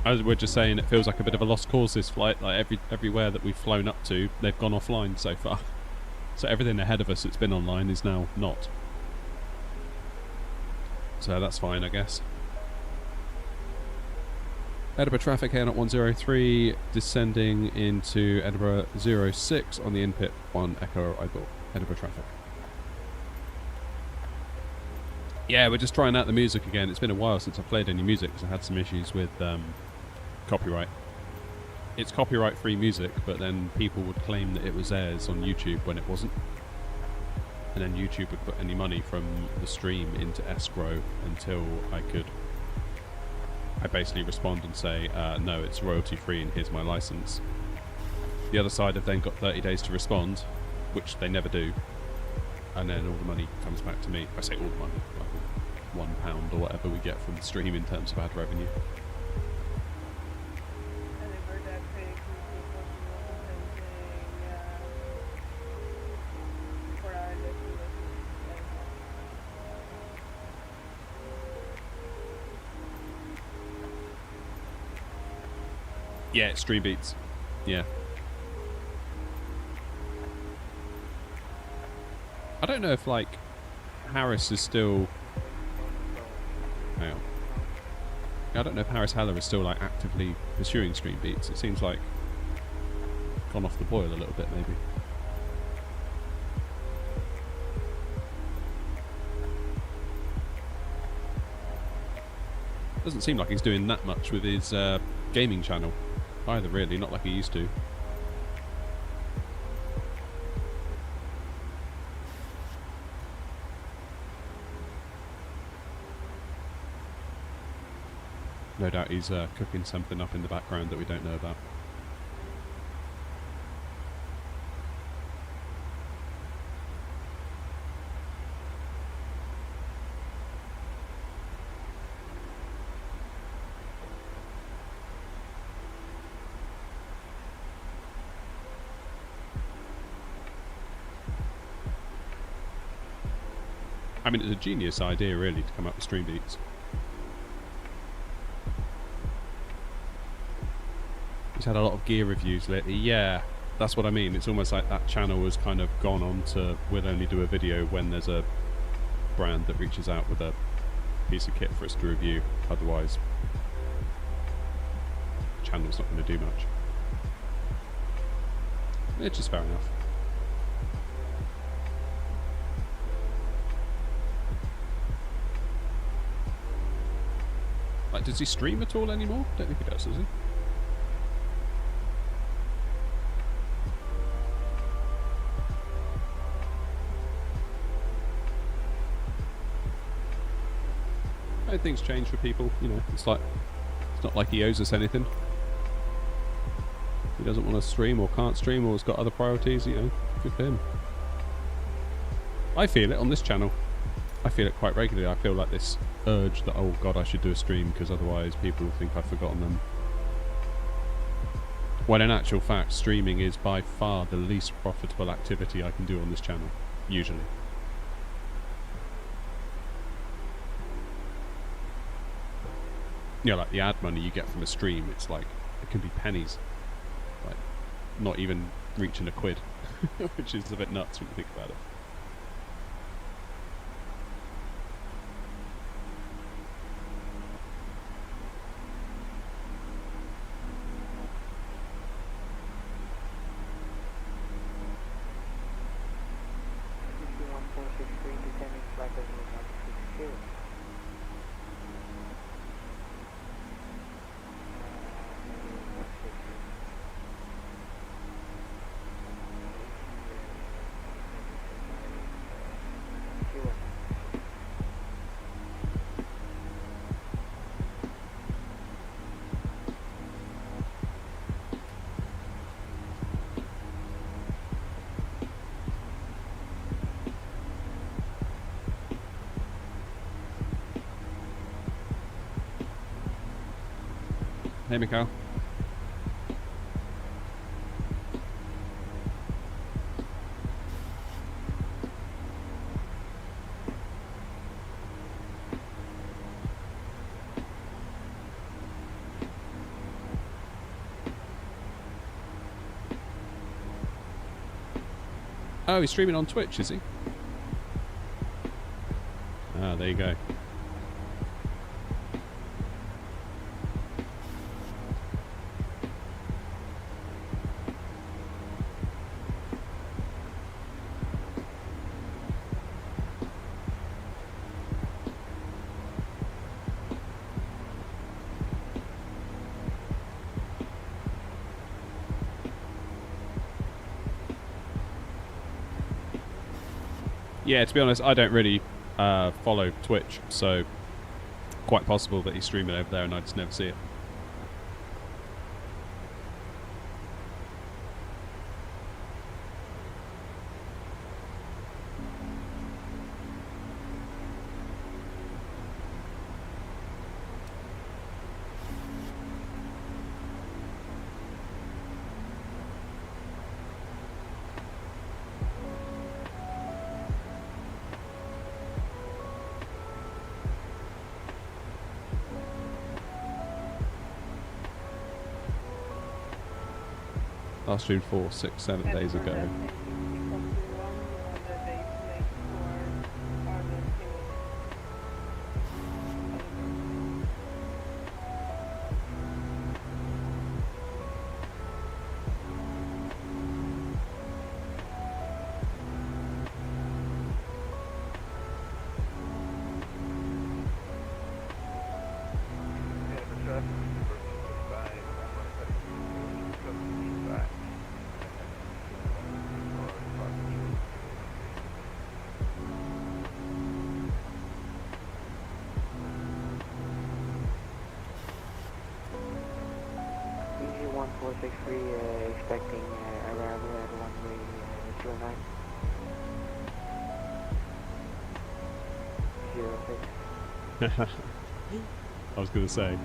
As we're just saying, it feels like a bit of a lost cause, this flight. Like everywhere that we've flown up to, they've gone offline so far. So everything ahead of us that's been online is now not. So that's fine, I guess. Edinburgh traffic, AirNOTT 103, descending into Edinburgh 06 on the input 1 Echo arrival. Edinburgh traffic. Yeah, we're just trying out the music again. It's been a while since I played any music because I had some issues with copyright. It's copyright-free music, but then people would claim that it was theirs on YouTube when it wasn't. And then YouTube would put any money from the stream into escrow until I basically respond and say, no, it's royalty-free and here's my license. The other side have then got 30 days to respond, which they never do. And then all the money comes back to me. I say all the money, like £1 or whatever we get from the stream in terms of ad revenue. Yeah, it's Stream Beats. Yeah. I don't know if, like, Harris is still... Hang on. I don't know if Harris Heller is still, like, actively pursuing Stream Beats. It seems like gone off the boil a little bit, maybe. Doesn't seem like he's doing that much with his gaming channel either, really. Not like he used to. No doubt he's cooking something up in the background that we don't know about. I mean, it's a genius idea, really, to come up with Stream Beats. He's had a lot of gear reviews lately. Yeah, that's what I mean. It's almost like that channel has kind of gone on to, we'll only do a video when there's a brand that reaches out with a piece of kit for us to review. Otherwise, the channel's not going to do much. It's just fair enough. Like, does he stream at all anymore? Don't think he does he? Things change for people, you know. It's not like he owes us anything. He doesn't want to stream or can't stream or has got other priorities, you know. Good for him. I feel it on this channel. I feel it quite regularly. I feel like this urge that, oh god, I should do a stream because otherwise people will think I've forgotten them. When in actual fact, streaming is by far the least profitable activity I can do on this channel, usually. Yeah, like the ad money you get from a stream, it's like, it can be pennies. Like, not even reaching a quid, which is a bit nuts when you think about it. Hey, Mikhail. Oh, he's streaming on Twitch, is he? Ah, there you go. Yeah, to be honest, I don't really follow Twitch, so quite possible that he's streaming over there and I just never see it. Last stream 4, 6, 7 days ago. Expecting arrival at runway 09. 06. I was going to say.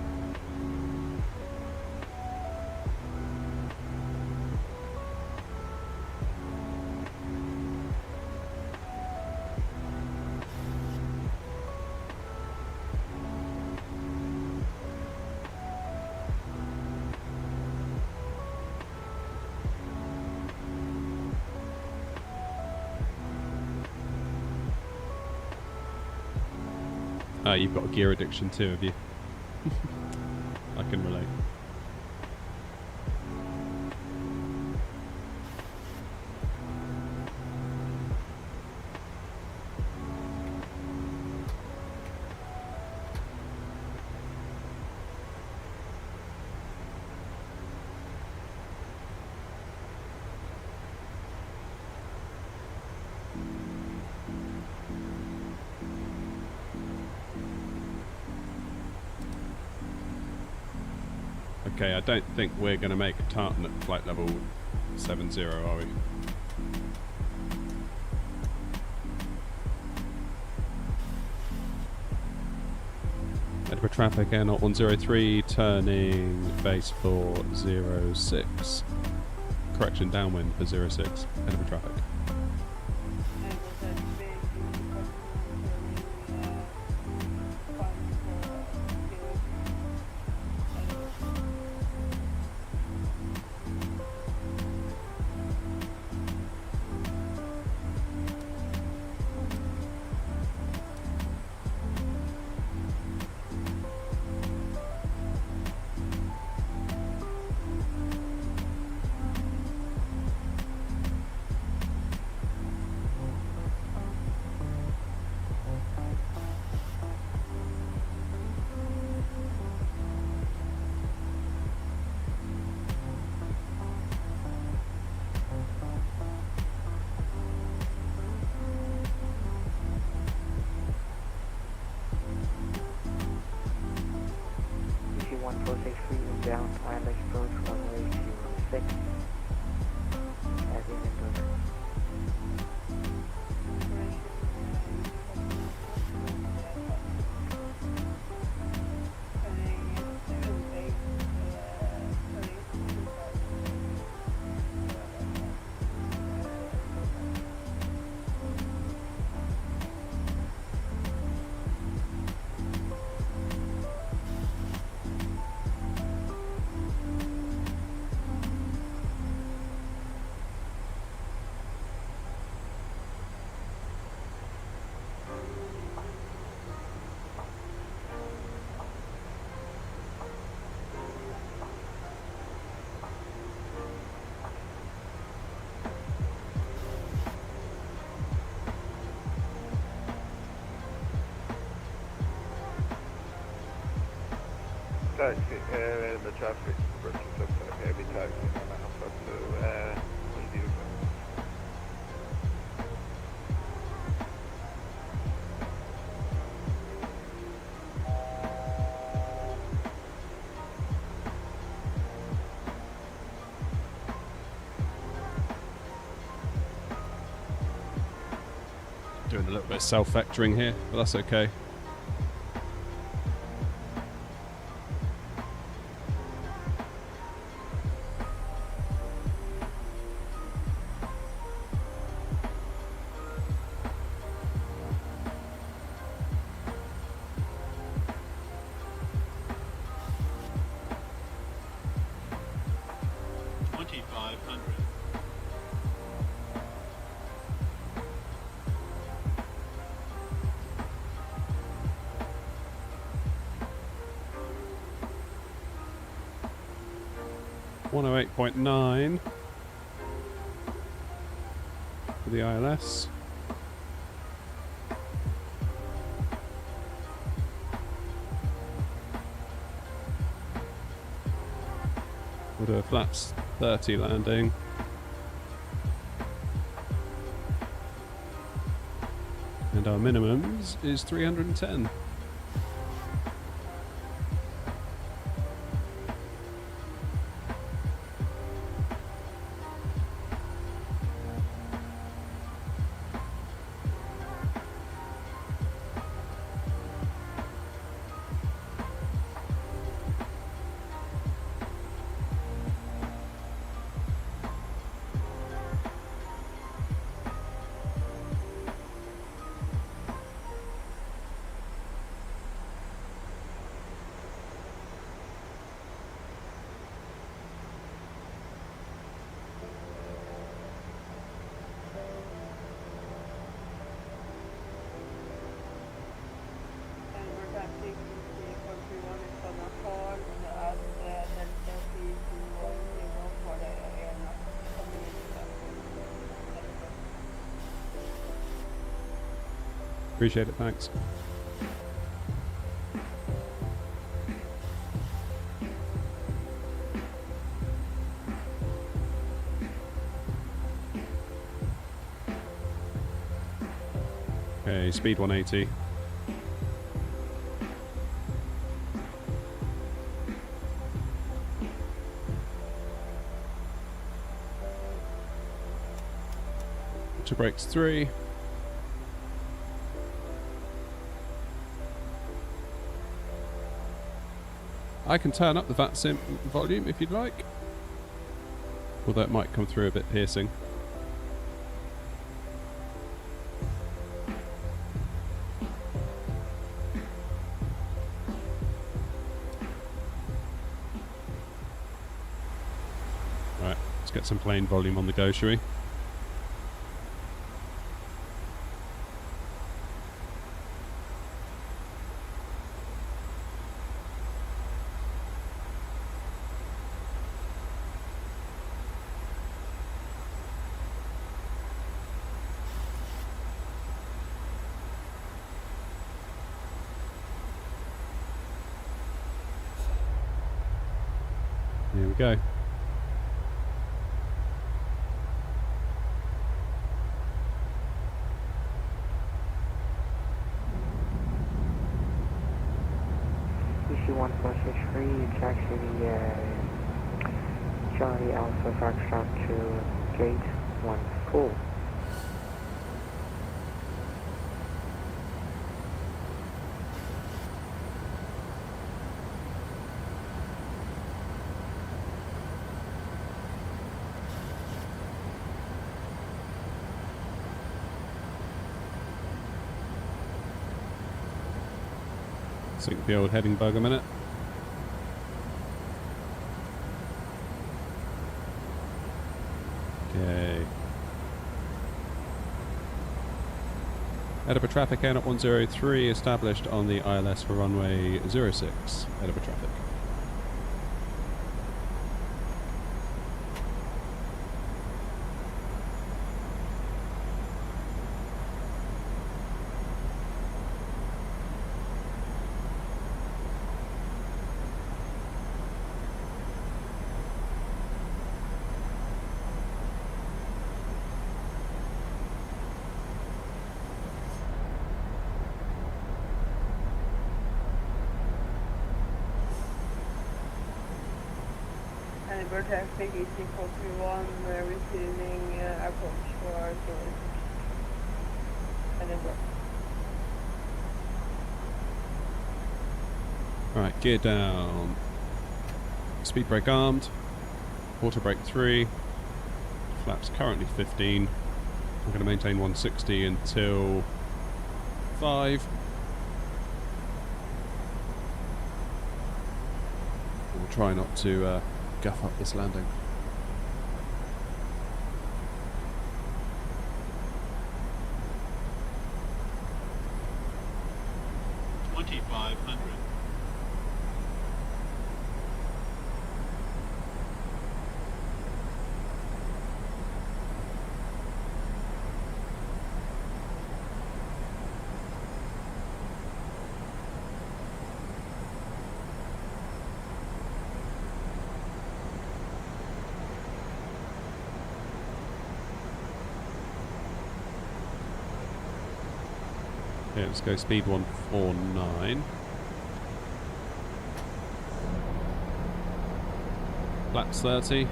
You've got a gear addiction too, have you? I can relate. Okay, I don't think we're going to make a tartan at flight level 70, are we? Edinburgh traffic, AirNOTT 103, turning base for 06. Correction, downwind for 06, Edinburgh traffic. Taxi, the traffic, Bristol, heavy taxi, Alpha to 105. Doing a little bit of self-vectoring here, but that's okay. .9 for the ILS. We'll do a flaps 30 landing. And our minimums is 310. Appreciate it, thanks. Okay, speed 180. To brakes 3. I can turn up the VATSIM volume if you'd like, although it might come through a bit piercing. Right, let's get some plane volume on the go, shall we? Here we go. Issue 1463, taxi the Charlie Alpha Foxtrot to gate 14. Sync the old heading bug a minute. Okay. Edinburgh traffic, AirNOTT 103 established on the ILS for runway 06. Edinburgh traffic. Edinburgh traffic, EC431, receiving approach for joystick. Edinburgh. Alright, gear down. Speed brake armed. Water brake 3. Flaps currently 15. I'm going to maintain 160 until 5. We'll try not to guff up this landing. Okay, let's go speed 149. Flaps 30.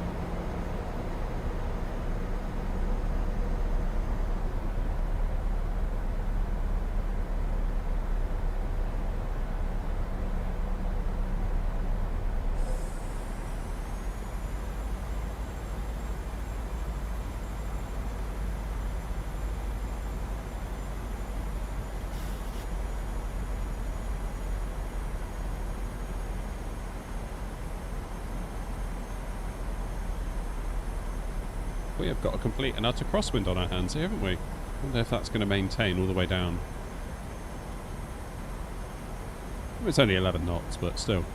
We have got a complete and utter crosswind on our hands here, haven't we? I wonder if that's going to maintain all the way down. It's only 11 knots, but still.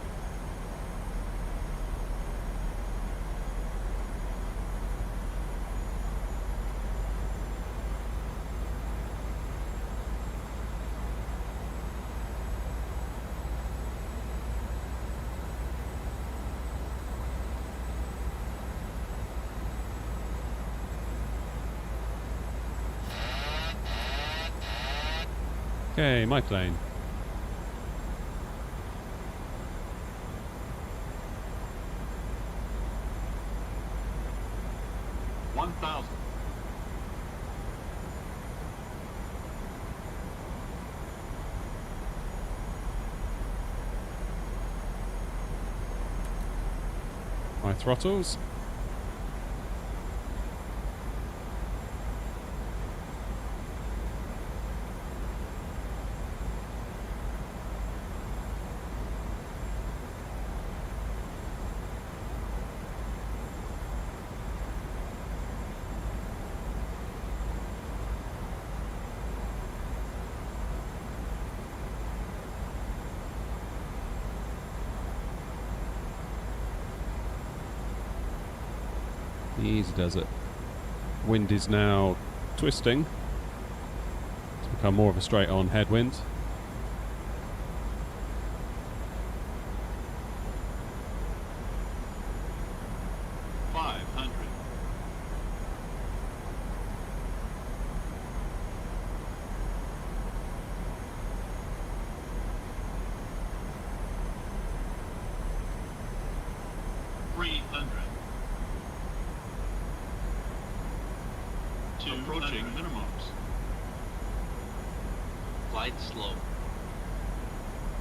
Okay, my plane. My throttles. Easy does it. Wind is now twisting to become more of a straight on headwind. Approaching minimums. Flight slow.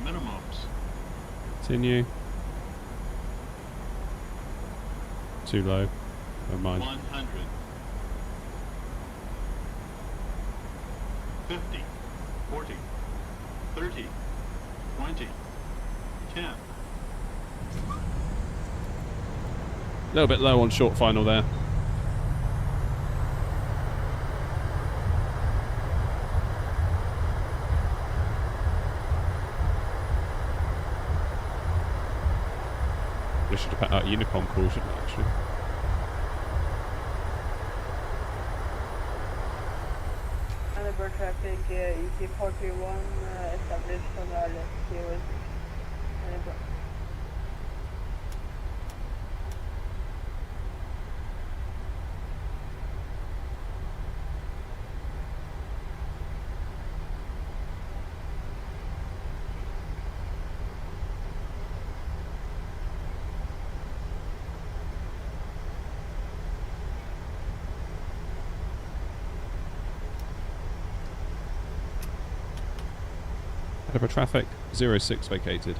Minimums. Continue. Too low. Never mind. 100. 50. 40. 30. 20. 10. A little bit low on short final there. We should have put out Unicom call, shouldn't we, actually? Edinburgh traffic, EC431, established on the left here. Edinburgh. Edinburgh traffic, 06 vacated.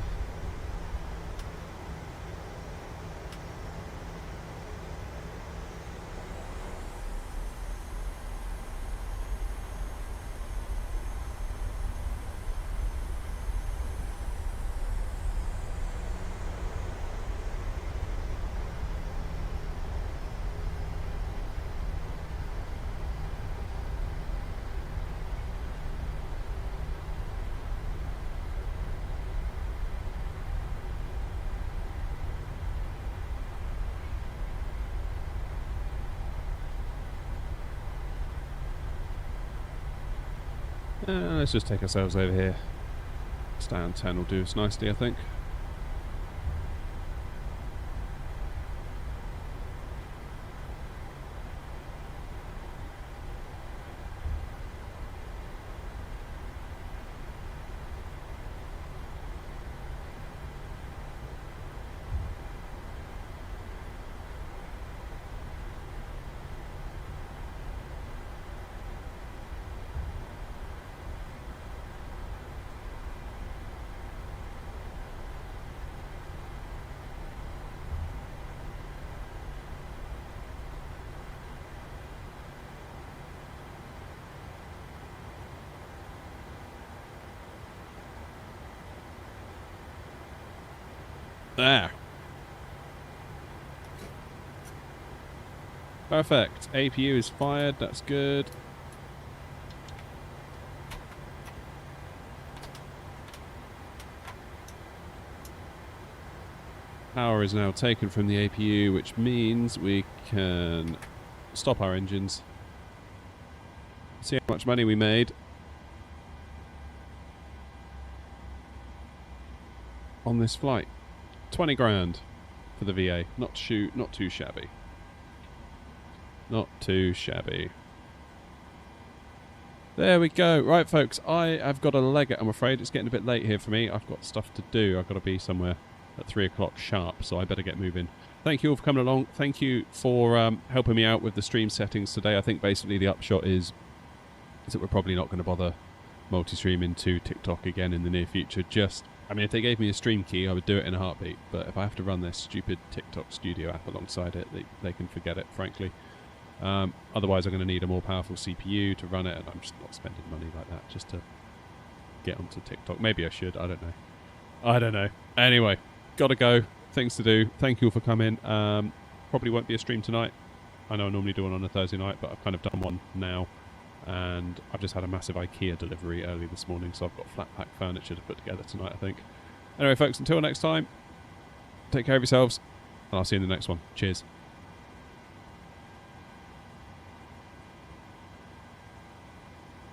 Let's just take ourselves over here. Stay on 10 will do us nicely, I think. There. Perfect. APU is fired. That's good. Power is now taken from the APU, which means we can stop our engines. See how much money we made on this flight. 20 grand for the VA. Not too shabby. Not too shabby. There we go. Right, folks, I have got to leg it, I'm afraid. It's getting a bit late here for me. I've got stuff to do. I've got to be somewhere at 3 o'clock sharp, so I better get moving. Thank you all for coming along. Thank you for helping me out with the stream settings today. I think basically the upshot is that we're probably not going to bother multi-streaming to TikTok again in the near future. I mean, if they gave me a stream key, I would do it in a heartbeat. But if I have to run their stupid TikTok Studio app alongside it, they can forget it, frankly. Otherwise, I'm going to need a more powerful CPU to run it, and I'm just not spending money like that just to get onto TikTok. Maybe I should. I don't know. I don't know. Anyway, gotta go. Things to do. Thank you all for coming. Probably won't be a stream tonight. I know I normally do one on a Thursday night, but I've kind of done one now. And I've just had a massive IKEA delivery early this morning, so I've got flat pack furniture to put together tonight, I think. Anyway, folks, until next time, take care of yourselves, and I'll see you in the next one. Cheers.